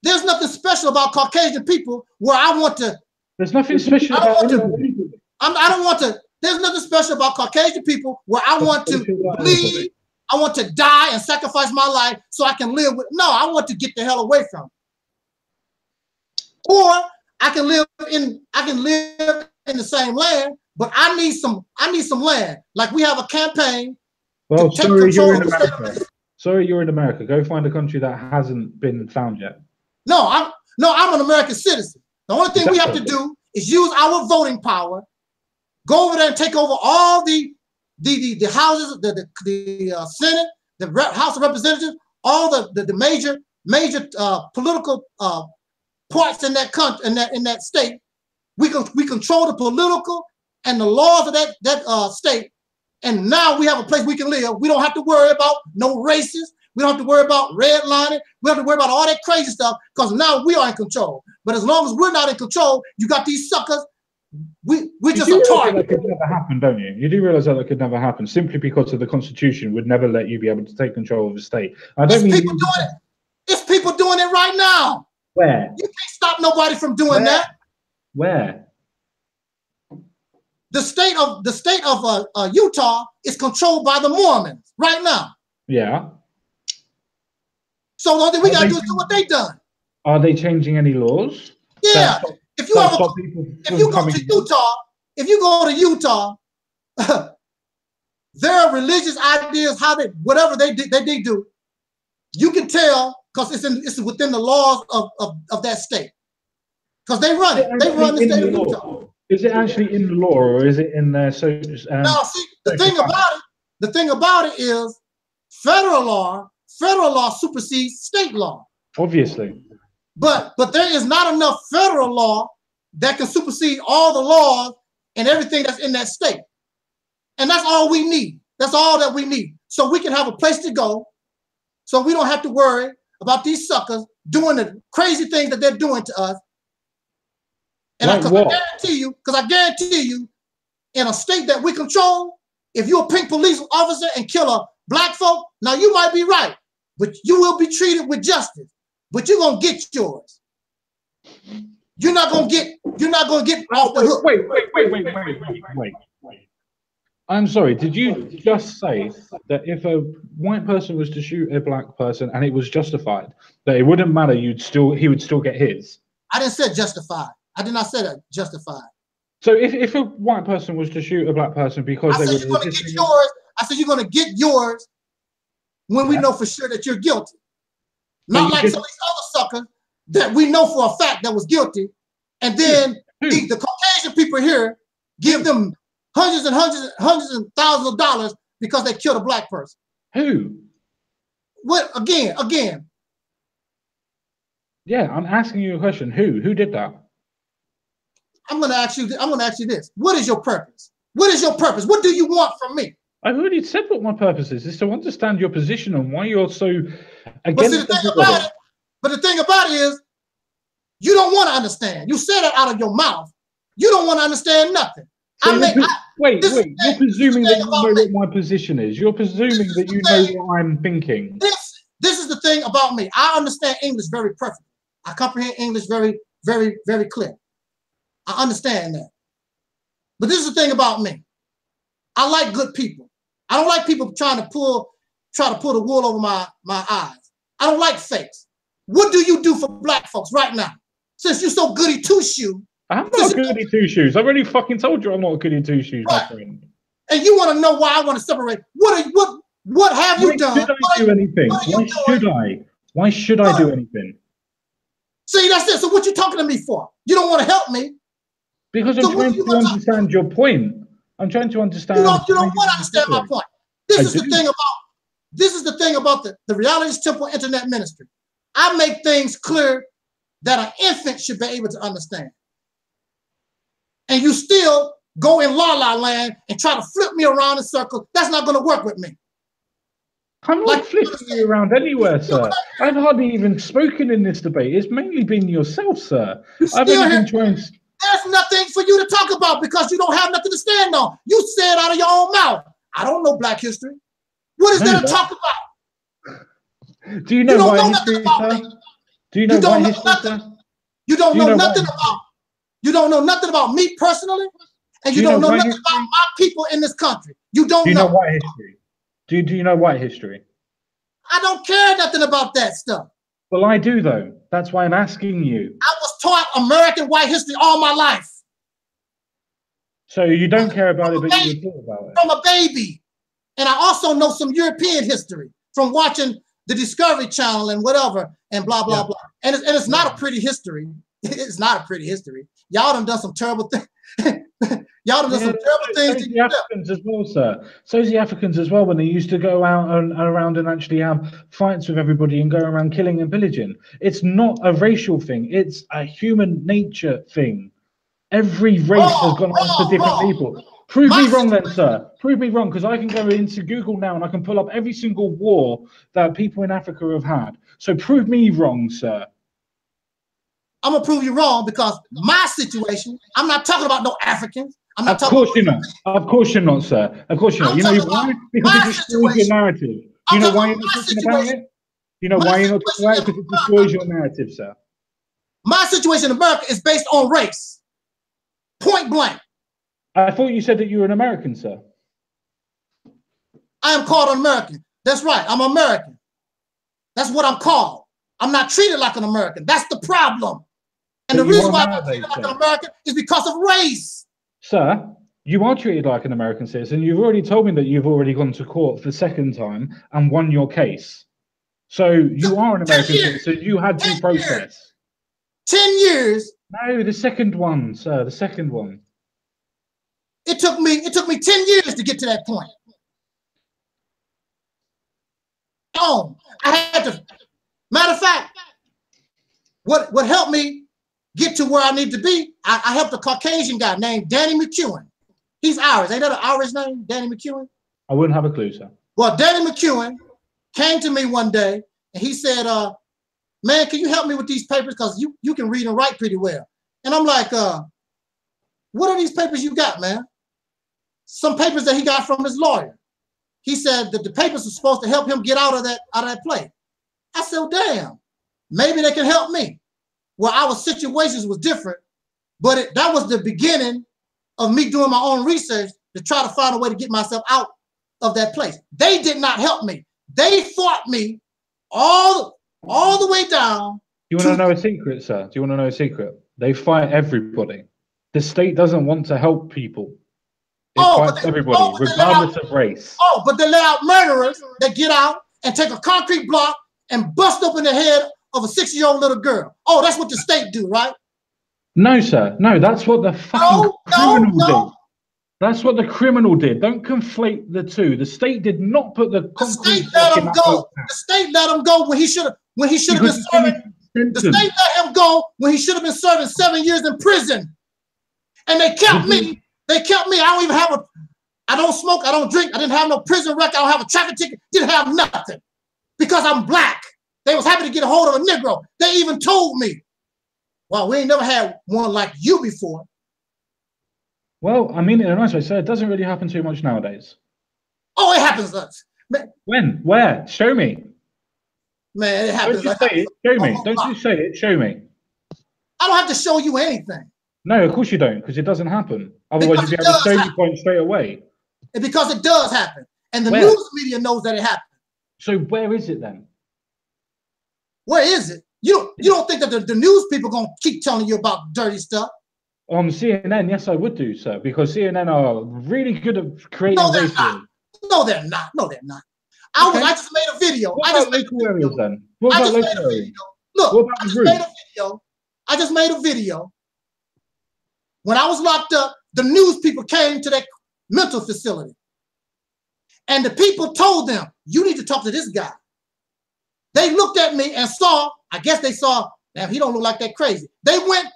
There's nothing special about Caucasian people where I want to. There's nothing special about anybody. I don't want to. There's nothing special about Caucasian people where I want to bleed. I want to die and sacrifice my life so I can live with. No, I want to get the hell away from it. Or I can live in the same land, but I need some land. Like we have a campaign. Well, sorry, you're in America. Sorry, you're in America. Go find a country that hasn't been found yet. No, I'm an American citizen. The only thing we have to do is use our voting power, go over there and take over all the houses, the Senate, the House of Representatives, all the major political parts in that country, in that state. We control the political and the laws of that state, and now we have a place we can live. We don't have to worry about no races. We don't have to worry about redlining. We don't have to worry about all that crazy stuff because now we are in control. But as long as we're not in control, you got these suckers. We're just a target. That could never happen, don't you? You do realize that could never happen simply because of the Constitution would never let you be able to take control of the state. I don't mean people doing it. It's people doing it right now. Where? You can't stop nobody from doing that. Where? The state of Utah is controlled by the Mormons right now. Yeah. So the only thing we gotta do is do what they done. Are they changing any laws? Yeah. If you go to Utah, their religious ideas, whatever they do, you can tell because it's within the laws of that state. Because they run it. They run the state of Utah. Is it actually in the law or is it in their social? Now, see, the thing about it is federal law supersedes state law. Obviously. But there is not enough federal law that can supersede all the laws and everything that's in that state. And that's all we need. That's all that we need. So we can have a place to go. So we don't have to worry about these suckers doing the crazy things that they're doing to us. And I guarantee you, in a state that we control, if you're a pink police officer and kill a black folk, now you might be right, but you will be treated with justice. But you're gonna get yours. You're not gonna get off the hook. Wait. I'm sorry, did you just say that if a white person was to shoot a black person and it was justified, that it wouldn't matter, he would still get his? I didn't say justified. I did not say that justified. So if a white person was to shoot a black person because they were you're gonna get yours, I said you're gonna get yours when we know for sure that you're guilty. Not like some of these other suckers that we know for a fact that was guilty, and then the Caucasian people here give them hundreds and thousands of dollars because they killed a black person. Who? What again? Yeah, I'm asking you a question. Who did that? I'm gonna ask you this. What is your purpose? What is your purpose? What do you want from me? I've already said what my purpose is to understand your position and why you're so against But the thing about it is, you don't want to understand. You say that out of your mouth. You don't want to understand nothing. So wait, you're presuming that you know what my position is. You're presuming that you know what I'm thinking. This is the thing about me. I understand English very perfectly. I comprehend English very, very, very clear. I understand that. But this is the thing about me. I like good people. I don't like people try to pull the wool over my eyes. I don't like fakes. What do you do for black folks right now? Since you're so goody two-shoes. I'm not goody two-shoes. I've already fucking told you I'm not goody two-shoes, my friend. And you want to know why I want to separate. What have you done? Should I do anything? Why should I do anything? See, that's it. So what you talking to me for? You don't want to help me. Because I'm trying to understand your point. I'm trying to understand. You don't want to understand my point. This is the thing about the Reality Temple Internet Ministry. I make things clear that an infant should be able to understand. And you still go in la-la land and try to flip me around in circles. That's not going to work with me. I'm not flipping you around anywhere, sir. I've hardly even spoken in this debate. It's mainly been yourself, sir. I've only been trying. There's nothing for you to talk about because you don't have nothing to stand on. You say it out of your own mouth. I don't know Black history. What is there to talk about? Do you know white history, sir? Do you know white history, sir? You don't know nothing about. You don't know nothing about me personally, and you don't know nothing about my people in this country. You don't know. Do you know white history? Do you know white history? I don't care nothing about that stuff. Well, I do, though. That's why I'm asking you. I was taught American white history all my life. So you don't care about it, but you would talk about it. From a baby. And I also know some European history from watching the Discovery Channel and whatever, and blah, blah, blah. And it's not a pretty history. It's not a pretty history. Y'all done some terrible things. Y'all done some terrible things. So the Africans as well, sir. So the Africans as well, when they used to go out and around and actually have fights with everybody and go around killing and pillaging. It's not a racial thing. It's a human nature thing. Every race has gone after different people. Prove me wrong then, sir. Prove me wrong, because I can go into Google now and I can pull up every single war that people in Africa have had. So prove me wrong, sir. I'm gonna prove you wrong, because my situation, I'm not talking about no Africans. I'm not of course you're not. Of course you're not, sir. Of course you're not. You know why? Because it destroys your narrative. Do you know why you're not talking about it? You know why you're not talking about it? Because it destroys your narrative, sir. My situation in America is based on race. Point blank. I thought you said that you were an American, sir. I am called an American. That's right. I'm American. That's what I'm called. I'm not treated like an American. That's the problem. And the reason why I'm not treated like an American is because of race. Sir, you are treated like an American citizen. You've already told me that you've already gone to court for the second time and won your case. So you are an American citizen. You had due process. 10 years. No, the second one, sir. The second one. It took me 10 years to get to that point. Oh, I had to. Matter of fact, what helped me get to where I need to be, I helped a Caucasian guy named Danny McEwen. He's Irish. Ain't that an Irish name, Danny McEwen? I wouldn't have a clue, sir. Well, Danny McEwen came to me one day and he said, man, can you help me with these papers? Because you can read and write pretty well. And I'm like, what are these papers you got, man? Some papers that he got from his lawyer. He said that the papers were supposed to help him get out of that place. I said, well, damn, maybe they can help me. Well, our situations was different, but that was the beginning of me doing my own research to try to find a way to get myself out of that place. They did not help me. They fought me all the way down. Do you want to know a secret, sir? Do you want to know a secret? They fight everybody. The state doesn't want to help people. It fights everybody, regardless of race. Oh, but they let out murderers that get out and take a concrete block and bust open the head of a 6-year-old little girl. Oh, that's what the state do, right? No, sir. No, that's what the fucking criminal did. That's what the criminal did. Don't conflate the two. The state did not put the state let him go. The state let him go when he should have been serving. The state let him go when he should have been serving 7 years in prison. And they kept me. They kept me. I don't smoke. I don't drink. I didn't have no prison record. I don't have a traffic ticket. Didn't have nothing because I'm black. They was happy to get a hold of a Negro. They even told me, well, we ain't never had one like you before. Well, I mean it in a nice way, sir. It doesn't really happen too much nowadays. Oh, it happens to us. When? Where? Show me. Man, it happens. Don't you say it. Show me. Don't you say it. Show me. I don't have to show you anything. No, of course you don't, because it doesn't happen. Otherwise, you'd be able to show you points straight away. And because it does happen. And the news media knows that it happened. So where is it then? Where is it? You don't think that the news people are going to keep telling you about dirty stuff? On CNN, yes, I would do, sir, because CNN are really good at creating racism. No, they're not. No, they're not. I just made a video. What about local areas then? What about local areas? Look, I just made a video. I just made a video. When I was locked up, the news people came to that mental facility. And the people told them, you need to talk to this guy. They looked at me and saw, I guess they saw, damn, he don't look like that crazy. They went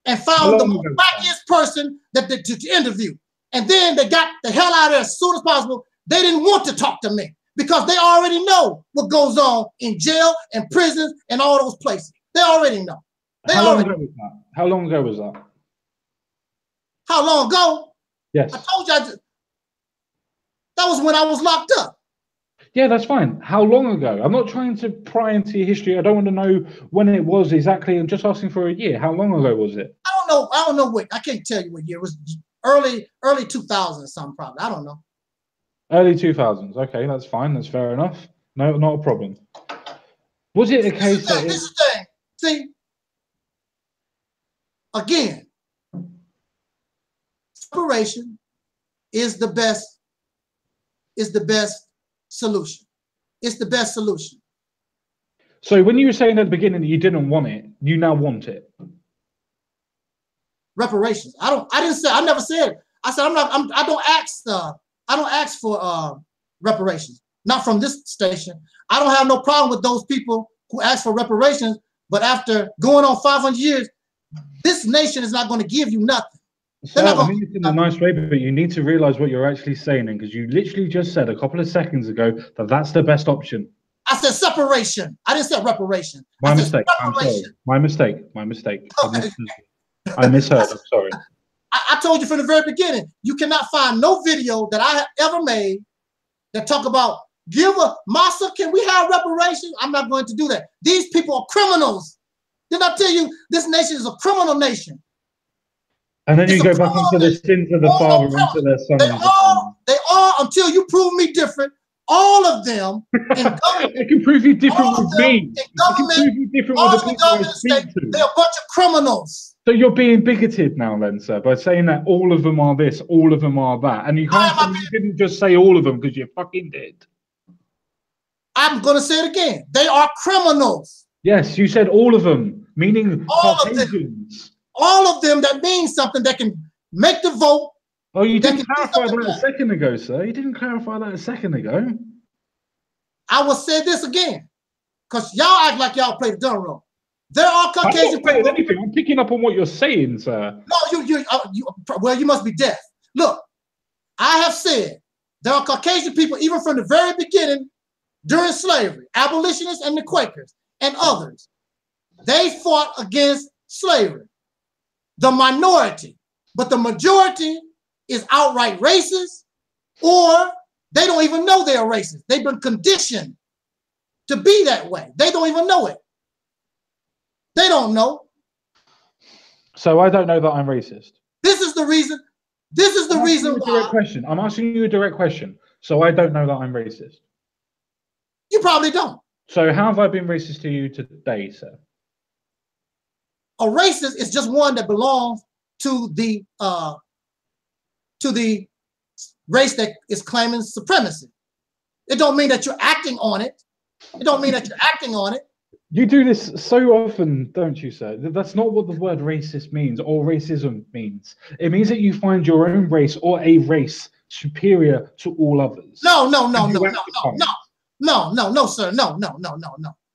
and found the most blackiest person to interview. And then they got the hell out of there as soon as possible. They didn't want to talk to me because they already know what goes on in jail and prisons and all those places. They already know. How long ago was that? How long ago was that? How long ago? Yes. I told you that was when I was locked up. Yeah, that's fine. How long ago? I'm not trying to pry into your history. I don't want to know when it was exactly. I'm just asking for a year. How long ago was it? I don't know what. I can't tell you what year. It was early 2000s or something probably. I don't know. Early 2000s. Okay, that's fine. That's fair enough. No, not a problem. Was it a case that... This is the thing. See? Again, Reparation is the best solution. It's the best solution. So when you were saying at the beginning that you didn't want it, you now want it. Reparations. I never said. I said I don't ask for reparations. Not from this station. I don't have no problem with those people who ask for reparations, but after going on 500 years, this nation is not going to give you nothing. So, I mean it's in a nice way, but you need to realize what you're actually saying, because you literally just said a couple of seconds ago that that's the best option. I said separation. I didn't say reparation. My mistake. I'm sorry. My mistake. I misheard. I'm sorry. I told you from the very beginning, you cannot find no video that I have ever made that talk about give a massa. Can we have reparations? I'm not going to do that. These people are criminals. Didn't I tell you this nation is a criminal nation? And then you go back into the sins of the father, into their son. They are until you prove me different. All of them in government. I can prove you different with me. I can prove you different with the people I speak to. They're a bunch of criminals. So you're being bigoted now then, sir, by saying that all of them are this, all of them are that. And you can't say you didn't just say all of them because you fucking did. I'm going to say it again. They are criminals. Yes, you said all of them, meaning Caucasians. All of them that means something that can make the vote. Oh, you didn't clarify that a second ago, sir. You didn't clarify that a second ago. I will say this again, because y'all act like y'all play the dumb role. There are Caucasian people. Anything. I'm picking up on what you're saying, sir. No, well, you must be deaf. Look, I have said there are Caucasian people, even from the very beginning, during slavery, abolitionists and the Quakers and others. They fought against slavery. The minority, but the majority is outright racist, or they don't even know they're racist. They've been conditioned to be that way. They don't even know it. They don't know. So I don't know that I'm racist. This is the reason. This is the reason why. Direct question. I'm asking you a direct question. So I don't know that I'm racist. You probably don't. So how have I been racist to you today, sir? A racist is just one that belongs to the race that is claiming supremacy. It don't mean that you're acting on it. It don't mean that you're acting on it. You do this so often, don't you, sir? That's not what the word racist means or racism means. It means that you find your own race or a race superior to all others. No, sir. No.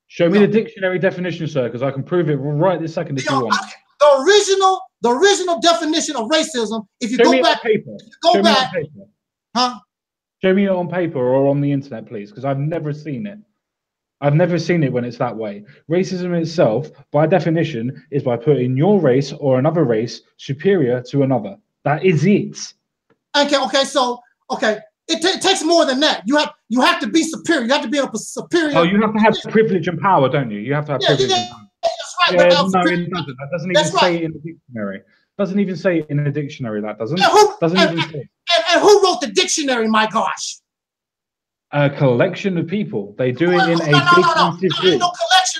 Show me the dictionary definition, sir, because I can prove it right this second if you want. The original definition of racism, if you go back, Show me it on paper or on the internet, please, because I've never seen it. I've never seen it when it's that way. Racism itself, by definition, is by putting your race or another race superior to another. That is it. Okay. It takes more than that. You have to be superior. You have to be a superior. Oh, you have to have privilege and power, don't you? You have to have privilege and power. That's right. Yeah, no, it doesn't. That doesn't even say it in the dictionary. Doesn't even say it in the dictionary. That doesn't. And who wrote the dictionary? My gosh. A collection of people. They do it in a big massive group.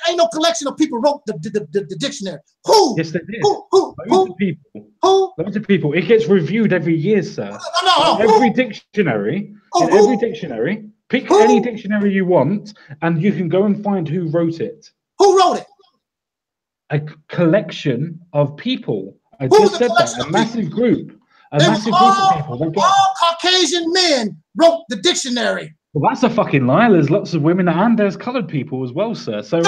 Ain't no collection of people wrote the dictionary. Who? Yes, they did. Who? Loads of people. It gets reviewed every year, sir. No. Every dictionary. Every dictionary. Pick any dictionary you want, and you can go and find who wrote it. Who wrote it? A collection of people. I just said that. A massive group. A massive group of people. All Caucasian men wrote the dictionary. Well, that's a fucking lie. There's lots of women and there's coloured people as well, sir. So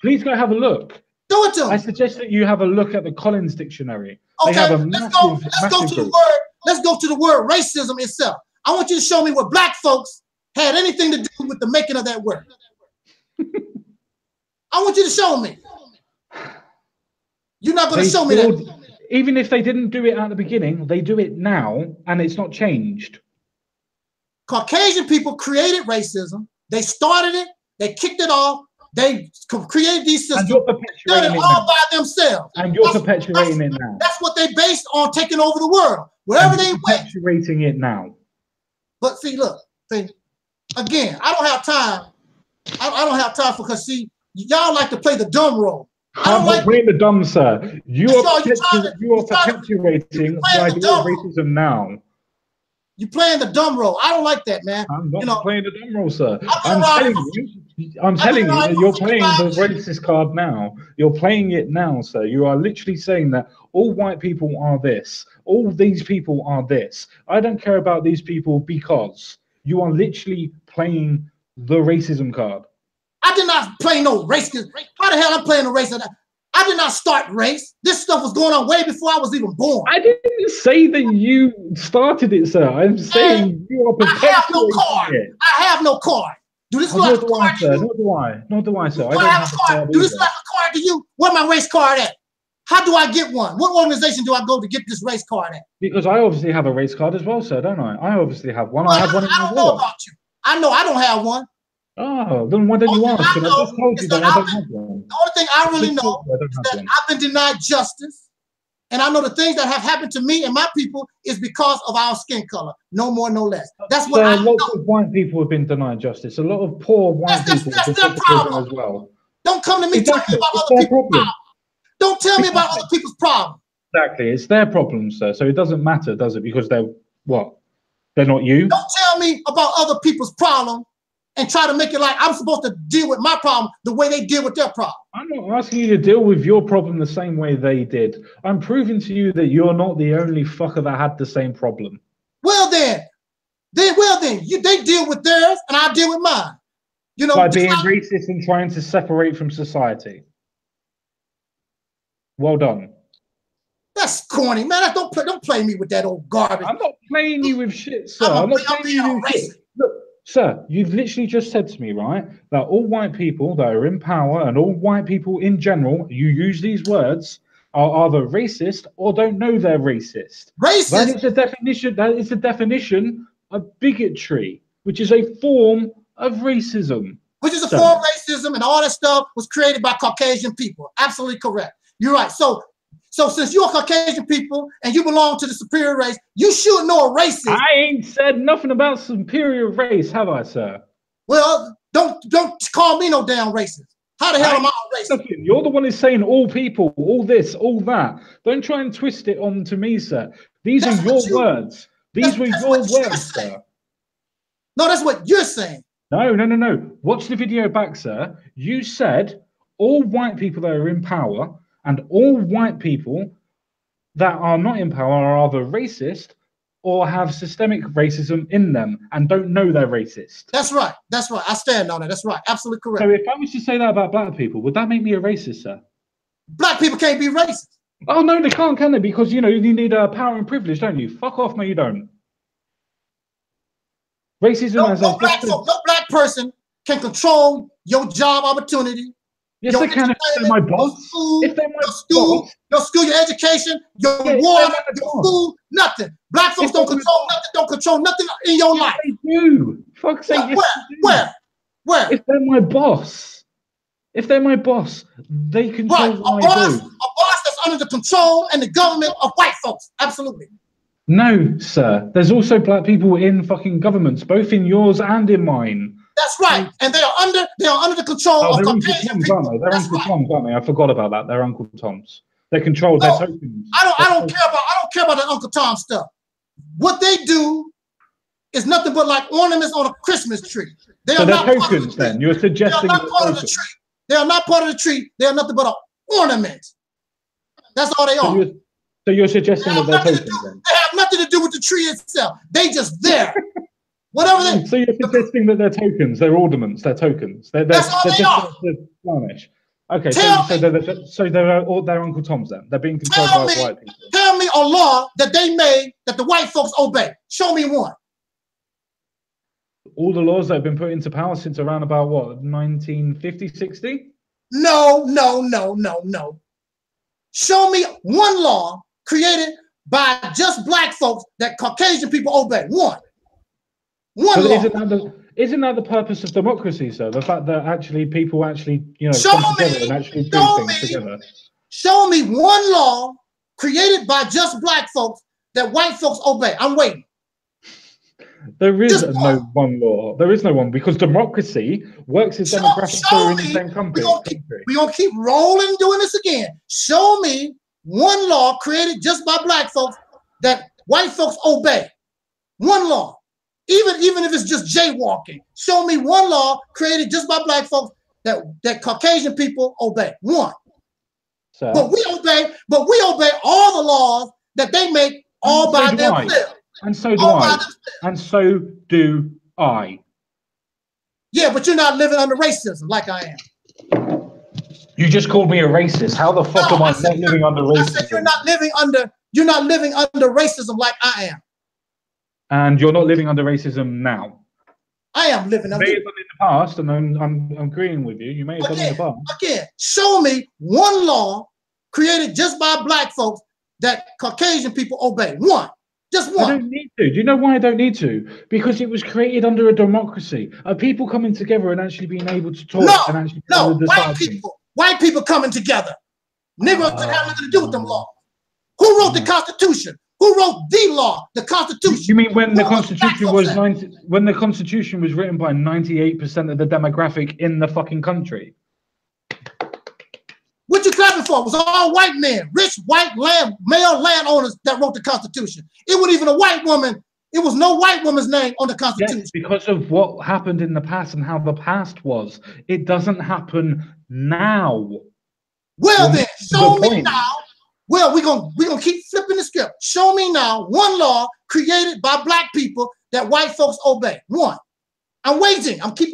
please go have a look. Do it to them. I suggest that you have a look at the Collins Dictionary. Okay, they have a let's go to the word racism itself. I want you to show me what black folks had anything to do with the making of that word. I want you to show me. You're not going to show me that. Even if they didn't do it at the beginning, they do it now, and it's not changed. Caucasian people created racism. They started it. They kicked it off. They created these systems. And you're perpetuating it all by themselves. And you're perpetuating it now. That's what they based on taking over the world. Wherever they went. Perpetuating it now. But see, look. See, again, I don't have time. I don't have time because see, y'all like to play the dumb role. I'm not playing the dumb, sir. You are perpetuating the idea of racism now. You're playing the dumb role. I don't like that, man. I'm not playing the dumb role, sir. I'm telling you that you're playing the racist card now. You're playing it now, sir. You are literally saying that all white people are this. All these people are this. I don't care about these people because you are literally playing the racism card. I did not play no race. How the hell I'm playing a race? I did not start race. This stuff was going on way before I was even born. I didn't say that you started it, sir. I'm saying you are perpetuating I have no card. it. I have no card. Do this look like a card to you? Nor do I, sir. I don't have a card. Do this look like a card to you? Where my race card at? How do I get one? What organization do I go to get this race card at? Because I obviously have a race card as well, sir, don't I? I obviously have one. Well, I have one in my wallet. I don't know about you. I know I don't have one. Oh, then why don't you ask? I just told you that I don't have one. The only thing I really know is that I've been denied justice. And I know the things that have happened to me and my people is because of our skin color. No more, no less. That's what I know. Lots of white people have been denied justice. A lot of poor white people have been their problem as well. Don't come to me talking about other people's problems. Don't tell me about other people's problems. Exactly. It's their problem, sir. So it doesn't matter, does it? Because they're what? They're not you? Don't tell me about other people's problems and try to make it like I'm supposed to deal with my problem the way they deal with their problem. I'm not asking you to deal with your problem the same way they did. I'm proving to you that you're not the only fucker that had the same problem. Well then, they deal with theirs and I deal with mine. You know, by being racist and trying to separate from society. Well done. That's corny, man. Don't play me with that old garbage. I'm not playing you with shit, sir. I'm not playing you with shit. Look, sir, you've literally just said to me, right, that all white people that are in power and all white people in general, you use these words, are either racist or don't know they're racist. Racist? That is the definition of bigotry, which is a form of racism. Which is a form of racism, and all that stuff was created by Caucasian people. Absolutely correct. You're right. So since you're Caucasian people and you belong to the superior race, you should know a racist. I ain't said nothing about superior race, have I, sir? Well, don't call me no damn racist. How the hell am I a racist? You're the one who's saying all people, all this, all that. Don't try and twist it on to me, sir. These are your words. These were your words, sir. No, that's what you're saying. No. Watch the video back, sir. You said all white people that are in power and all white people that are not in power are either racist or have systemic racism in them and don't know they're racist. That's right. That's right. I stand on it. That's right. Absolutely correct. So if I was to say that about black people, would that make me a racist, sir? Black people can't be racist. Oh, no, they can't, can they? Because, you know, you need power and privilege, don't you? Fuck off. No, you don't. Racism no black person can control your job opportunity. Yes, they can if they're my boss. If they're my boss. Your school, your education, your water, your food, nothing. Black folks don't control nothing in your life. They do. Fuck's sake. Where? If they're my boss. If they're my boss, they control what I do. A boss that's under the control and the government of white folks. Absolutely. No, sir. There's also black people in fucking governments, both in yours and in mine. That's right, and they are under the control of Caucasian people. Aren't they? They're Uncle Toms, aren't they? I forgot about that. They're Uncle Toms. They control their tokens. I don't care about the Uncle Tom stuff. What they do is nothing but like ornaments on a Christmas tree. They're not tokens. Then you're suggesting they are not part of the tree. They are not part of the tree. They are nothing but an ornament. That's all they are. So you're suggesting that they're tokens. Then they have nothing to do with the tree itself. They just there. Whatever they. So you're suggesting that they're tokens, they're ornaments, they're tokens. That's all they are. Varnish. Okay, so they're Uncle Toms then. They're being controlled by white people. Tell me a law that they made that the white folks obey. Show me one. All the laws that have been put into power since around about what, 1950, 60? No. Show me one law created by just black folks that Caucasian people obey. One law. Isn't that the purpose of democracy, sir? The fact that people actually, you know, come together and actually do things together. Show me one law created by just black folks that white folks obey. I'm waiting. There is no one law. There is no one, because democracy works as demographics are in the same country. We're going to keep rolling doing this again. Show me one law created just by black folks that white folks obey. One law. Even if it's just jaywalking. Show me one law created just by black folks that Caucasian people obey. One. Sir. But we obey all the laws that they make all by themselves. And so do I. And so do I. Yeah, but you're not living under racism like I am. You just called me a racist. How the fuck am I not living under racism? I said you're not living under racism like I am. And you're not living under racism now. I am living under. You may have done in the past, and I'm agreeing with you. You may have done in the past. Again, show me one law created just by black folks that Caucasian people obey. One. Just one. I don't need to. Do you know why I don't need to? Because it was created under a democracy. Of people coming together and actually being able to talk and actually white people coming together. Negroes didn't have nothing to do with them laws. Who wrote the Constitution? Who wrote the law, the Constitution? You mean when the Constitution was when the Constitution was written by 98% of the demographic in the fucking country? What you clapping for? It was all white men, rich white male landowners that wrote the Constitution. It wasn't even a white woman. It was no white woman's name on the Constitution. Yes, because of what happened in the past and how the past was. It doesn't happen now. Well then, show me now. Well, we're gonna keep flipping the script. Show me now one law created by black people that white folks obey. One. I'm waiting. I'm keep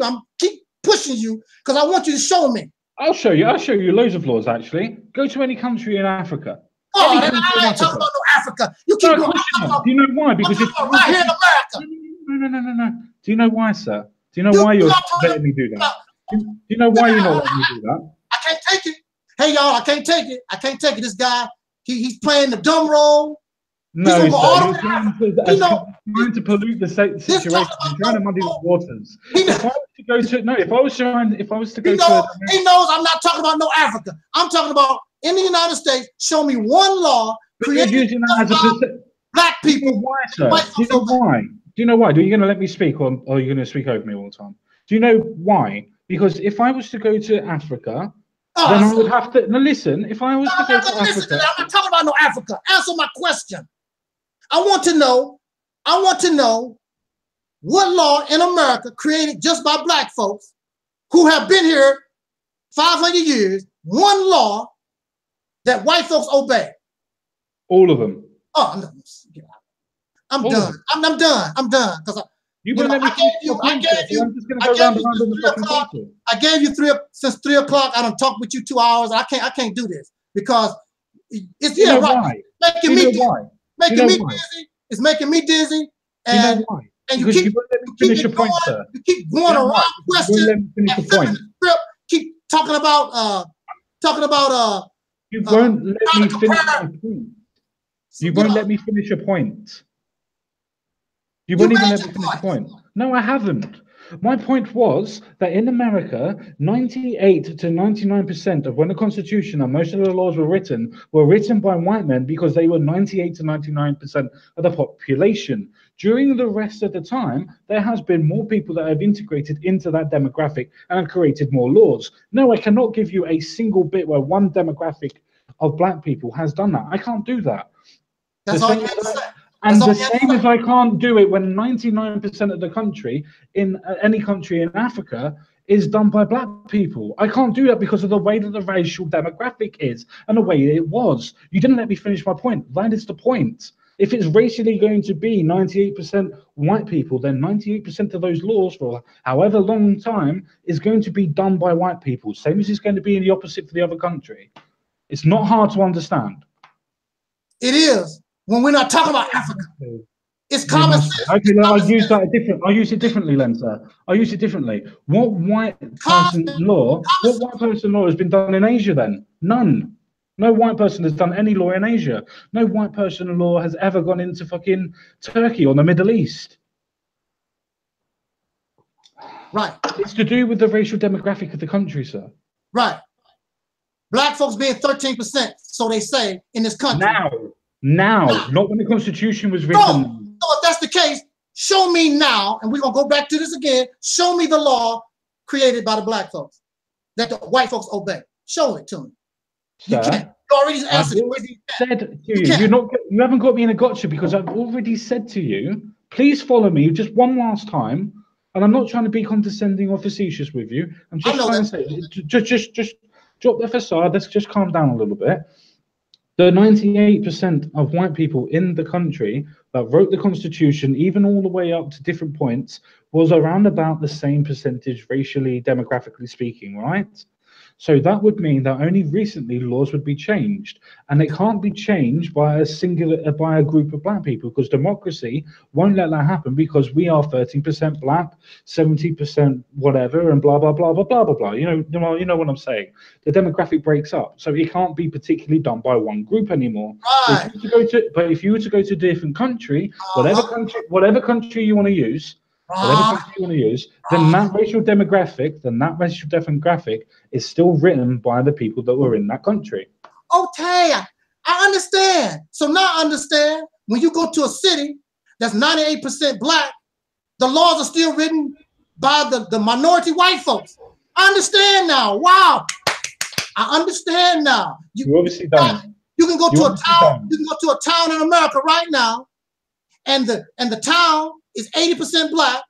pushing you because I want you to show me. I'll show you. I'll show you loads of laws, actually. Go to any country in Africa. Oh, I ain't talking about no Africa. You keep going. Do you know why? Because it's right here in America. No. Do you know why, sir? Do you know why you're letting me do that? Do you know why you're not letting me do that? I can't take it. Hey, y'all, I can't take it. I can't take it. This guy, he's playing the dumb role. No, sir, you're trying to pollute the situation. You're trying to muddy the waters. If I was to go he knows I'm not talking about no Africa. I'm talking about in the United States. Show me one law created by black people. Why, sir? Do you know why? Do you know why? Are you going to let me speak, or are you going to speak over me all the time? Do you know why? Because if I was to go to Africa, then I would have to. Now listen, if I was to go to Africa, I'm not talking about no Africa. Answer my question. I want to know what law in America created just by black folks who have been here 500 years, one law that white folks obey. All of them. Oh, no. I'm done. I'm done. Because I gave you since 3 o'clock. I don't talk with you 2 hours. I can't do this because it's making me dizzy. It's making me dizzy. And you know why? And you keep going around questions. Keep talking about you won't let me finish my point. You won't let me finish a point. You won't even let me finish a point. No, I haven't. My point was that in America, 98 to 99% of when the Constitution and most of the laws were written by white men because they were 98 to 99% of the population. During the rest of the time, there has been more people that have integrated into that demographic and have created more laws. No, I cannot give you a single bit where one demographic of black people has done that. I can't do that. That's all you have to say. And the same as I can't do it when 99% of the country in any country in Africa is done by black people. I can't do that because of the way that the racial demographic is and the way it was. You didn't let me finish my point. That is the point. If it's racially going to be 98% white people, then 98% of those laws for however long time is going to be done by white people. Same as it's going to be in the opposite for the other country. It's not hard to understand. It is. When we're not talking about Africa, it's common sense. Okay, I'll use it differently, then, sir. I'll use it differently. What white person law has been done in Asia then? None. No white person has done any law in Asia. No white person law has ever gone into fucking Turkey or the Middle East. Right. It's to do with the racial demographic of the country, sir. Right. Black folks being 13%, so they say, in this country. Now, not when the Constitution was written. No, if that's the case, show me now, and we're going to go back to this again, show me the law created by the black folks that the white folks obey. Show it to me. You can't. You already answered. I've already said to you, you haven't got me in a gotcha, because I've already said to you, please follow me just one last time. And I'm not trying to be condescending or facetious with you. I'm just trying to say, just drop the facade. Let's just calm down a little bit. The 98% of white people in the country that wrote the Constitution, even all the way up to different points, was around about the same percentage racially, demographically speaking, right? So that would mean that only recently laws would be changed, and it can't be changed by a group of black people, because democracy won't let that happen, because we are 13% black, 70% whatever, and blah blah blah blah blah blah blah. You know what I'm saying. The demographic breaks up, so it can't be particularly done by one group anymore. Right. If you were to go to a different country, whatever country you want to use. Whatever country you want to use, then that racial demographic is still written by the people that were in that country. Okay, I understand. So now I understand, when you go to a city that's 98% black, the laws are still written by the minority white folks. I understand now. Wow. I understand now. You obviously don't. You can go to a town. You can go to a town in America right now, and the town is 80% black.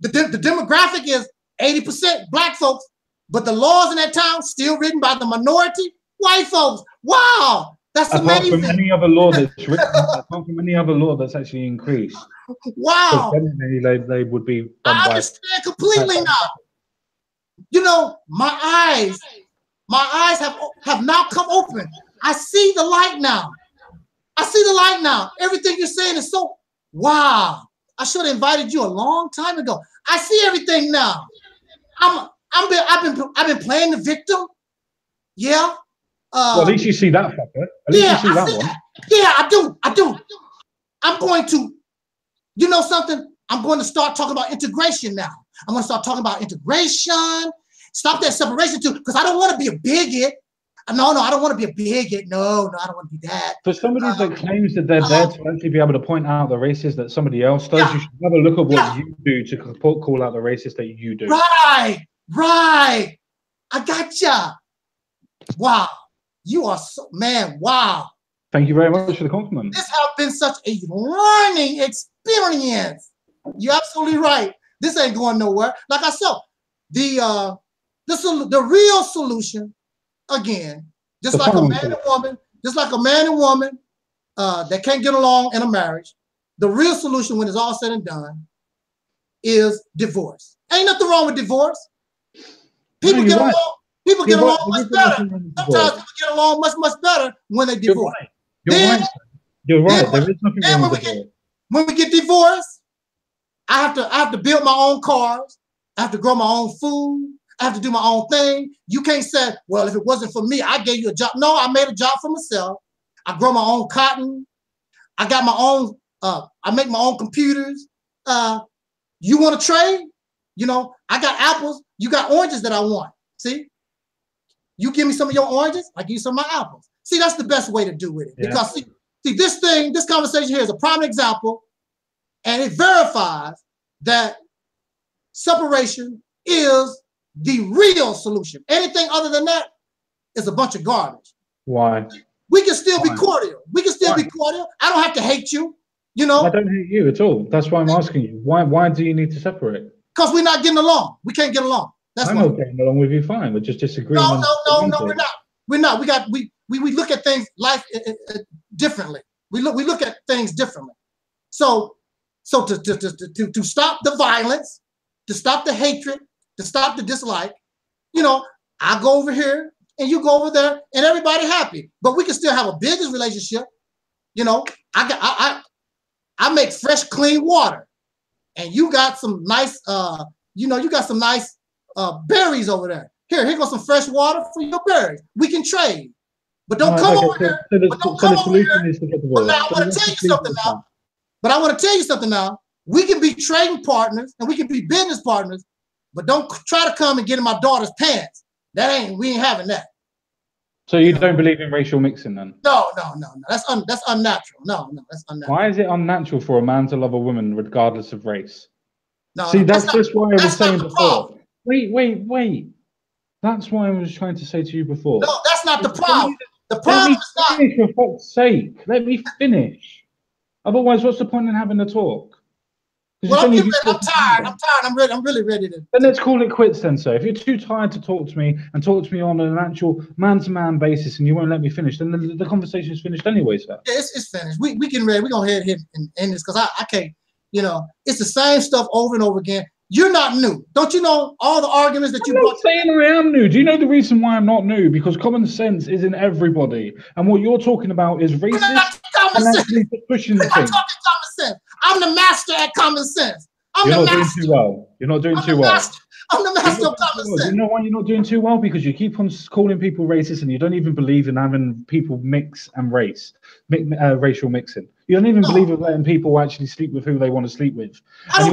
The demographic is 80% black folks, but the laws in that town still written by the minority white folks. Wow, that's amazing. Apart from any other law that's written, apart from any other law that's actually increased. Wow. They would be. I understand completely now. You know, my eyes have now come open. I see the light now. I see the light now. Everything you're saying is so, wow. I should have invited you a long time ago. I see everything now. I've been playing the victim. Yeah. Well, at least you see that fucker. At least you see that one. Yeah, I do. I'm going to, you know something? I'm going to start talking about integration now. I'm going to start talking about integration. Stop that separation too, because I don't want to be a bigot. No, I don't want to be a bigot. No, I don't want to be that. For somebody that claims that they're there to actually be able to point out the racist that somebody else does, you should have a look at what you do to call out the racist that you do. Right. I gotcha. Wow. You are so, man, wow. Thank you very much for the compliment. This has been such a learning experience. You're absolutely right. This ain't going nowhere. Like I said, the real solution, again, just like a man and woman that can't get along in a marriage, the real solution when it's all said and done is divorce. Ain't nothing wrong with divorce. People get along. People get along much better. Sometimes people get along much better when they divorce. You're right. There is nothing wrong with divorce. When we get divorced, I have to build my own cars. I have to grow my own food. I have to do my own thing. You can't say, well, if it wasn't for me, I gave you a job. No, I made a job for myself. I grow my own cotton. I got my own, I make my own computers. You want to trade? You know, I got apples. You got oranges that I want. See? You give me some of your oranges, I give you some of my apples. See, that's the best way to do with it. Yeah. Because see, this conversation here is a prime example, and it verifies that separation is the real solution. Anything other than that is a bunch of garbage. Why? We can still be cordial. We can still be cordial. I don't have to hate you. You know? I don't hate you at all. That's why I'm asking you. Why do you need to separate? Because we're not getting along. We can't get along. That's I'm not getting along with you. Fine. We're just disagreeing. No, we're not. We're not. We look at things life differently. We look at things differently. So to stop the violence, to stop the hatred, to stop the dislike, you know, I go over here and you go over there and everybody happy. But we can still have a business relationship. You know, I make fresh, clean water, and you got some nice, you got some nice berries over there. Here goes some fresh water for your berries. We can trade, but don't come over here. But now I want to tell you something now. But I want to tell you something now. We can be trading partners and we can be business partners, but don't try to come and get in my daughter's pants. We ain't having that. So you don't believe in racial mixing then? No. That's unnatural. No, that's unnatural. Why is it unnatural for a man to love a woman regardless of race? No, see, that's not, just what I was saying before. Problem. Wait. That's what I was trying to say to you before. No, that's not the problem. The problem is not. Finish, for fuck's sake. Let me finish. Otherwise, what's the point in having a talk? Well, I'm tired. I'm really ready to. Then let's call it quits then, sir. If you're too tired to talk to me and talk to me on an actual man-to-man basis and you won't let me finish, then the conversation is finished anyway, sir. Yeah, it's finished. We getting ready. We're going to head here and end this because I can't, you know, it's the same stuff over and over again. You're not new. Don't you know all the arguments that you brought? I'm not saying I am new. Do you know the reason why I'm not new? Because common sense is in everybody. And what you're talking about is racist and actually pushing the thing. I'm talking common sense. I'm the master at common sense. You're not doing too well. You're not doing too well. I'm the master of common sense. You know why you're not doing too well? Because you keep on calling people racist and you don't even believe in having people mix and racial mixing. You don't even believe in letting people actually sleep with who they want to sleep with. And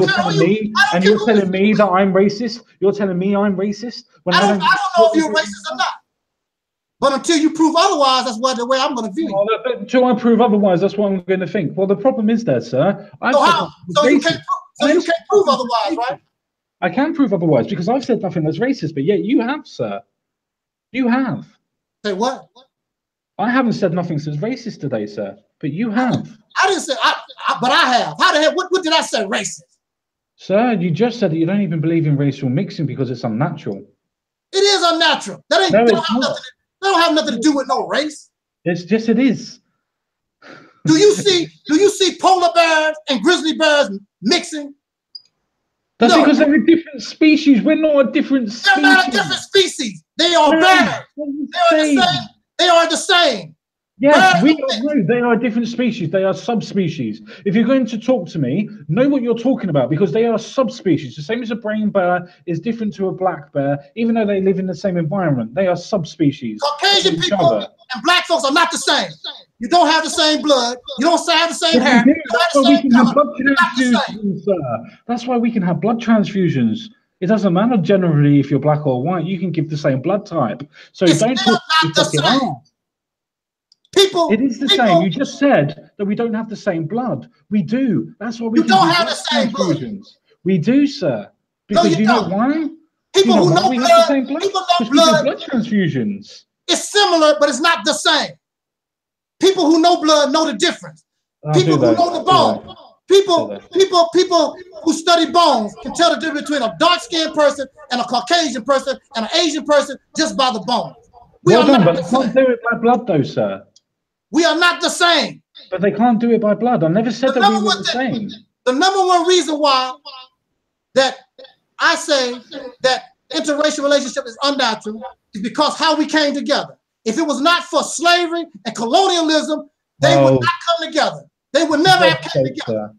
you're telling me that I'm racist. You're telling me I'm racist. When I don't know if you're racist or not. But until you prove otherwise, that's the way I'm going to view you. Until I prove otherwise, that's what I'm going to think. Well, the problem is there, sir. So you can't prove otherwise, right? I can prove otherwise because I've said nothing that's racist, but yet you have, sir. You have. Say what? I haven't said nothing that's racist today, sir, but you have. I didn't say, but I have. How the hell? What did I say? Racist? Sir, you just said that you don't even believe in racial mixing because it's unnatural. It is unnatural. That don't have nothing to do with no race. Yes, it is. Do you see polar bears and grizzly bears mixing? That's because they're a different species. We're not a different species. They're not a different species. They are bears. They are the same. Yes, they are a different species. They are subspecies. If you're going to talk to me, know what you're talking about because they are subspecies. The same as a brown bear is different to a black bear, even though they live in the same environment. They are subspecies. Caucasian people and black folks are not the same. You don't have the same blood. You don't have the same hair. That's why we can have blood transfusions, sir. That's why we can have blood transfusions. It doesn't matter generally if you're black or white. You can give the same blood type. So don't talk to people. It is the same. You just said that we don't have the same blood. We do. That's why we don't have the same blood. We do, sir. Because you know why? People who know blood transfusions. It's similar, but it's not the same. People who know blood know the difference. People who know the bone. People who study bones can tell the difference between a dark-skinned person and a Caucasian person and an Asian person just by the bones. But they can't do it by blood, though, sir. We are not the same. But they can't do it by blood. I never said that we were the same. The number one reason why that I say that interracial relationship is unnatural is because how we came together. If it was not for slavery and colonialism, they would not come together. They would never have come together.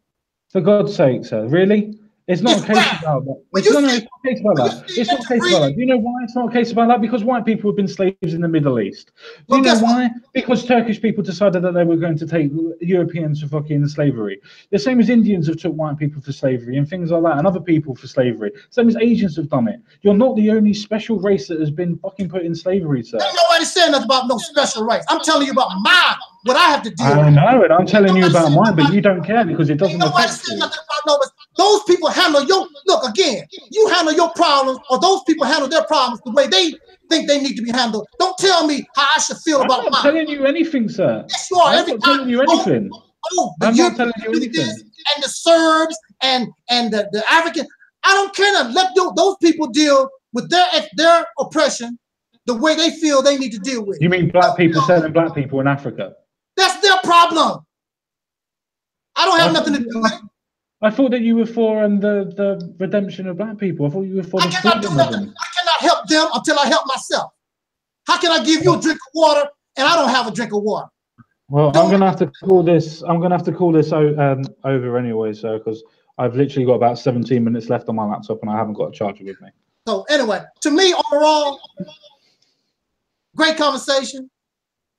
For God's sake, sir. Really? It's not a case about that. It's not a case about that. It's not a case about that. Do you know why it's not a case about that? Because white people have been slaves in the Middle East. Do you know why? Because Turkish people decided that they were going to take Europeans for fucking slavery. The same as Indians have took white people for slavery and things like that, and other people for slavery. Same as Asians have done it. You're not the only special race that has been fucking put in slavery, sir. Ain't nobody saying nothing about no special race. I'm telling you about mine. What I have to deal with. I know, and I'm telling you about mine, but you don't care because it doesn't affect you. Those people handle you handle your problems, or those people handle their problems the way they think they need to be handled. Don't tell me how I should feel about mine. I'm not telling you anything, sir. Yes, you are. I'm not telling you anything. I'm not telling you anything. And the Serbs and the African, I don't care. Let those people deal with their oppression the way they feel they need to deal with. You mean black people selling black people in Africa? That's their problem. I don't have nothing to do with it. I thought that you were for the redemption of black people. I thought you were for the freedom of them. I cannot help them until I help myself. How can I give you a drink of water and I don't have a drink of water? Well, I'm gonna have to call this. I'm gonna have to call this over anyway, sir, because I've literally got about 17 minutes left on my laptop and I haven't got a charger with me. So anyway, to me overall, great conversation,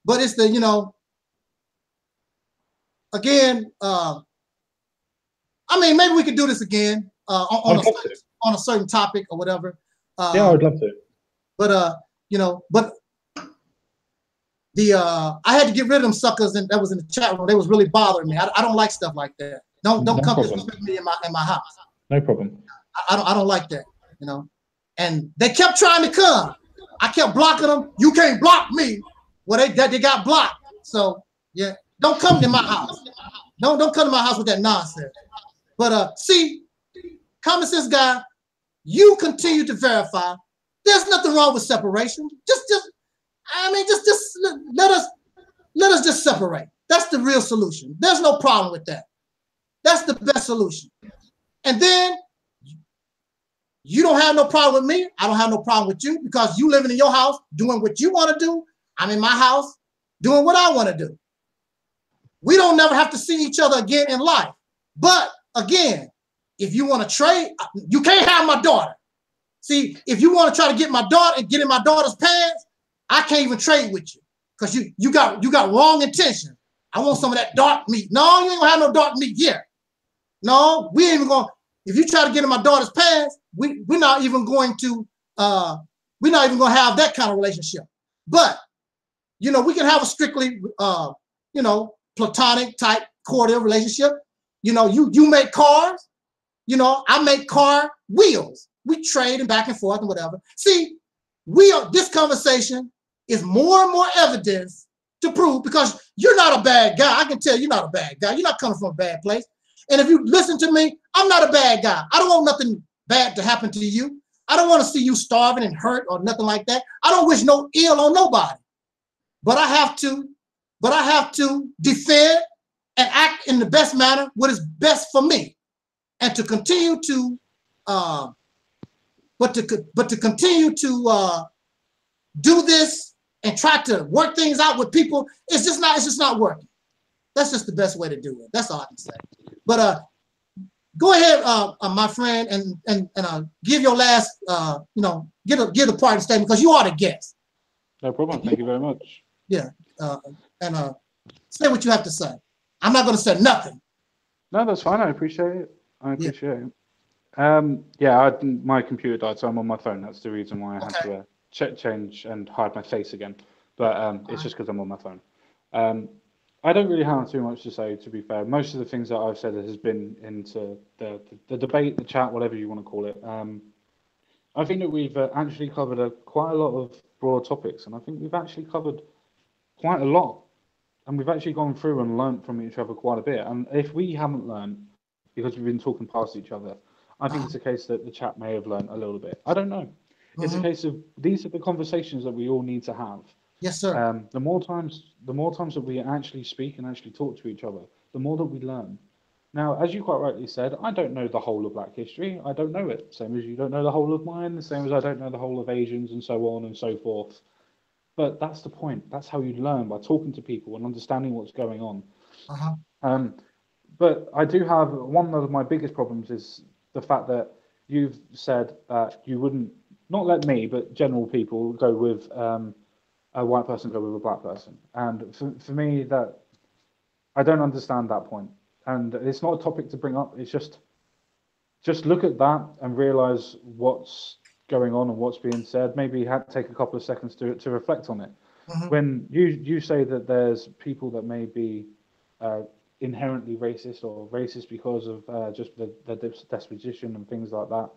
but it's the again. I mean, maybe we could do this again on a certain topic or whatever. Yeah, I would love to. But but I had to get rid of them suckers, and that was in the chat room. They was really bothering me. I don't like stuff like that. Don't come disrespect me in my house. No problem. I don't like that, you know. And they kept trying to come. I kept blocking them. You can't block me. Well, they got blocked. So yeah, don't come to my house. Don't come to my house with that nonsense. But see, common sense guy, you continue to verify. There's nothing wrong with separation. Just let us just separate. That's the real solution. There's no problem with that. That's the best solution. And then you don't have no problem with me. I don't have no problem with you because you living in your house doing what you want to do. I'm in my house doing what I want to do. We don't never have to see each other again in life. But again, if you want to trade, you can't have my daughter. See, if you want to try to get my daughter and get in my daughter's pants, I can't even trade with you because you got wrong intention. I want some of that dark meat. No, you ain't gonna have no dark meat here. No, we ain't even gonna. If you try to get in my daughter's pants, we're not even going to have that kind of relationship. But you know, we can have a strictly you know, platonic type cordial relationship. You know, you make cars, you know, I make car wheels. We trade and back and forth and whatever. See, this conversation is more and more evidence to prove, because you're not a bad guy. I can tell you're not a bad guy. You're not coming from a bad place. And if you listen to me, I'm not a bad guy. I don't want nothing bad to happen to you. I don't want to see you starving and hurt or nothing like that. I don't wish no ill on nobody. But I have to defend and act in the best manner, what is best for me. And to continue to continue to do this and try to work things out with people, it's just not working. That's just the best way to do it. That's all I can say. But go ahead, my friend, and give your last, you know, give the parting statement, because you are the guest. No problem. Thank you very much. Yeah, and say what you have to say. I'm not going to say nothing. No, that's fine. I appreciate it. Yeah, my computer died, so I'm on my phone. That's the reason why I had to change and hide my face again. But it's just because I'm on my phone. I don't really have too much to say, to be fair. Most of the things that I've said has been into the debate, the chat, whatever you want to call it. I think that we've actually covered quite a lot of broad topics, and I think we've actually covered quite a lot. And we've actually gone through and learned from each other quite a bit. And if we haven't learned, because we've been talking past each other, I think it's a case that the chat may have learned a little bit. I don't know. It's a case of, these are the conversations that we all need to have. Yes, sir. The more times that we actually speak and actually talk to each other, the more that we learn. Now, as you quite rightly said, I don't know the whole of Black history. I don't know it. Same as you don't know the whole of mine, the same as I don't know the whole of Asians, and so on and so forth. But that's the point. That's how you learn, by talking to people and understanding what's going on. But I do have, one of my biggest problems is the fact that you've said that you wouldn't, not let me, but general people go with a white person go with a black person. And for me, that I don't understand that point. And it's not a topic to bring up. It's just look at that and realize what's going on and what's being said. Maybe take a couple of seconds to reflect on it. When you say that there's people that may be inherently racist, or racist because of just the disposition and things like that,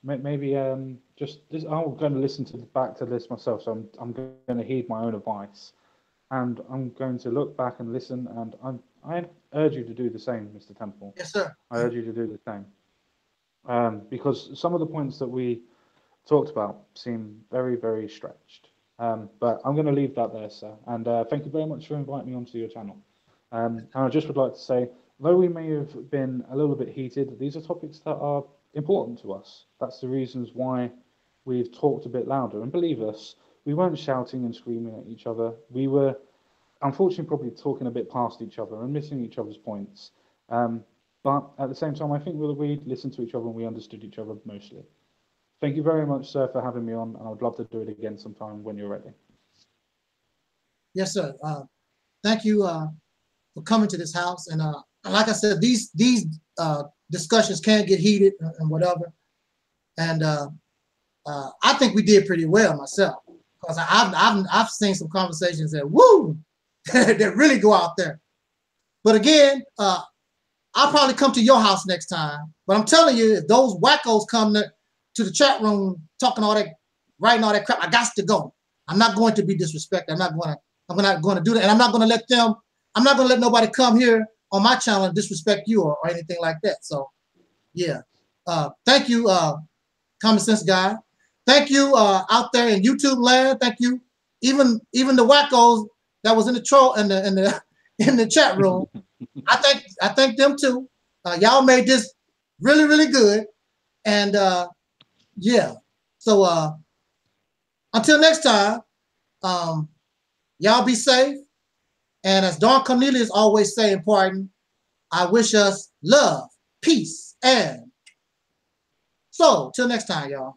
maybe just this, I'm going to listen back to this myself, so I'm going to heed my own advice, and I'm going to look back and listen, and I urge you to do the same, Mr. Temple. Yes, sir. I urge you to do the same, because some of the points that we talked about seem very, very stretched. But I'm going to leave that there, sir. And thank you very much for inviting me onto your channel. And I just would like to say, though we may have been a little bit heated, these are topics that are important to us. That's the reasons why we've talked a bit louder. And believe us, we weren't shouting and screaming at each other. We were, unfortunately, probably talking a bit past each other and missing each other's points. But at the same time, I think we listened to each other and we understood each other mostly. Thank you very much, sir, for having me on, and I'd love to do it again sometime when you're ready. Yes, sir. Thank you for coming to this house. And like I said, these discussions can get heated and whatever. And I think we did pretty well myself. Because I've seen some conversations that woo that really go out there. But again, I'll probably come to your house next time. But I'm telling you, if those wackos come to the chat room talking all that, writing all that crap, I got to go. I'm not going to be disrespected. I'm not going to do that. And I'm not going to let them, I'm not going to let nobody come here on my channel and disrespect you or anything like that. So yeah. Thank you, Common Sense Guy. Thank you out there in YouTube land. Thank you. Even the wackos that was in the troll in the chat room. I thank them too. Y'all made this really, really good. And yeah. So until next time, y'all be safe. And as Don Cornelius always say in pardon, I wish us love, peace, and so till next time, y'all.